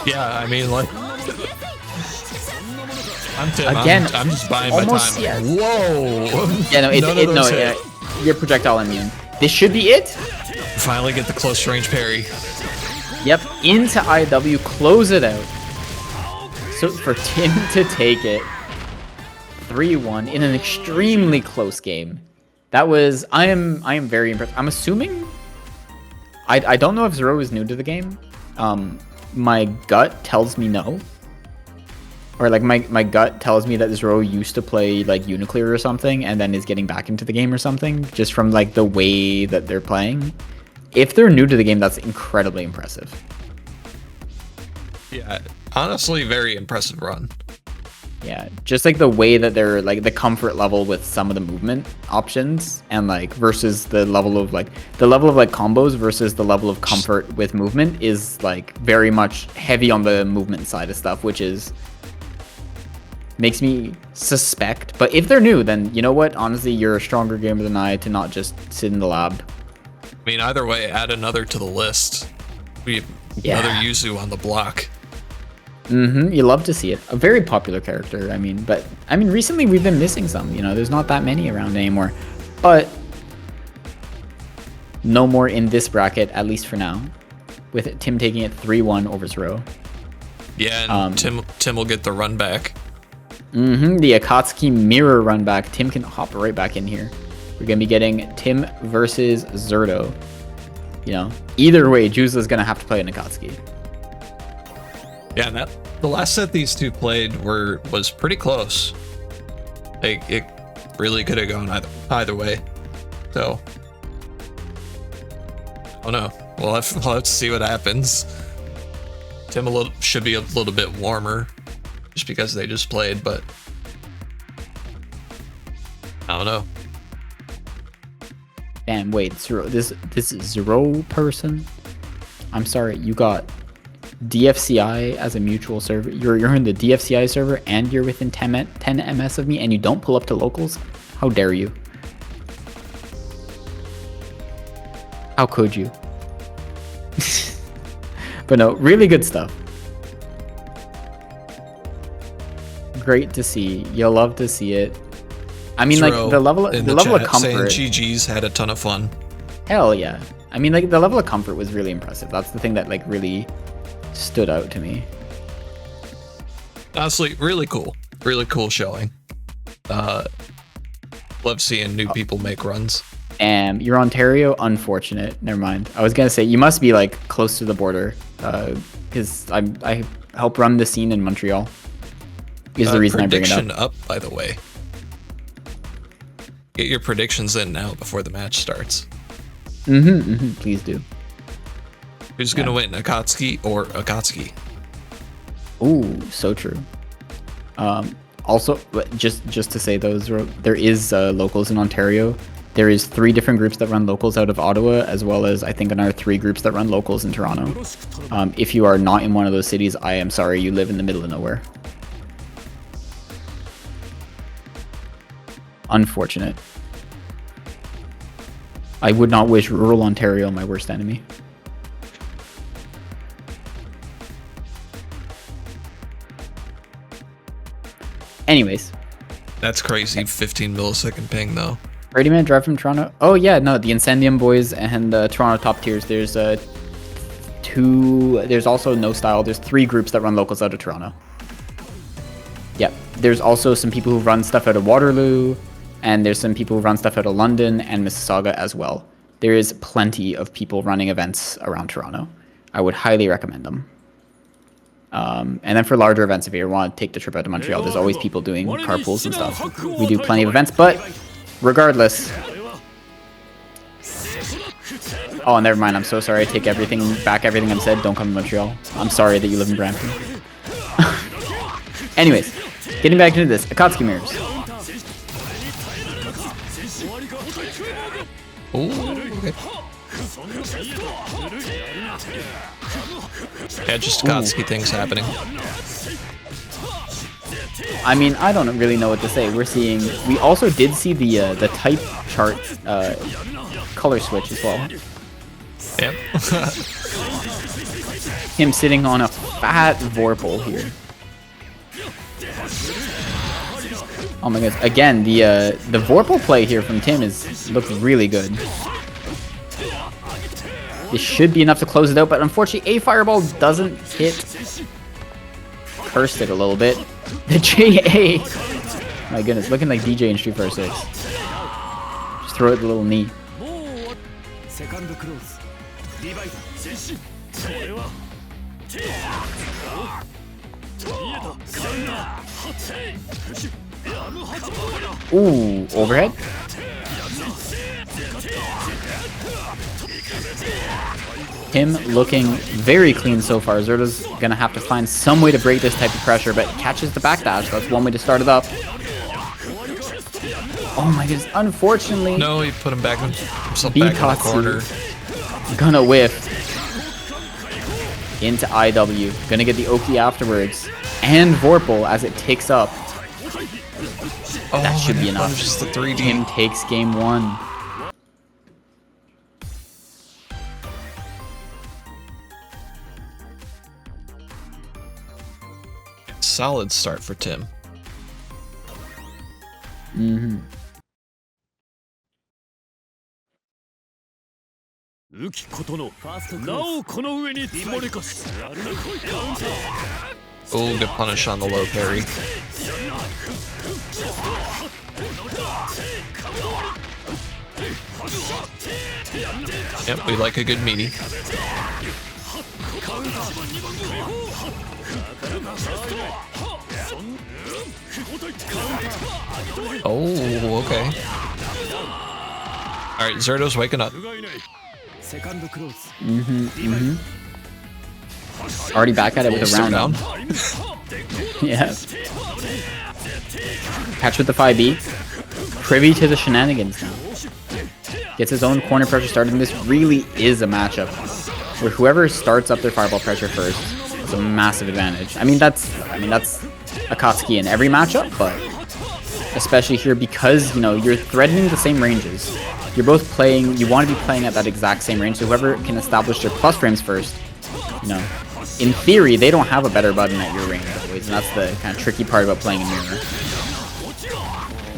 Yeah, I mean, like... I'm Tim. Again, I'm just buying my almost time. CS. Whoa! Yeah, no, hit. you're projectile immune. This should be it. Finally get the close range parry. Yep, into IW, close it out. So for Tim to take it 3-1 in an extremely close game. That was, I am very impressed. I'm assuming, I don't know if Zero is new to the game. My gut tells me no. Or like my gut tells me that Zero used to play like Uniclear or something and then is getting back into the game or something, just from like the way that they're playing. If they're new to the game, that's incredibly impressive. Yeah, honestly, very impressive run. Yeah, just like the way that they're like the comfort level with some of the movement options and like versus the level of like combos versus the level of comfort with movement is like very much heavy on the movement side of stuff, which is makes me suspect. But if they're new, then you know what? Honestly, you're a stronger gamer than I to not just sit in the lab. I mean, either way, add another to the list. We have another Yuzu on the block. You love to see it. A very popular character, I mean, but I mean, recently we've been missing some, you know, there's not that many around anymore. But no more in this bracket, at least for now, with Tim taking it 3-1 over Zero. Yeah, and Tim will get the run back. The Akatsuki mirror run back. Tim can hop right back in here. We're going to be getting Tim versus Zerdo. You know, either way, Juza's going to have to play an Akatsuki. Yeah, and the last set these two played was pretty close. Like, it really could have gone either way. So, oh no, we'll have to see what happens. Tim should be a little bit warmer, just because they just played, but I don't know. Damn, wait, Zero, this Zero person? I'm sorry, you got DFCI as a mutual server. You're in the DFCI server and you're within 10 ms of me and you don't pull up to locals? How dare you? How could you? But no, really good stuff. Great to see. You'll love to see it. I mean, Zero like the level of comfort. saying GG's had a ton of fun. Hell yeah. I mean, like the level of comfort was really impressive. That's the thing that like really stood out to me. Honestly, really cool showing. Love seeing new people make runs. You're Ontario, unfortunate. Never mind. I was gonna say you must be like close to the border, because I help run the scene in Montreal. Is the reason I bring it Prediction up. up, by the way. Get your predictions in now before the match starts. Please do. Who's gonna win, Akatsuki or Akatsuki? Ooh, so true. Also, just to say those, there is locals in Ontario. There is 3 different groups that run locals out of Ottawa, as well as I think another 3 groups that run locals in Toronto. If you are not in one of those cities, I am sorry, you live in the middle of nowhere. Unfortunate. I would not wish rural Ontario my worst enemy. Anyways. That's crazy, 15 millisecond ping though. 30-minute drive from Toronto? Oh yeah, no, the Incendium boys and the Toronto top tiers. There's there's also No Style. There's 3 groups that run locals out of Toronto. Yep. There's also some people who run stuff out of Waterloo, and there's some people who run stuff out of London and Mississauga as well. There is plenty of people running events around Toronto. I would highly recommend them. And then for larger events, if you ever want to take the trip out to Montreal, there's always people doing carpools and stuff. We do plenty of events, but regardless. Oh, never mind. I'm so sorry. I take back everything I've said. Don't come to Montreal. I'm sorry that you live in Brampton. Anyways, getting back into this. Akatsuki mirrors. Oh, okay. Yeah, just Akatsuki things happening. I mean, I don't really know what to say. We also did see the type chart color switch as well. Yep. Him sitting on a fat Vorpal here. Oh my goodness. Again, the Vorpal play here from Tim looked really good. This should be enough to close it out, but unfortunately a Fireball doesn't hit. Cursed it a little bit. The JA! My goodness, looking like DJ in Street Fighter 6. Just throw it the little knee. Ooh, overhead? Him looking very clean so far. Zerdo's gonna have to find some way to break this type of pressure, but catches the backdash. That's one way to start it up. Oh my goodness, unfortunately. No, he put him back himself back in the corner. Gonna whiff into IW. Gonna get the Oki afterwards. And Vorpal as it takes up. Oh, that should be enough. Just the 3D. Tim takes game 1. Solid start for Tim. Mm-hmm. Oh, good punish on the low parry. Yep, we like a good meaty. Oh, okay. Alright, Zerdo's waking up. Already back at it with a round down. Yeah. Catch with the 5B. Privy to the shenanigans now. Gets his own corner pressure started, and this really is a matchup where whoever starts up their fireball pressure first is a massive advantage. I mean that's Akatsuki in every matchup, but especially here because, you know, you're threatening the same ranges. You're both playing, you want to be playing at that exact same range, so whoever can establish their plus frames first, you know, in theory, they don't have a better button at your range always, and that's the kind of tricky part about playing in mirror.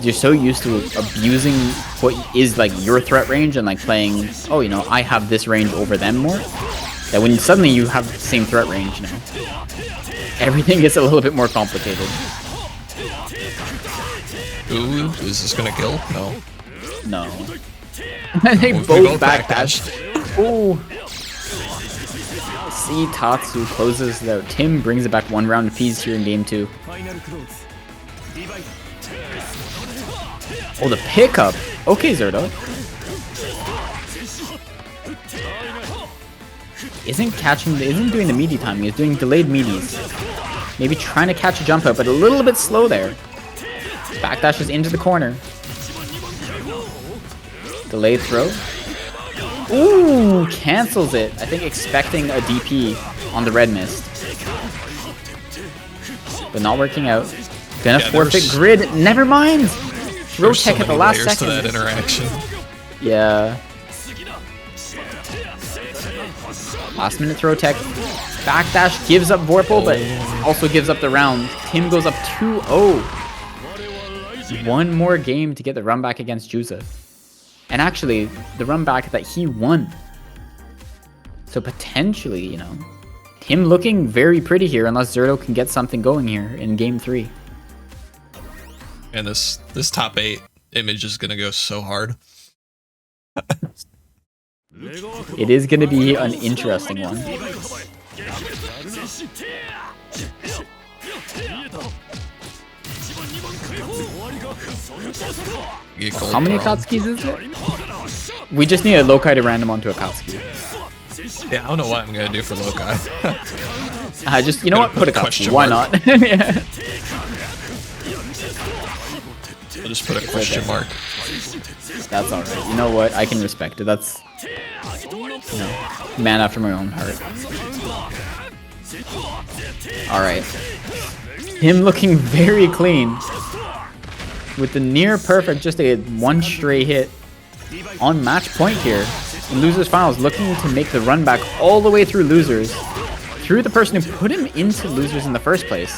You're so used to abusing what is like your threat range and like playing, oh, you know, I have this range over them more, that when suddenly you have the same threat range, you know, everything gets a little bit more complicated. Ooh, is this gonna kill? No. No. They both backdashed. Ooh. See, Tatsu closes it out. Tim brings it back 1 round apiece here in game 2. Oh, the pickup. Okay, Zerdo. Isn't doing the meaty timing. He's doing delayed meaties. Maybe trying to catch a jump out, but a little bit slow there. Backdashes into the corner. Delayed throw. Ooh, cancels it. I think expecting a DP on the red mist. But not working out. Gonna forfeit grid. Never mind. Throw tech at the last second. To that interaction. Yeah. Last minute throw tech. Backdash gives up Vorpal, but also gives up the round. Tim goes up 2-0. 1 more game to get the run back against Juza. And actually, the run back that he won. So potentially, you know, him looking very pretty here unless Zerdo can get something going here in game 3. And this top 8 image is gonna go so hard. It is going to be an interesting one. How many Akatsukis is it? We just need a loci to random onto Akatsuki. Yeah, I don't know what I'm gonna do for loci. Just, you know what? Put a question. Why not? Yeah. I'll just put a question mark. That's alright. You know what? I can respect it. That's, you know, man after my own heart. Alright. Him looking very clean. With the near perfect, just a one stray hit on match point here. In losers finals, looking to make the run back all the way through losers. Through the person who put him into losers in the first place.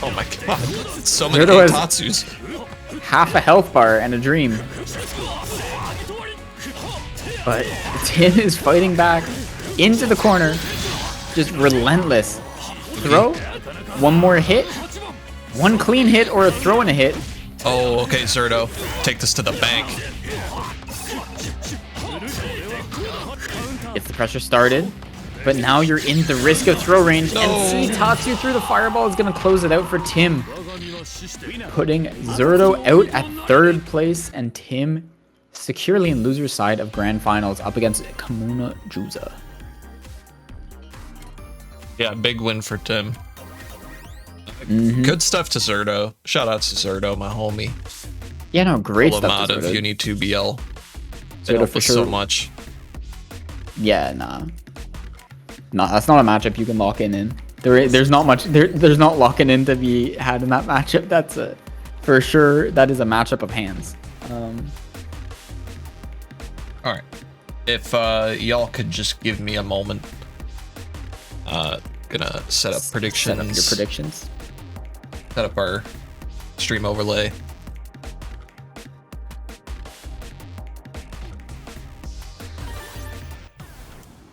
Oh my god. So many Akatsuks. Half a health bar and a dream. But Tim is fighting back into the corner. Just relentless. Throw. One more hit. One clean hit or a throw and a hit. Oh, okay, Zerdo. Take this to the bank. If the pressure started, but now you're in the risk of throw range. No. And see, Tatsu through the fireball is going to close it out for Tim. Putting Zerdo out at 3rd place and Tim securely in loser's side of grand finals up against KumonoJuza. Yeah, big win for Tim. Good stuff to Zerdo. Shout out to Zerdo, my homie. Yeah, no, great Full stuff to of Zerdo. UNI2BL. They Zerdo help for us sure. so much. Yeah, nah. No, that's not a matchup you can lock in. There's not much. There's not locking in to be had in that matchup. That's for sure. That is a matchup of hands. All right. If y'all could just give me a moment. Gonna set up predictions. Set up your predictions. Set up our stream overlay.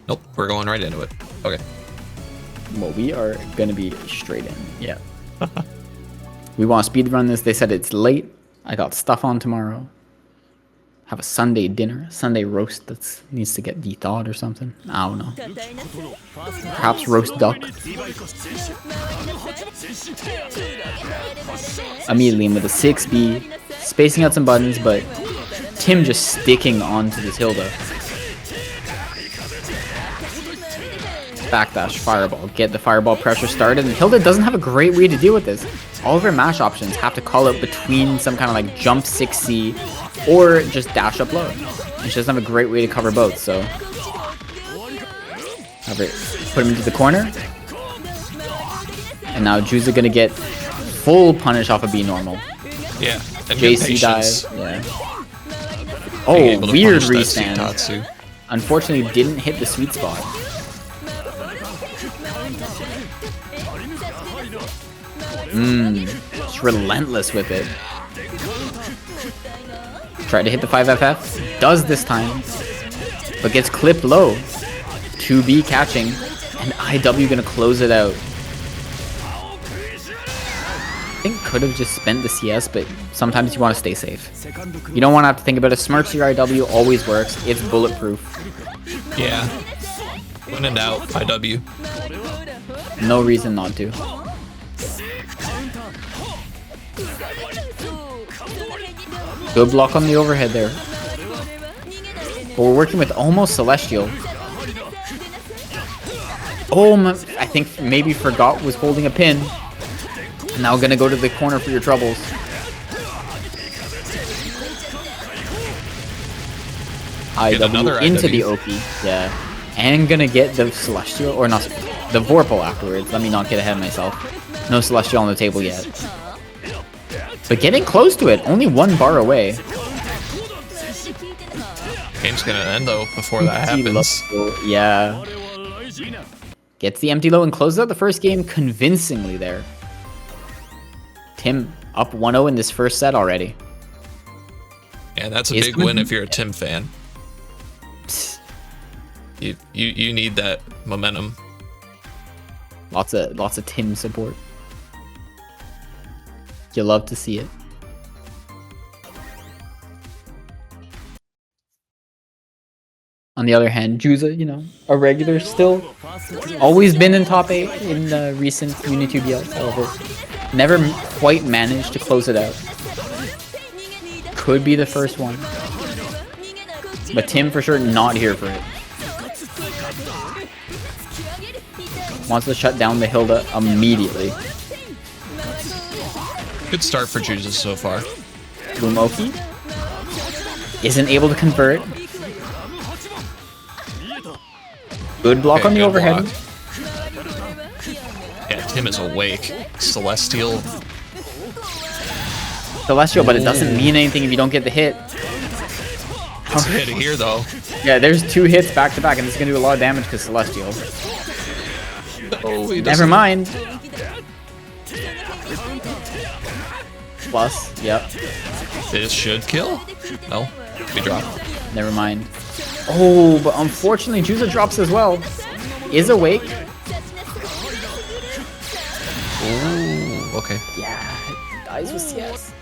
Nope, we're going right into it. Okay. Well, we are gonna be straight in. Yeah. We want to speed run this. They said it's late. I got stuff on tomorrow. Have a Sunday dinner, Sunday roast that needs to get de-thawed or something. I don't know. Perhaps roast duck. Immediately in with a 6B, spacing out some buttons, but Tim just sticking onto this Hilda. Backdash, fireball, get the fireball pressure started, and Hilda doesn't have a great way to deal with this. All of her mash options have to call out between some kind of like jump 6C or just dash up low. And she doesn't have a great way to cover both, so have it put him into the corner. And now Juza gonna get full punish off of B normal. Yeah. And JC dive. Yeah. Oh, weird restand. Unfortunately, didn't hit the sweet spot. Just relentless with it. Tried to hit the 5FF. Does this time. But gets clipped low. 2B catching. And IW gonna close it out. I think could have just spent the CS, but sometimes you want to stay safe. You don't want to have to think about it. Smirks your IW always works. It's bulletproof. Yeah. When in doubt, IW. No reason not to. Good block on the overhead there. But we're working with almost Celestial. Oh, I think maybe forgot was holding a pin. Now gonna go to the corner for your troubles. IW into the OP. Yeah. And gonna get the Celestial, or not, the Vorpal afterwards. Let me not get ahead of myself. No Celestial on the table yet. But getting close to it, only 1 bar away. Game's gonna end though before that happens. Yeah. Gets the empty low and closes out the first game convincingly there. Tim up 1-0 in this first set already. Yeah, that's a big win if you're a Tim fan. You need that momentum. Lots of Tim support. You love to see it. On the other hand, Juza, you know, a regular still. Always been in top 8 in recent UNI2BL, however. Never quite managed to close it out. Could be the first one. But Tim for sure not here for it. Wants to shut down the Hilda immediately. Good start for Juza so far. Lumoki isn't able to convert. Good block on the overhead. Block. Yeah, Tim is awake. Celestial. Celestial, but it doesn't mean anything if you don't get the hit. It's a hit here, though. Yeah, there's 2 hits back to back, and it's gonna do a lot of damage because Celestial. Oh, Never mind. Plus, yep. This should kill. No, we drop. Never mind. Oh, but unfortunately, Juza drops as well. Is awake. Ooh, okay. Yeah, dies with CS.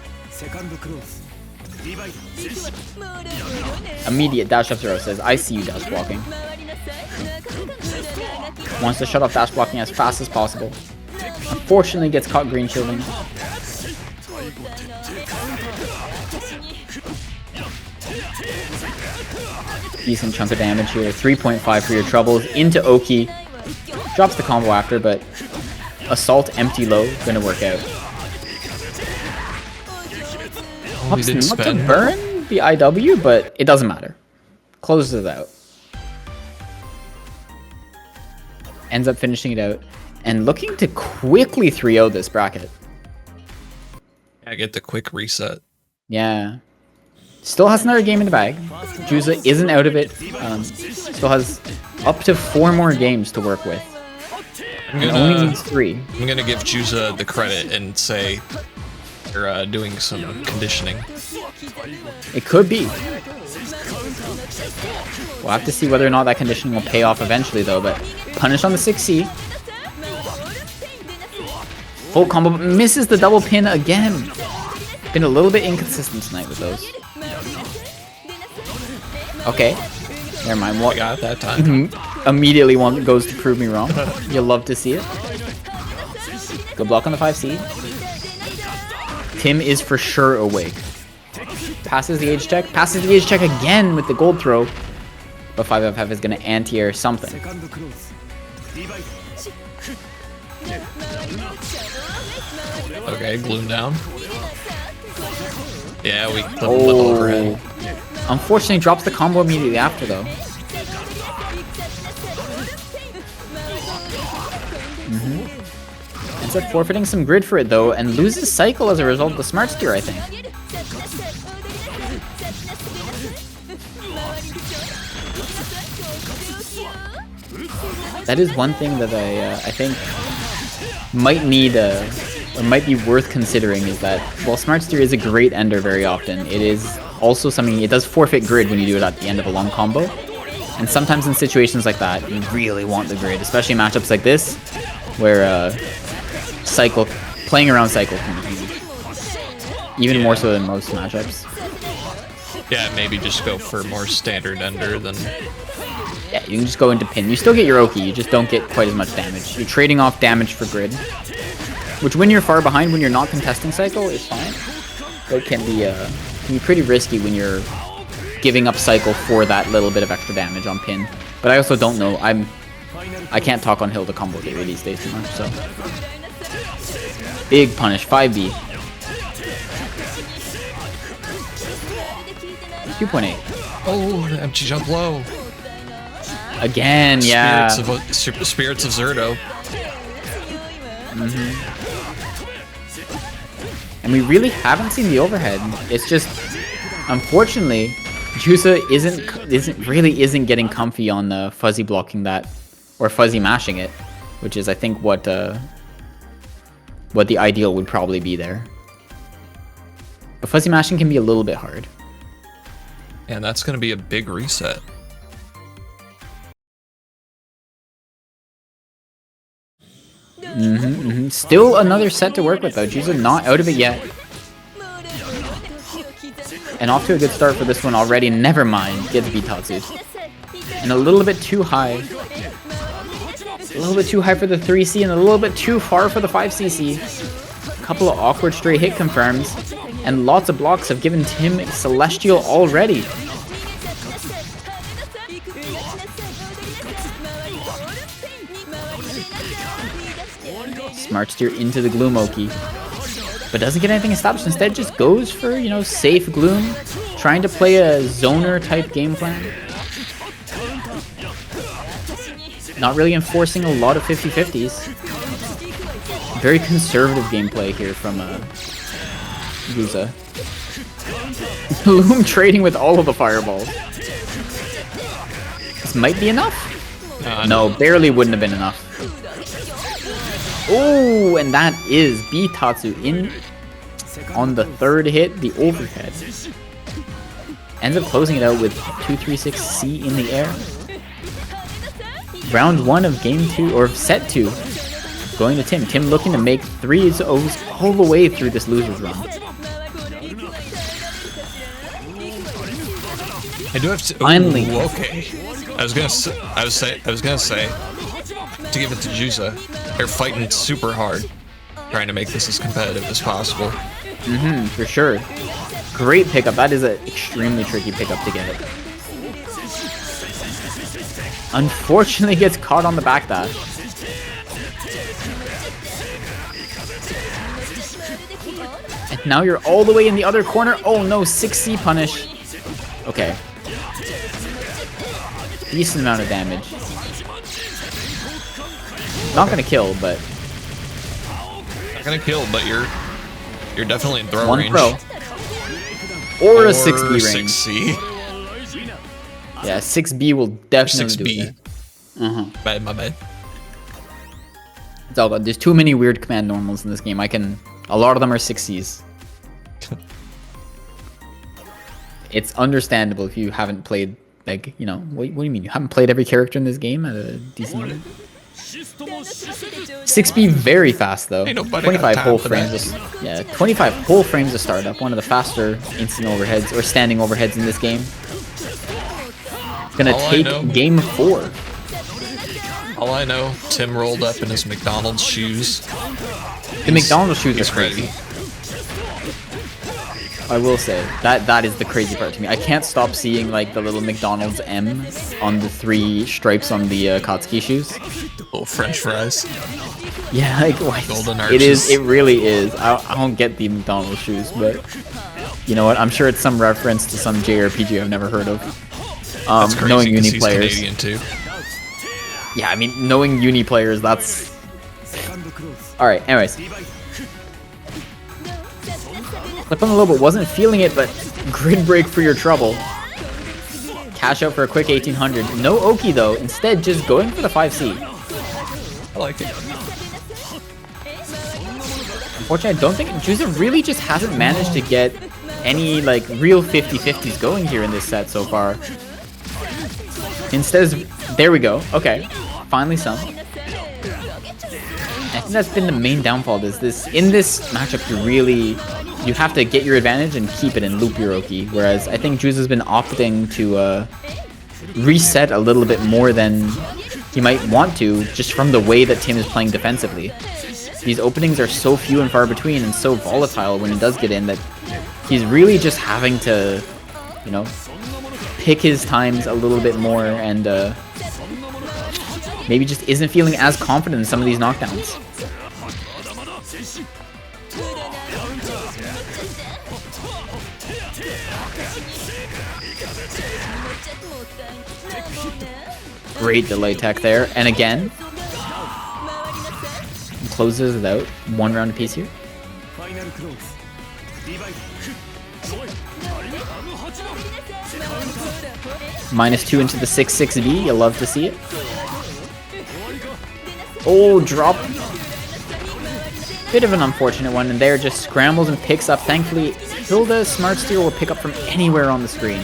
Immediate dash up zero says, I see you dash blocking. Wants to shut off dash blocking as fast as possible. Unfortunately gets caught green shielding. Decent chunk of damage here. 3.5 for your troubles. Into Oki. Drops the combo after, but Assault empty low gonna work out. Oh, he didn't Not to spend. burn the IW, but it doesn't matter. Closes it out. Ends up finishing it out. And looking to quickly 3-0 this bracket. I get the quick reset. Yeah. Still has another game in the bag. Juza isn't out of it. Still has up to 4 more games to work with. Only needs 3. I'm gonna give Juza the credit and say they're doing some conditioning. It could be. We'll have to see whether or not that conditioning will pay off eventually, though. But punish on the 6C. Full combo, but misses the double pin again. Been a little bit inconsistent tonight with those. Okay. Never mind. What? I got it that time. Immediately one goes to prove me wrong. You'll love to see it. Good block on the 5C. Tim is for sure awake. Passes the age check. Passes the age check again with the gold throw. But 5FF is going to anti-air something. Okay, gloom down. Yeah, we clip him with overhead. Unfortunately, drops the combo immediately after, though. Ends up forfeiting some grid for it, though, and loses cycle as a result of the smart steer, I think. That is one thing that I think might need or might be worth considering is that while smart steer is a great ender very often, it is also something, it does forfeit grid when you do it at the end of a long combo. And sometimes in situations like that, you really want the grid, especially in matchups like this, where cycle, playing around cycle can be huge. Even more so than most matchups. Yeah, maybe just go for more standard ender than... Yeah, you can just go into pin. You still get your Oki, you just don't get quite as much damage. You're trading off damage for grid. Which when you're far behind, when you're not contesting cycle, is fine. But it can be pretty risky when you're giving up cycle for that little bit of extra damage on pin. But I also don't know. I can't talk on Hilda combo theory these days too much, so. Big punish, 5B. 2.8. Oh, the empty jump low. Again, yeah. Spirits of Zerdo. And we really haven't seen the overhead. It's just, unfortunately, Juza isn't getting comfy on the fuzzy blocking that, or fuzzy mashing it, which is I think what the ideal would probably be there. But fuzzy mashing can be a little bit hard. And that's going to be a big reset. Still another set to work with though. Juza not out of it yet. And off to a good start for this one already. Never mind. Gets Bitatsu. And a little bit too high. A little bit too high for the 3C and a little bit too far for the 5cc. A couple of awkward stray hit confirms. And lots of blocks have given Tim Celestial already. Smart steer into the Gloom Oki. But doesn't get anything established. Instead just goes for, you know, safe Gloom. Trying to play a zoner type game plan. Not really enforcing a lot of 50-50s. Very conservative gameplay here from Juza. Loom trading with all of the fireballs. This might be enough? No, barely wouldn't have been enough. Oh, and that is Bitatsu in on the third hit, the overhead. Ends up closing it out with 236C in the air. Round 1 of game 2, or set 2, going to Tim. Tim looking to make 3s all the way through this loser's run. I do have to. Finally. Ooh, okay. I was gonna say to give it to Juza. They're fighting super hard, trying to make this as competitive as possible. For sure. Great pickup. That is an extremely tricky pickup to get. Unfortunately, gets caught on the backdash. And now you're all the way in the other corner. Oh no, 6C punish. Okay. Decent amount of damage. Not gonna kill, but... Not gonna kill, but you're definitely in throw range. One throw. Or a 6B range. 6C. Yeah, 6B will definitely do it. Bad, my bad. It's all good. There's too many weird command normals in this game. A lot of them are 6Cs. It's understandable if you haven't played, like, you know, what do you mean? You haven't played every character in this game at a decent level? 6B very fast though. 25 whole frames. 25 whole frames to start up. One of the faster instant overheads or standing overheads in this game. Gonna take game 4. All I know, Tim rolled up in his McDonald's shoes. The McDonald's shoes are crazy. I will say that is the crazy part to me. I can't stop seeing like the little McDonald's M on the 3 stripes on the Akatsuki shoes. Little French fries. Yeah, like golden arches. It is. It really is. I don't get the McDonald's shoes, but you know what? I'm sure it's some reference to some JRPG I've never heard of. That's crazy, knowing Uni players. Canadian too. Yeah, I mean, knowing Uni players, that's... Alright, anyways. Clip on the low, but wasn't feeling it, but grid break for your trouble. Cash out for a quick 1800. No Oki though, instead just going for the 5C. I like it. Unfortunately, I don't think Juza really just hasn't managed to get any like real 50-50s going here in this set so far. Instead, there we go. Okay, finally some. I think that's been the main downfall. Is this in this matchup? You have to get your advantage and keep it and loop your Oki. Whereas I think Juza's been opting to reset a little bit more than he might want to, just from the way that Tim is playing defensively. These openings are so few and far between and so volatile when it does get in that he's really just having to, you know, pick his times a little bit more and maybe just isn't feeling as confident in some of these knockdowns. Great delay tech there, and again closes it out. 1 round apiece here. -2 into the 6-6B. You'll love to see it. Oh, drop. Bit of an unfortunate one, and there just scrambles and picks up. Thankfully, Hilda Smart Steer will pick up from anywhere on the screen.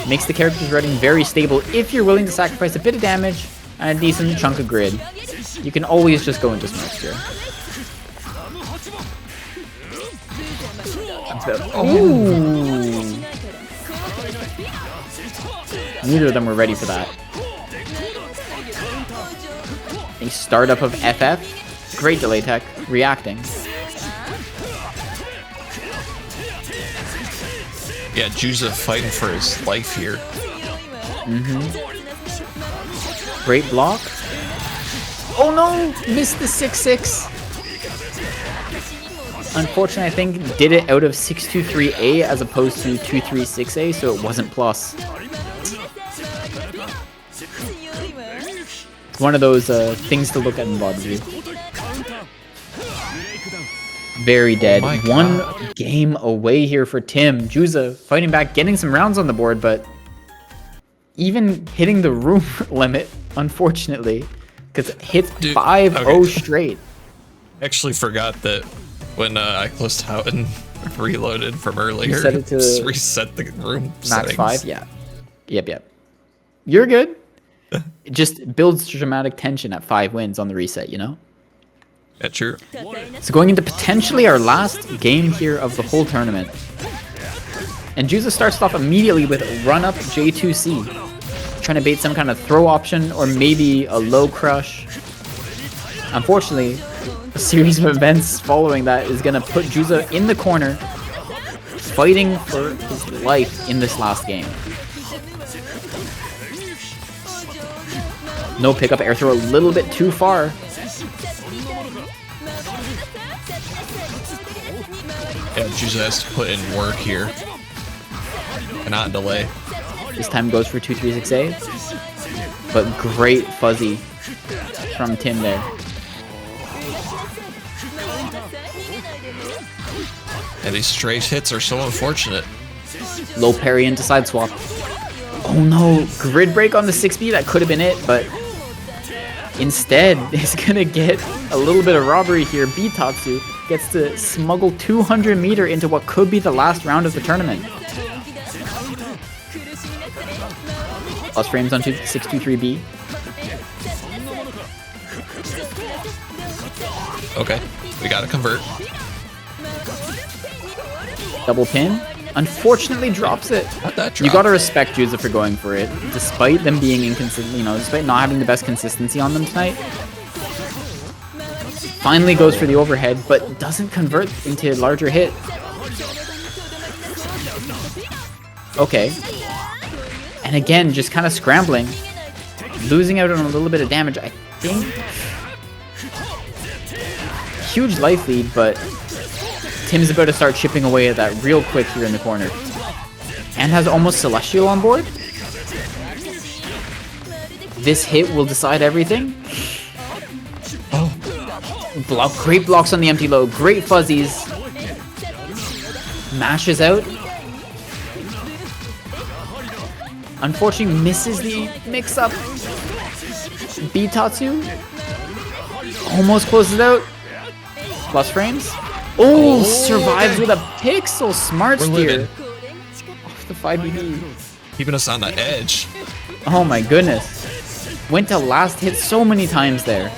Makes the character's running very stable if you're willing to sacrifice a bit of damage and a decent chunk of grid. You can always just go into Smart Steer. Ooh. Neither of them were ready for that. A startup of FF. Great delay tech. Reacting. Yeah, Juza fighting for his life here. Great block. Oh no! Missed the 6-6. Unfortunately, I think did it out of 623A as opposed to 236A, so it wasn't plus. It's one of those things to look at in VOD. Very dead. Oh One game away here for Tim. Juza fighting back, getting some rounds on the board, but even hitting the room limit, unfortunately, because it hits 5-0 straight. Actually forgot that when I closed out and reloaded from earlier, Reset it to just reset the room max settings. 5. Yeah. Yep. You're good. It just builds dramatic tension at 5 wins on the reset, you know? Yeah, true. So going into potentially our last game here of the whole tournament. And Juza starts off immediately with run up J2C. Trying to bait some kind of throw option or maybe a low crush. Unfortunately, a series of events following that is going to put Juza in the corner, fighting for his life in this last game. No pickup air throw, a little bit too far. Yeah, Juza has to put in work here. Cannot delay. This time goes for 236A. But great fuzzy from Tim there. And these straight hits are so unfortunate. Low parry into side swap. Oh no, grid break on the 6B, that could have been it, but instead is gonna get a little bit of robbery here. Bitatsu gets to smuggle 200 meter into what could be the last round of the tournament. Plus frames on 623B. Okay, we gotta convert. Double pin. Unfortunately drops it. How'd that drop? You gotta respect Juza for going for it. Despite them being inconsistent, you know, despite not having the best consistency on them tonight. Finally goes for the overhead, but doesn't convert into a larger hit. Okay. And again, just kind of scrambling. Losing out on a little bit of damage, I think. Huge life lead, but Tim's about to start chipping away at that real quick here in the corner. And has almost Celestial on board. This hit will decide everything. Oh. Great blocks on the empty low. Great fuzzies. Mashes out. Unfortunately misses the mix-up. Bitatsu. Almost closes out. Plus frames. Oh, survives with a pixel. Smart steer. Off the 5BB. Keeping us on the edge. Oh my goodness. Went to last hit so many times there.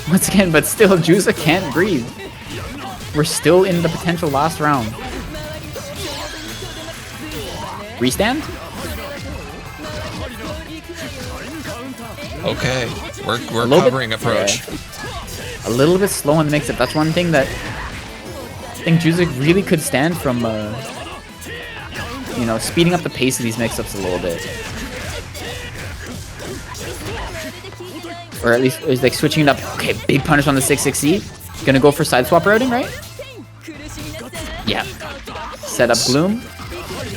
Once again, but still, Juza can't breathe. We're still in the potential last round. Restand? Okay, we're covering approach. Yeah. A little bit slow on the mix-up. That's one thing that I think Juza really could stand from, you know, speeding up the pace of these mix-ups a little bit. Or at least is like switching it up. Okay, big punish on the 6-6C. Gonna go for side swap routing, right? Yeah. Set up Gloom.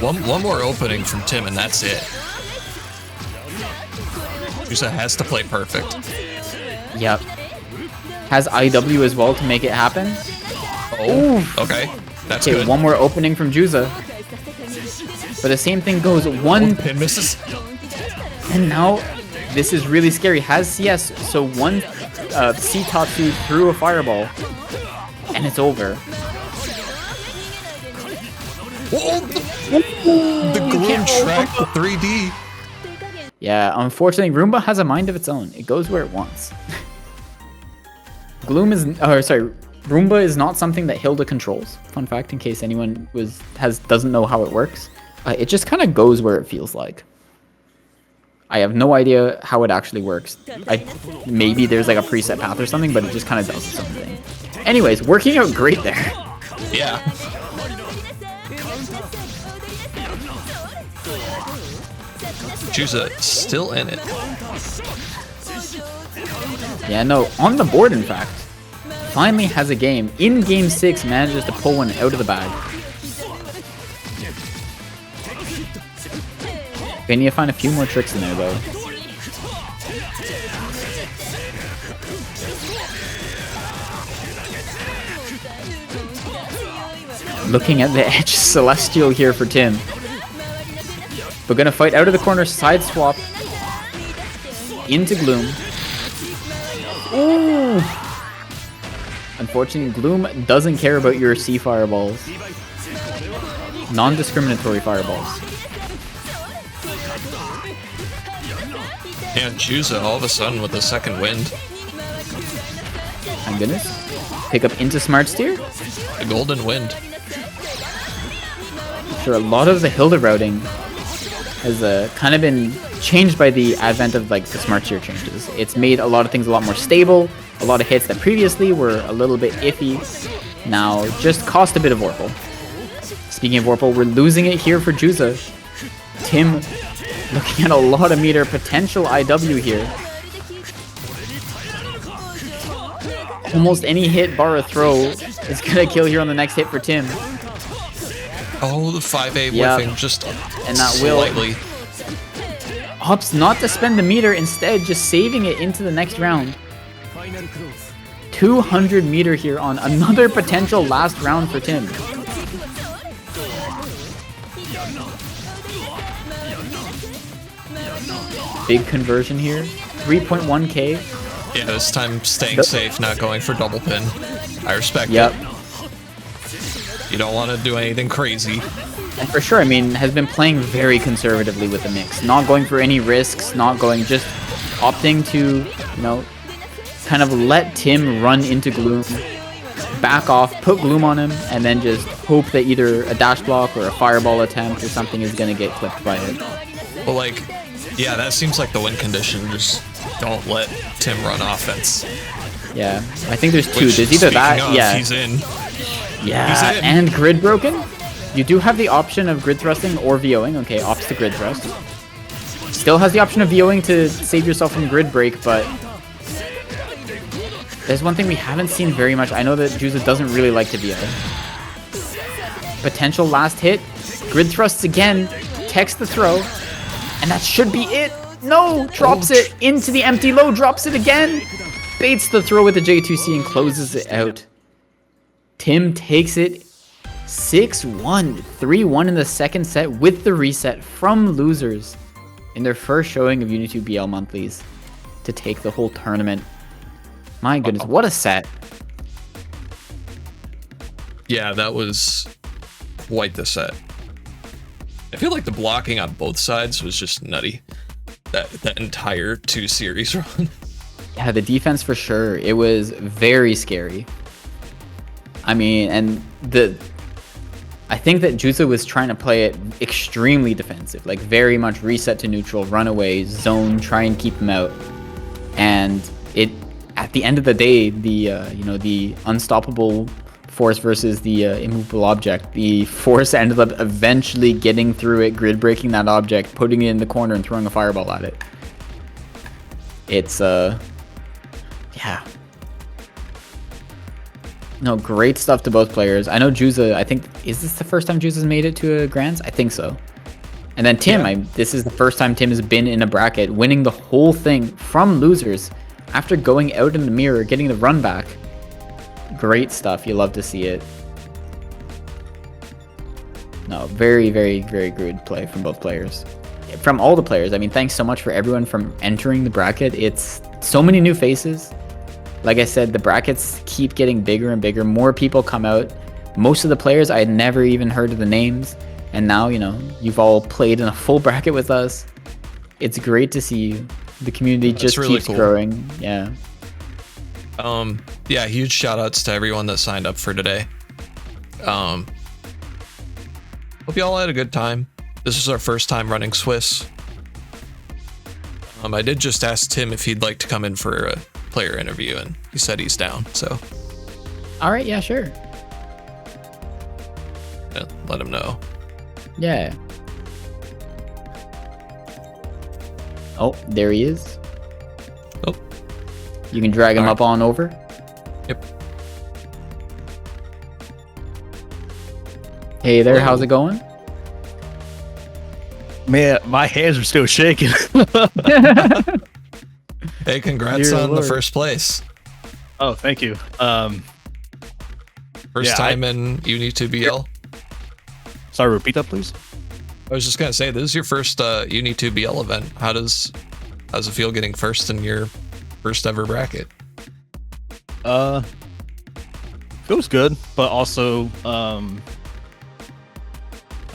One more opening from Tim and that's it. Juza has to play perfect. Yep. Has IW as well to make it happen. Oh, oof. Okay. That's okay, good. one more opening from Juza. But the same thing goes. One pin misses. And now, this is really scary. Has CS, so one C-Tatsu threw a fireball. And it's over. Whoa, the Gloom tracked the 3D. Yeah, unfortunately, Roomba has a mind of its own. It goes where it wants. Gloom is, Roomba is not something that Hilda controls. Fun fact, in case anyone doesn't know how it works. It just kind of goes where it feels like. I have no idea how it actually works. Maybe there's like a preset path or something, but it just kind of does its own thing. Anyways, working out great there. Yeah. Juza still in it. Yeah, no, on the board, in fact. Finally has a game. In game 6, manages to pull one out of the bag. They need to find a few more tricks in there, though. Looking at the edge Celestial here for Tim. We're gonna fight out of the corner, side swap into Gloom. Ooh! Unfortunately, Gloom doesn't care about your C fireballs. Non-discriminatory fireballs. Yeah, Juza all of a sudden with a second wind. My goodness. Pick up into Smart Steer. A golden wind. Sure, a lot of the Hilda routing has kind of been changed by the advent of like the Smart Steer changes. It's made a lot of things a lot more stable. A lot of hits that previously were a little bit iffy now just cost a bit of Vorpal. Speaking of Vorpal, we're losing it here for Juza. Tim looking at a lot of meter, potential IW here. Almost any hit bar a throw is gonna kill here on the next hit for Tim. Oh, the 5A whiffing just and that slightly. Opts not to spend the meter, instead just saving it into the next round. 200 meter here on another potential last round for Tim. Big conversion here. 3.1k. Yeah, this time staying safe, not going for double pin. I respect it. You don't want to do anything crazy. And for sure, I mean, has been playing very conservatively with the mix. Not going for any risks, not going, just opting to, you know, kind of let Tim run into Gloom, back off, put Gloom on him, and then just hope that either a dash block or a fireball attempt or something is going to get clipped by it. Well, like, yeah, that seems like the win condition. Just don't let Tim run offense. Yeah, I think there's two. There's either that, yeah. He's in. Yeah, he's in. And grid broken. You do have the option of grid thrusting or VOing. Okay, opts to grid thrust. Still has the option of VOing to save yourself from grid break, but there's one thing we haven't seen very much. I know that Juza doesn't really like to VO. Potential last hit. Grid thrusts again. Text the throw. And that should be it. No! Drops it into the empty low. Drops it again. Baits the throw with the J2C and closes it out. Tim takes it 6-1. 3-1 in the second set with the reset from losers in their first showing of UNI2BL monthlies to take the whole tournament. My goodness, what a set. Yeah, that was quite the set. I feel like the blocking on both sides was just nutty. That entire 2 series run. Yeah, the defense for sure. It was very scary. I mean, and I think that Juza was trying to play it extremely defensive, like very much reset to neutral, run away, zone, try and keep him out. And it, at the end of the day, the unstoppable force versus the immovable object. The force ended up eventually getting through it, grid breaking that object, putting it in the corner and throwing a fireball at it. It's yeah. No, great stuff to both players. I know Juza, I think, is this the first time Juza's made it to a Grands? I think so. And then Tim, yeah. This is the first time Tim has been in a bracket, winning the whole thing from losers after going out in the mirror, getting the run back. Great stuff. You love to see it. No, very, very, very good play from both players. From all the players. I mean, thanks so much for everyone from entering the bracket. It's so many new faces. Like I said, the brackets keep getting bigger and bigger. More people come out. Most of the players, I had never even heard of the names. And now, you know, you've all played in a full bracket with us. It's great to see you. The community just really keeps growing. Yeah. Yeah, huge shout outs to everyone that signed up for today. Hope you all had a good time. This is our first time running Swiss. I did just ask Tim if he'd like to come in for a player interview, and he said he's down, so. All right, yeah, sure. Yeah, let him know. Yeah. Oh, there he is. Oh. You can drag him up on over. Yep. Hey there, how's it going? Man, my hands are still shaking. Hey, congrats Dear on Lord. the first place. Oh, thank you. First Yeah, time in UNI2BL. Sorry, repeat that, please. I was just gonna say, this is your first UNI2BL event. How's it feel getting first in your first ever bracket? Feels good, but also, I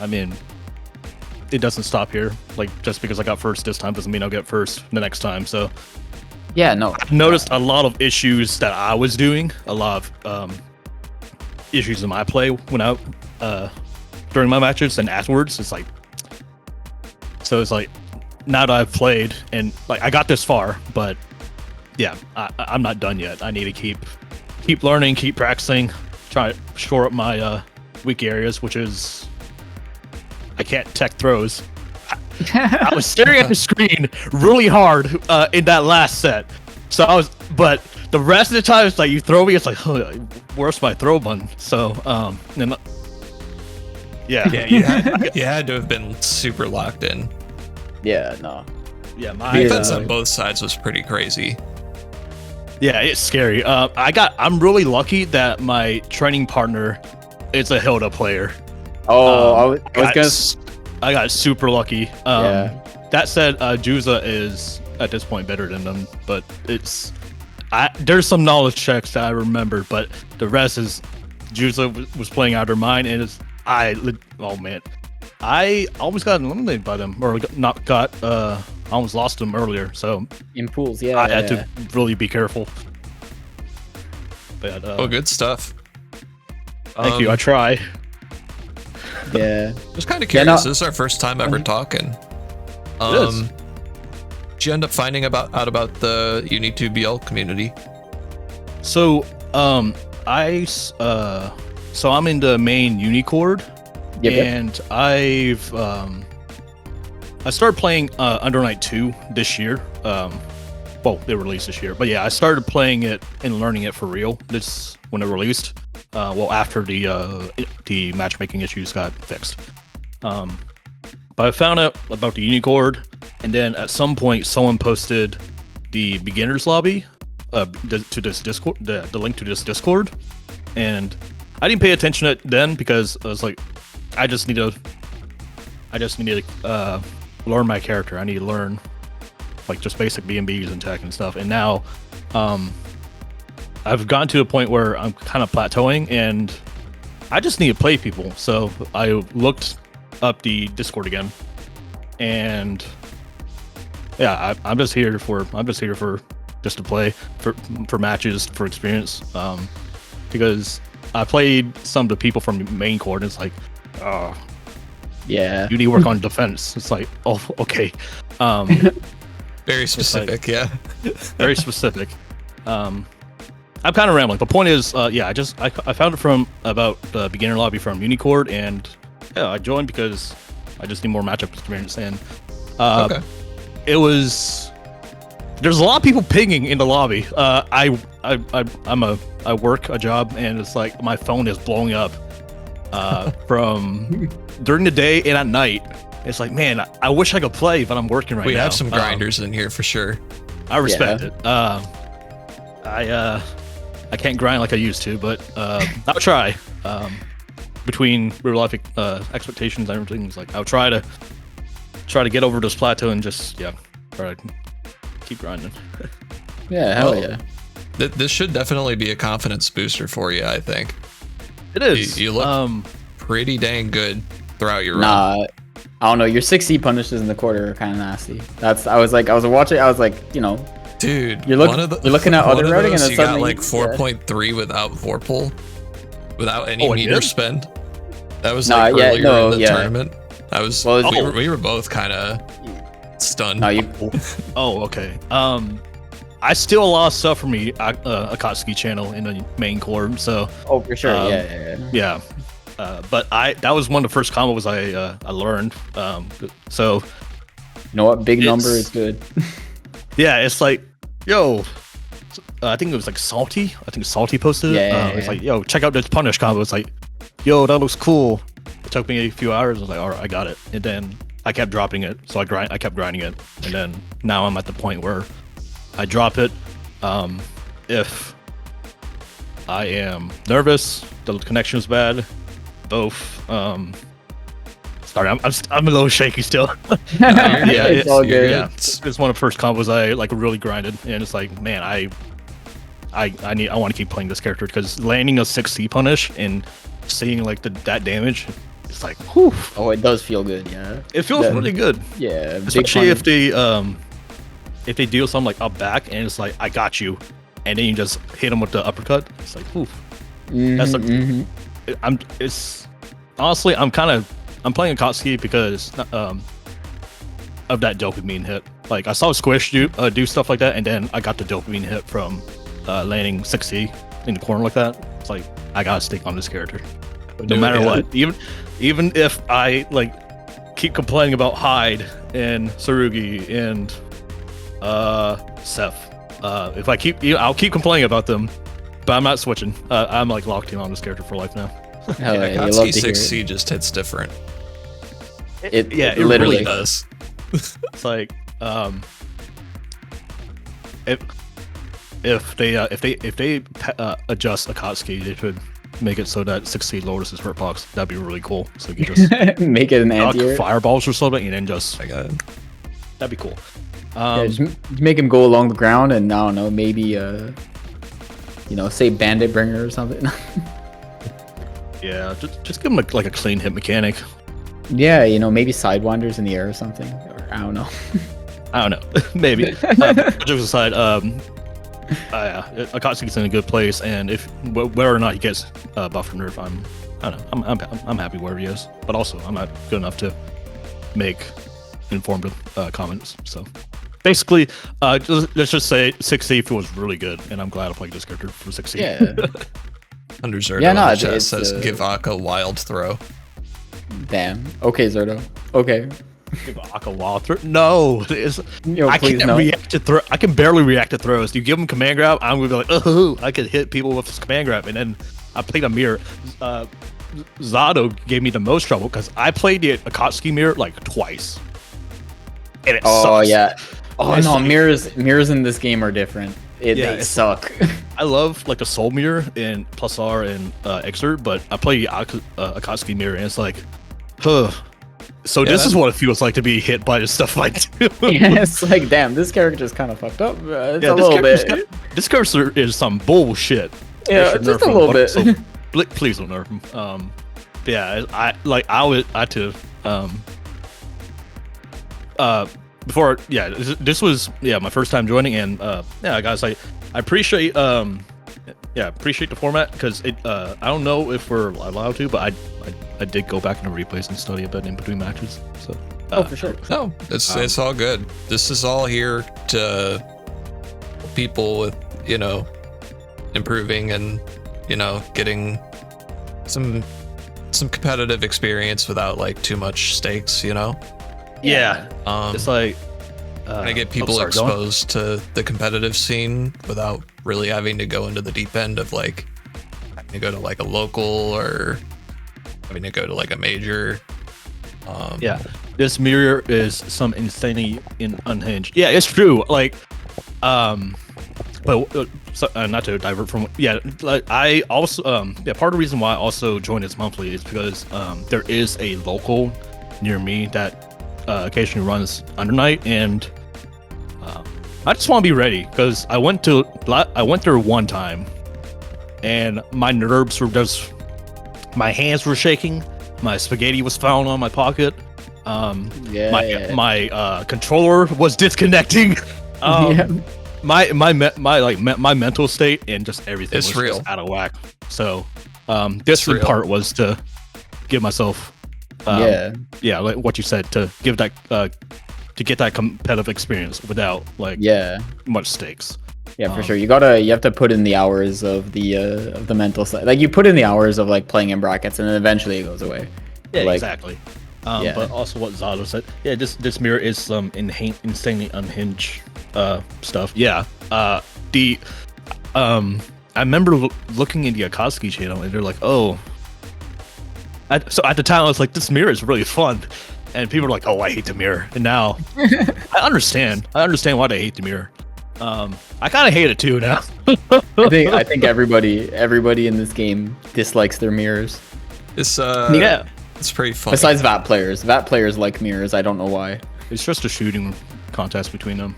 mean, it doesn't stop here. Like, just because I got first this time doesn't mean I'll get first the next time. So, Yeah, no. I've noticed a lot of issues that I was doing, a lot of issues in my play when I during my matches and afterwards. It's like, so it's like, now that I've played and like I got this far, but yeah, I'm not done yet. I need to keep learning, keep practicing, try to shore up my weak areas, which is I can't tech throws. I was staring at the screen really hard in that last set. So but the rest of the time it's like you throw me, it's like, oh, where's my throw button? So and, yeah, You had to have been super locked in. Yeah, no. yeah, Defense on both sides was pretty crazy. yeah, it's scary. I'm really lucky that my training partner is a Hilda player. Oh, I was gonna. I got super lucky. Yeah. That said, Juza is at this point better than them, but there's some knowledge checks that I remember, but the rest is Juza was playing out of her mind, and oh man, I almost got eliminated by them, or I almost lost them earlier, so In pools, yeah. I had to really be careful. But Good stuff. thank you. I try. Yeah. Just kind of Yeah, curious. no- This is our first time ever talking. It is. Did you end up finding out about the UNI2BL community? So so I'm in the main Unicord, Yep. and I started playing Under Night 2 this year. Well, they released this year, but yeah, I started playing it and learning it for real when it released. Well, after the matchmaking issues got fixed. But I found out about the Unicord, and then at some point, someone posted the beginners lobby to this Discord, the link to this Discord, and I didn't pay attention to it then because I was like, I just need to learn my character. I need to learn like just basic B&Bs and tech and stuff. And now, I've gotten to a point where I'm kind of plateauing, and I just need to play people. So I looked up the Discord again, and yeah, I'm just here just to play for matches, for experience. Because I played some of the people from the main court, and it's like, oh, Yeah. you need to work on defense. It's like, oh, okay. Very specific, yeah. Very specific. I'm kind of rambling. The point is, yeah, I found it about the beginner lobby from Unicord, and yeah, I joined because I just need more matchup experience. And Okay. there's a lot of people pinging in the lobby. I work a job, and it's like my phone is blowing up from during the day and at night. It's like, man, I wish I could play, but I'm working right now. We have some grinders in here for sure. I respect it. I can't grind like I used to, but I'll try. Between real life expectations and everything, it's like I'll try to get over this plateau and just try to keep grinding. Yeah, hell Well, yeah. This should definitely be a confidence booster for you, I think. It is. You look pretty dang good throughout your run. Nah, I don't know. Your 6C punishes in the quarter are kind of nasty. I was watching. I was like, Dude, You're looking at other routing and then you got suddenly like 4.3 without Vorpal, without any meter spend. That was like earlier in the tournament. I was we were both kind of stunned. No, you. Oh, okay. I steal a lot of stuff from the Akatsuki channel in the main core, so. Oh, for sure. Yeah. But that was one of the first combos I learned. So. You know what? Big number is good. Yeah, it's like, yo, I think it was like Salty. I think Salty posted it. It's like, yo, check out this punish combo. It's like, yo, that looks cool. It took me a few hours. I was like, all right, I got it. And then I kept dropping it. So I kept grinding it. And then now I'm at the point where I drop it. If I am nervous, the connection is bad, both. Sorry, I'm a little shaky still. It's all good. Yeah, it's one of the first combos I like really grinded, and it's like, man, I want to keep playing this character because landing a 6C punish and seeing like that damage, it's like, whew. Oh, it does feel good. Yeah, it feels really good. Yeah, especially if they deal something like up back and it's like, I got you, and then you just hit them with the uppercut. It's like, whew. That's like, honestly, I'm playing Akatsuki because of that dopamine hit. Like, I saw Squish do stuff like that, and then I got the dopamine hit from landing 6C in the corner like that. It's like, I gotta stick on this character, no matter what. Even if I like keep complaining about Hyde and Tsurugi and Seth. I'll keep complaining about them, but I'm not switching. I'm like locked in on this character for life now. Akatsuki 6C just hits different. It literally does. It's like if they adjust Akatsuki, they should make it so that 6C lowers his hurt box. That'd be really cool. So you just make it an anti fireballs or something, and then just that'd be cool. Just make him go along the ground, and I don't know, maybe say Bandit Bringer or something. Yeah, just give him like a clean hit mechanic. Yeah, maybe Sidewinders in the air or something. Or I don't know. Maybe. Jokes aside, Akatsuki's in a good place, and if whether or not he gets buff or nerf, I'm happy wherever he is. But also, I'm not good enough to make informed comments. So basically, let's just say 6C feels really good, and I'm glad I played this character for 6C. Yeah. Underzerdo in the chat says, give Aka wild throw. Damn. Okay, Zerdo. Okay. Give Aka wild throw? No. I can't react to throw. I can barely react to throws. You give him command grab, I'm going to be like, oh, I could hit people with this command grab. And then I played a mirror. Zado gave me the most trouble because I played the Akatsuki mirror like twice. And it sucks. Yeah. Oh, no, mirrors in this game are different. They suck. I love like the Soul Mirror in Plus R and Exert, but I play Akatsuki Mirror and it's like, huh. So this is what it feels like to be hit by the stuff I do. Yeah, it's like, damn, this character's kind of fucked up. It's a little bit. This character is some bullshit. Yeah, just a little bit. So, please don't nerf him. I had to before, this was my first time joining, and guys, I appreciate appreciate the format because it I don't know if we're allowed to, but I did go back into replays and study a bit in between matches. So for sure. No, it's all good. This is all here to people with improving and getting some competitive experience without like too much stakes. It's like I get people exposed to the competitive scene without really having to go into the deep end of like having to go to like a local or having to go to like a major. This mirror is some insanely unhinged. Yeah, it's true. Like, but not to divert from. I also part of the reason why I also joined this monthly is because there is a local near me that occasionally runs Under Night, and I just want to be ready because I went there one time, and my nerves were my hands were shaking, my spaghetti was falling on my pocket, my controller was disconnecting, my mental state and just everything It's was real. just out of whack. So this real. part was to give myself like what you said, to give that to get that competitive experience without like much stakes. Yeah, for sure. You have to put in the hours of the mental side. Like you put in the hours of like playing in brackets, and then eventually it goes away. Yeah, like, exactly. But also what Zato said. Yeah, this mirror is some insanely unhinged stuff. Yeah. I remember looking in the Akatsuki channel, and they're like, "Oh." So at the time, I was like, "This mirror is really fun," and people were like, "Oh, I hate the mirror." And now I understand. I understand why they hate the mirror. I kind of hate it too now. I think everybody in this game dislikes their mirrors. It's it's pretty fun. Besides VAT players like mirrors. I don't know why. It's just a shooting contest between them.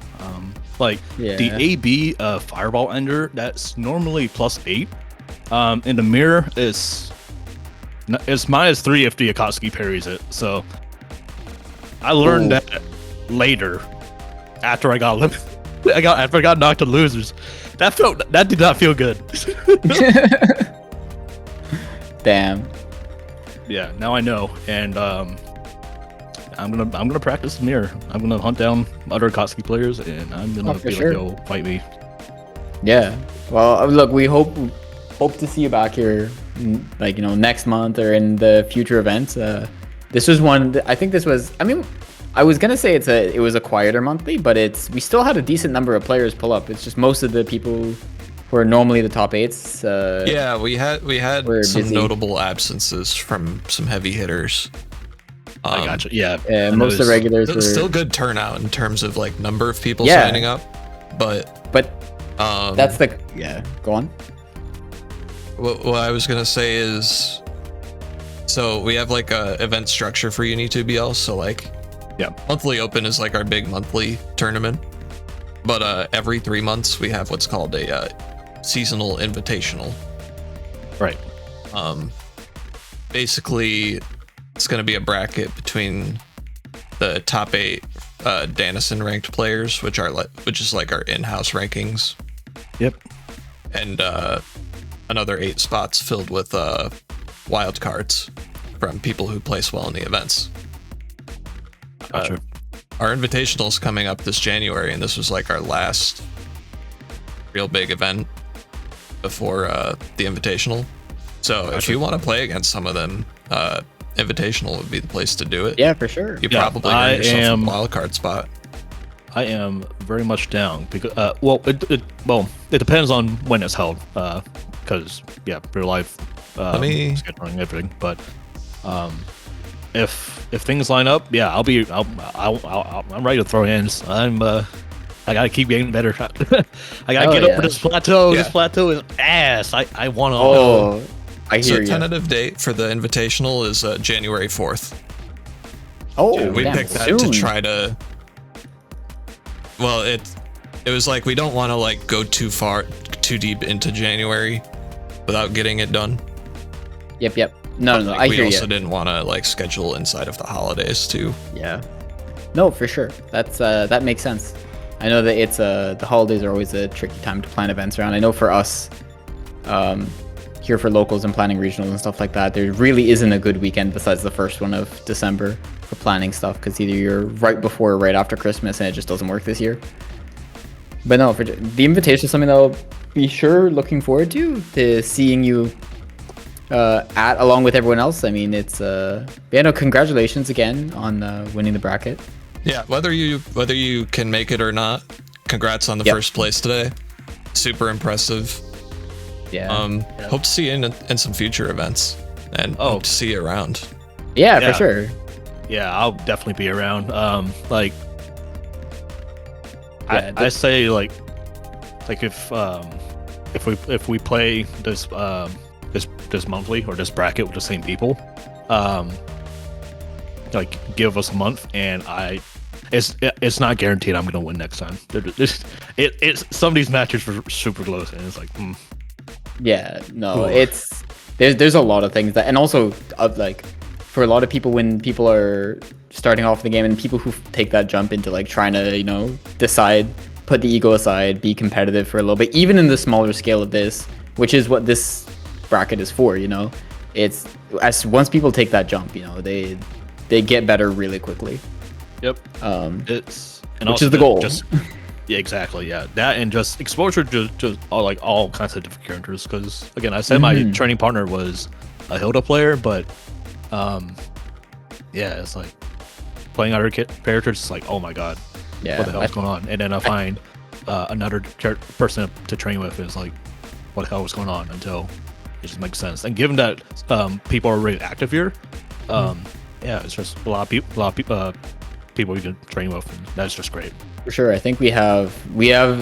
The AB fireball ender, that's normally +8. In the mirror it's -3 if the Akatsuki parries it. So I learned that later, after I got after I got knocked to losers. That did not feel good. Damn. Yeah, now I know, and I'm gonna practice the mirror. I'm gonna hunt down other Akatsuki players, and I'm gonna be like, "Yo, fight me." Yeah. Well, look, we hope to see you back here, like next month or in the future events. This was one. I think this was. I mean, I was gonna say it was a quieter monthly, but we still had a decent number of players pull up. It's just most of the people who are normally the top 8s. We had some busy. notable absences from some heavy hitters. I gotcha. Yeah. Most of the regulars were still good turnout in terms of like number of people signing up, but that's the Go on. What I was gonna say is, so we have like a event structure for UNI2BL. So like, monthly open is like our big monthly tournament, but every 3 months we have what's called a seasonal invitational. Right. Basically, it's gonna be a bracket between the top 8 Danison ranked players, which is like our in-house rankings. Yep. And another 8 spots filled with wild cards from people who place well in the events. Gotcha. Our invitational is coming up this January, and this was like our last real big event before the invitational. So if you want to play against some of them, invitational would be the place to do it. Yeah, for sure. You probably earn yourself a wild card spot. I am very much down because it depends on when it's held, because real life scheduling and everything. But if things line up, I'm ready to throw hands. I gotta keep getting better. I gotta get over this plateau. This plateau is ass. I want to. I hear you. So tentative date for the invitational is January 4th. We picked that to try to. Well, it was like we don't want to like go too deep into January without getting it done. Yep. No, I hear you. We also didn't want to like schedule inside of the holidays too. Yeah. No, for sure. That makes sense. I know that it's the holidays are always a tricky time to plan events around. I know for us, here for locals and planning regionals and stuff like that, there really isn't a good weekend besides the first one of December for planning stuff, because either you're right before or right after Christmas, and it just doesn't work this year. But no, for the invitation is something that I'll be sure looking forward to seeing you along with everyone else. I mean, it's congratulations again on winning the bracket. Yeah, whether you can make it or not, congrats on the first place today. Super impressive. Yeah. Hope to see you in some future events, and hope to see you around. Yeah, for sure. Yeah, I'll definitely be around. I say like if we play this monthly or this bracket with the same people, like give us a month, and it's not guaranteed I'm gonna win next time. It's some of these matches were super close, and it's like yeah, no, it's there's a lot of things that, and also like for a lot of people, when people are starting off the game and people who take that jump into like trying to decide put the ego aside, be competitive for a little bit, even in the smaller scale of this, which is what this bracket is for, you know. It's as once people take that jump, you know, they get better really quickly. Yep. It's which is the goal. Yeah, exactly. Yeah, that and just exposure to all kinds of different characters. Because again, I said my training partner was a Hilda player, but yeah, it's like playing other characters. It's like, oh my god, what the hell's going on? And then I find another person to train with is like, what the hell is going on? Until it just makes sense. And given that people are really active here, yeah, it's just a lot of people you can train with, and that's just great. For sure. I think we have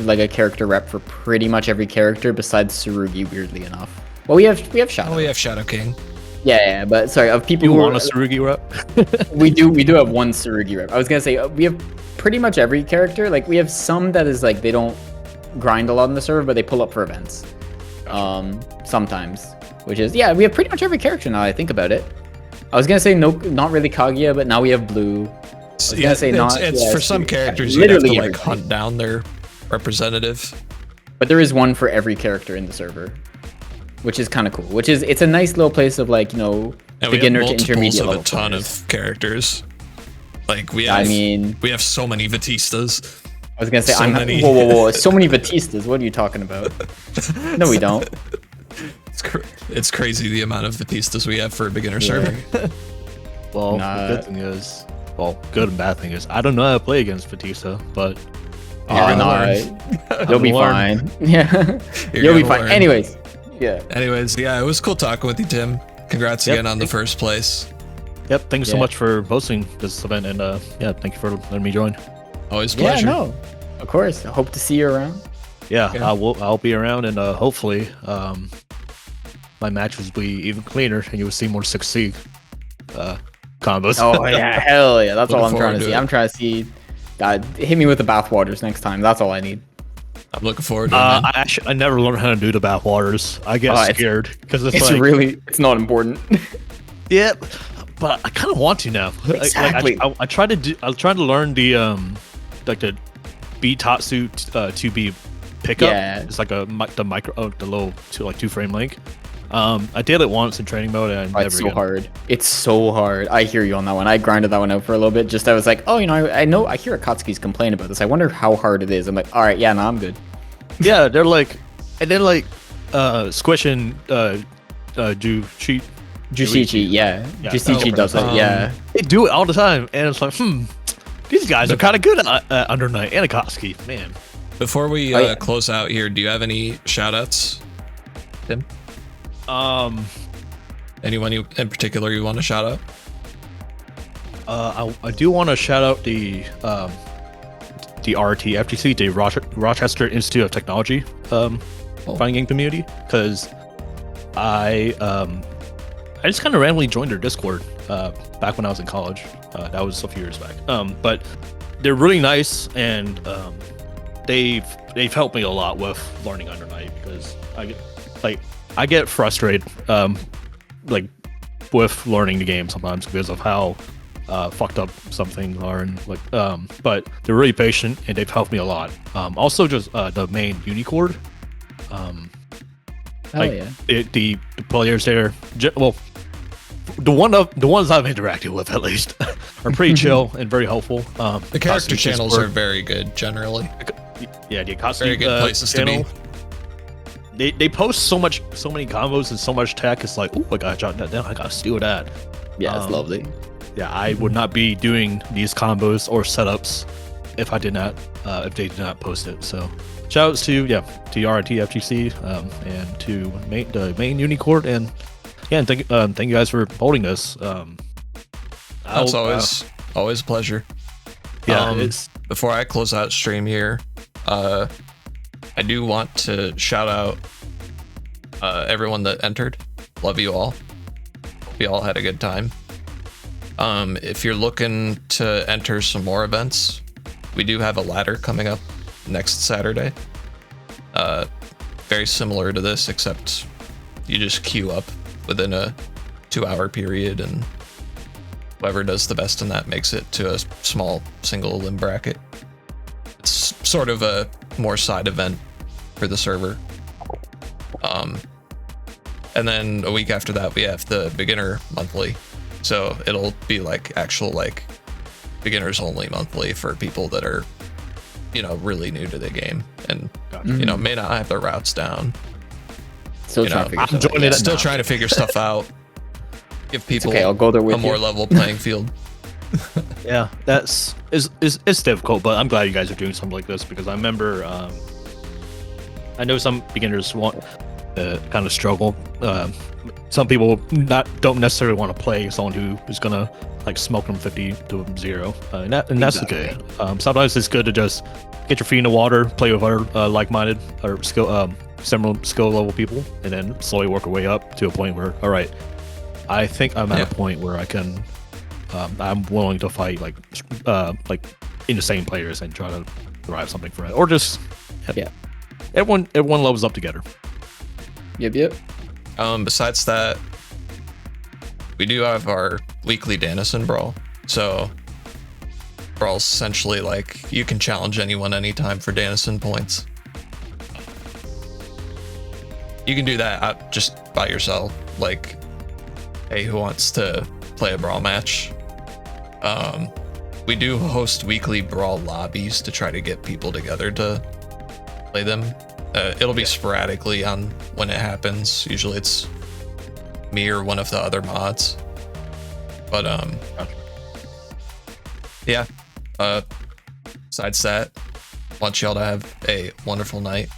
like a character rep for pretty much every character besides Tsurugi, weirdly enough. Well, we have Shadow. Oh, we have Shadow King. Yeah, but sorry, of people you who want a Tsurugi rep? we do have one Tsurugi rep. I was gonna say we have pretty much every character. Like we have some that is like they don't grind a lot in the server, but they pull up for events. Sometimes, which is we have pretty much every character now. I think about it. I was gonna say no, not really Kaguya, but now we have Blue. Yeah, it's for some characters you have to like hunt down their representative. But there is one for every character in the server, which is kind of cool. It's a nice little place of like, you know, and beginner to intermediate level. A ton of characters. Like we have so many Batistas. I was gonna say whoa, so many Batistas. What are you talking about? No, we don't. It's crazy the amount of Batistas we have for a beginner server. Well, the good thing is. Well, good and bad thing is I don't know how to play against Batista, but you'll be fine. Yeah, you'll be fine. Anyways, it was cool talking with you, Tim. Congrats again on the first place. Yep, thanks so much for hosting this event, and thank you for letting me join. Always a pleasure. Yeah, no, of course. I hope to see you around. Yeah, I'll be around, and hopefully, my matches will be even cleaner, and you will see more 6C combos. Oh yeah, hell yeah! That's all I'm trying to see. I'm trying to see. God, hit me with the bathwaters next time. That's all I need. I'm looking forward to it. I never learned how to do the bathwaters. I get scared because it's not important. Yeah, but I kind of want to now. Exactly. I tried to learn the like the B Tatsu 2B pickup. Yeah. It's like the low 2 frame link. I did it once in training mode, and I never. It's so hard. It's so hard. I hear you on that one. I grinded that one out for a little bit. I was like, oh, you know, I hear Akatsuki's complain about this. I wonder how hard it is. I'm like, all right, yeah, no, I'm good. Yeah, they're like, and then like, squishing Jushichi, yeah. Jushichi does it, yeah. They do it all the time, and it's like, these guys are kind of good at Under Night and Akatsuki, man. Before we close out here, do you have any shout-outs, Tim? Anyone in particular you want to shout out? I do want to shout out the RTFGC, the Rochester Institute of Technology fighting game community, because I just kind of randomly joined their Discord back when I was in college. That was a few years back. But they're really nice, and they've helped me a lot with learning Under Night, because I get frustrated like with learning the game sometimes because of how fucked up some things are, and like but they're really patient, and they've helped me a lot. Also just the main Unicord. The players there, well, the ones I've interacted with at least are pretty chill and very helpful. The character channels are very good generally. Yeah, the Akatsuki very good places channel, to be. They post so many combos and so much tech. It's like, oh, I gotta jot that down. I gotta steal that. Yeah, it's lovely. Yeah, I would not be doing these combos or setups if I did not, if they did not post it. So, shout outs to RTFGC and to the main Unicord, and thank you guys for holding this. That's always a pleasure. Yeah. Before I close out stream here, I do want to shout out everyone that entered. Love you all. Hope you all had a good time. If you're looking to enter some more events, we do have a ladder coming up next Saturday. Very similar to this, except you just queue up within a 2-hour period, and whoever does the best in that makes it to a small single limb bracket. It's sort of a more side event for the server. And then a week after that, we have the beginner monthly. So it'll be like actual like beginners only monthly for people that are, you know, really new to the game and you know may not have their routes down. Still You trying know, to figure stuff out. still trying to figure stuff out. Give people okay, I'll go there with a more you. level playing field. Yeah, it's difficult, but I'm glad you guys are doing something like this because I remember I know some beginners want kind of struggle. Some people don't necessarily want to play someone who's gonna like smoke them 50 to 0, and that's okay. Sometimes it's good to just get your feet in the water, play with other like-minded or similar skill level people, and then slowly work your way up to a point where, all right, I think I'm at a point where I can. I'm willing to fight like insane players and try to derive something from it, or just everyone levels up together. Yep. Besides that, we do have our weekly Danison Brawl. So Brawl's essentially like you can challenge anyone anytime for Danison points. You can do that out just by yourself. Like, hey, who wants to play a Brawl match? We do host weekly Brawl lobbies to try to get people together to play them. It'll be sporadically on when it happens. Usually it's me or one of the other mods. But yeah. Besides that, want y'all to have a wonderful night.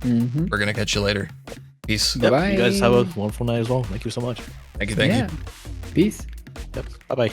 We're gonna catch you later. Peace. Yep, Bye. you guys have a wonderful night as well. Thank you so much. Thank you. Peace. Yep. Bye bye.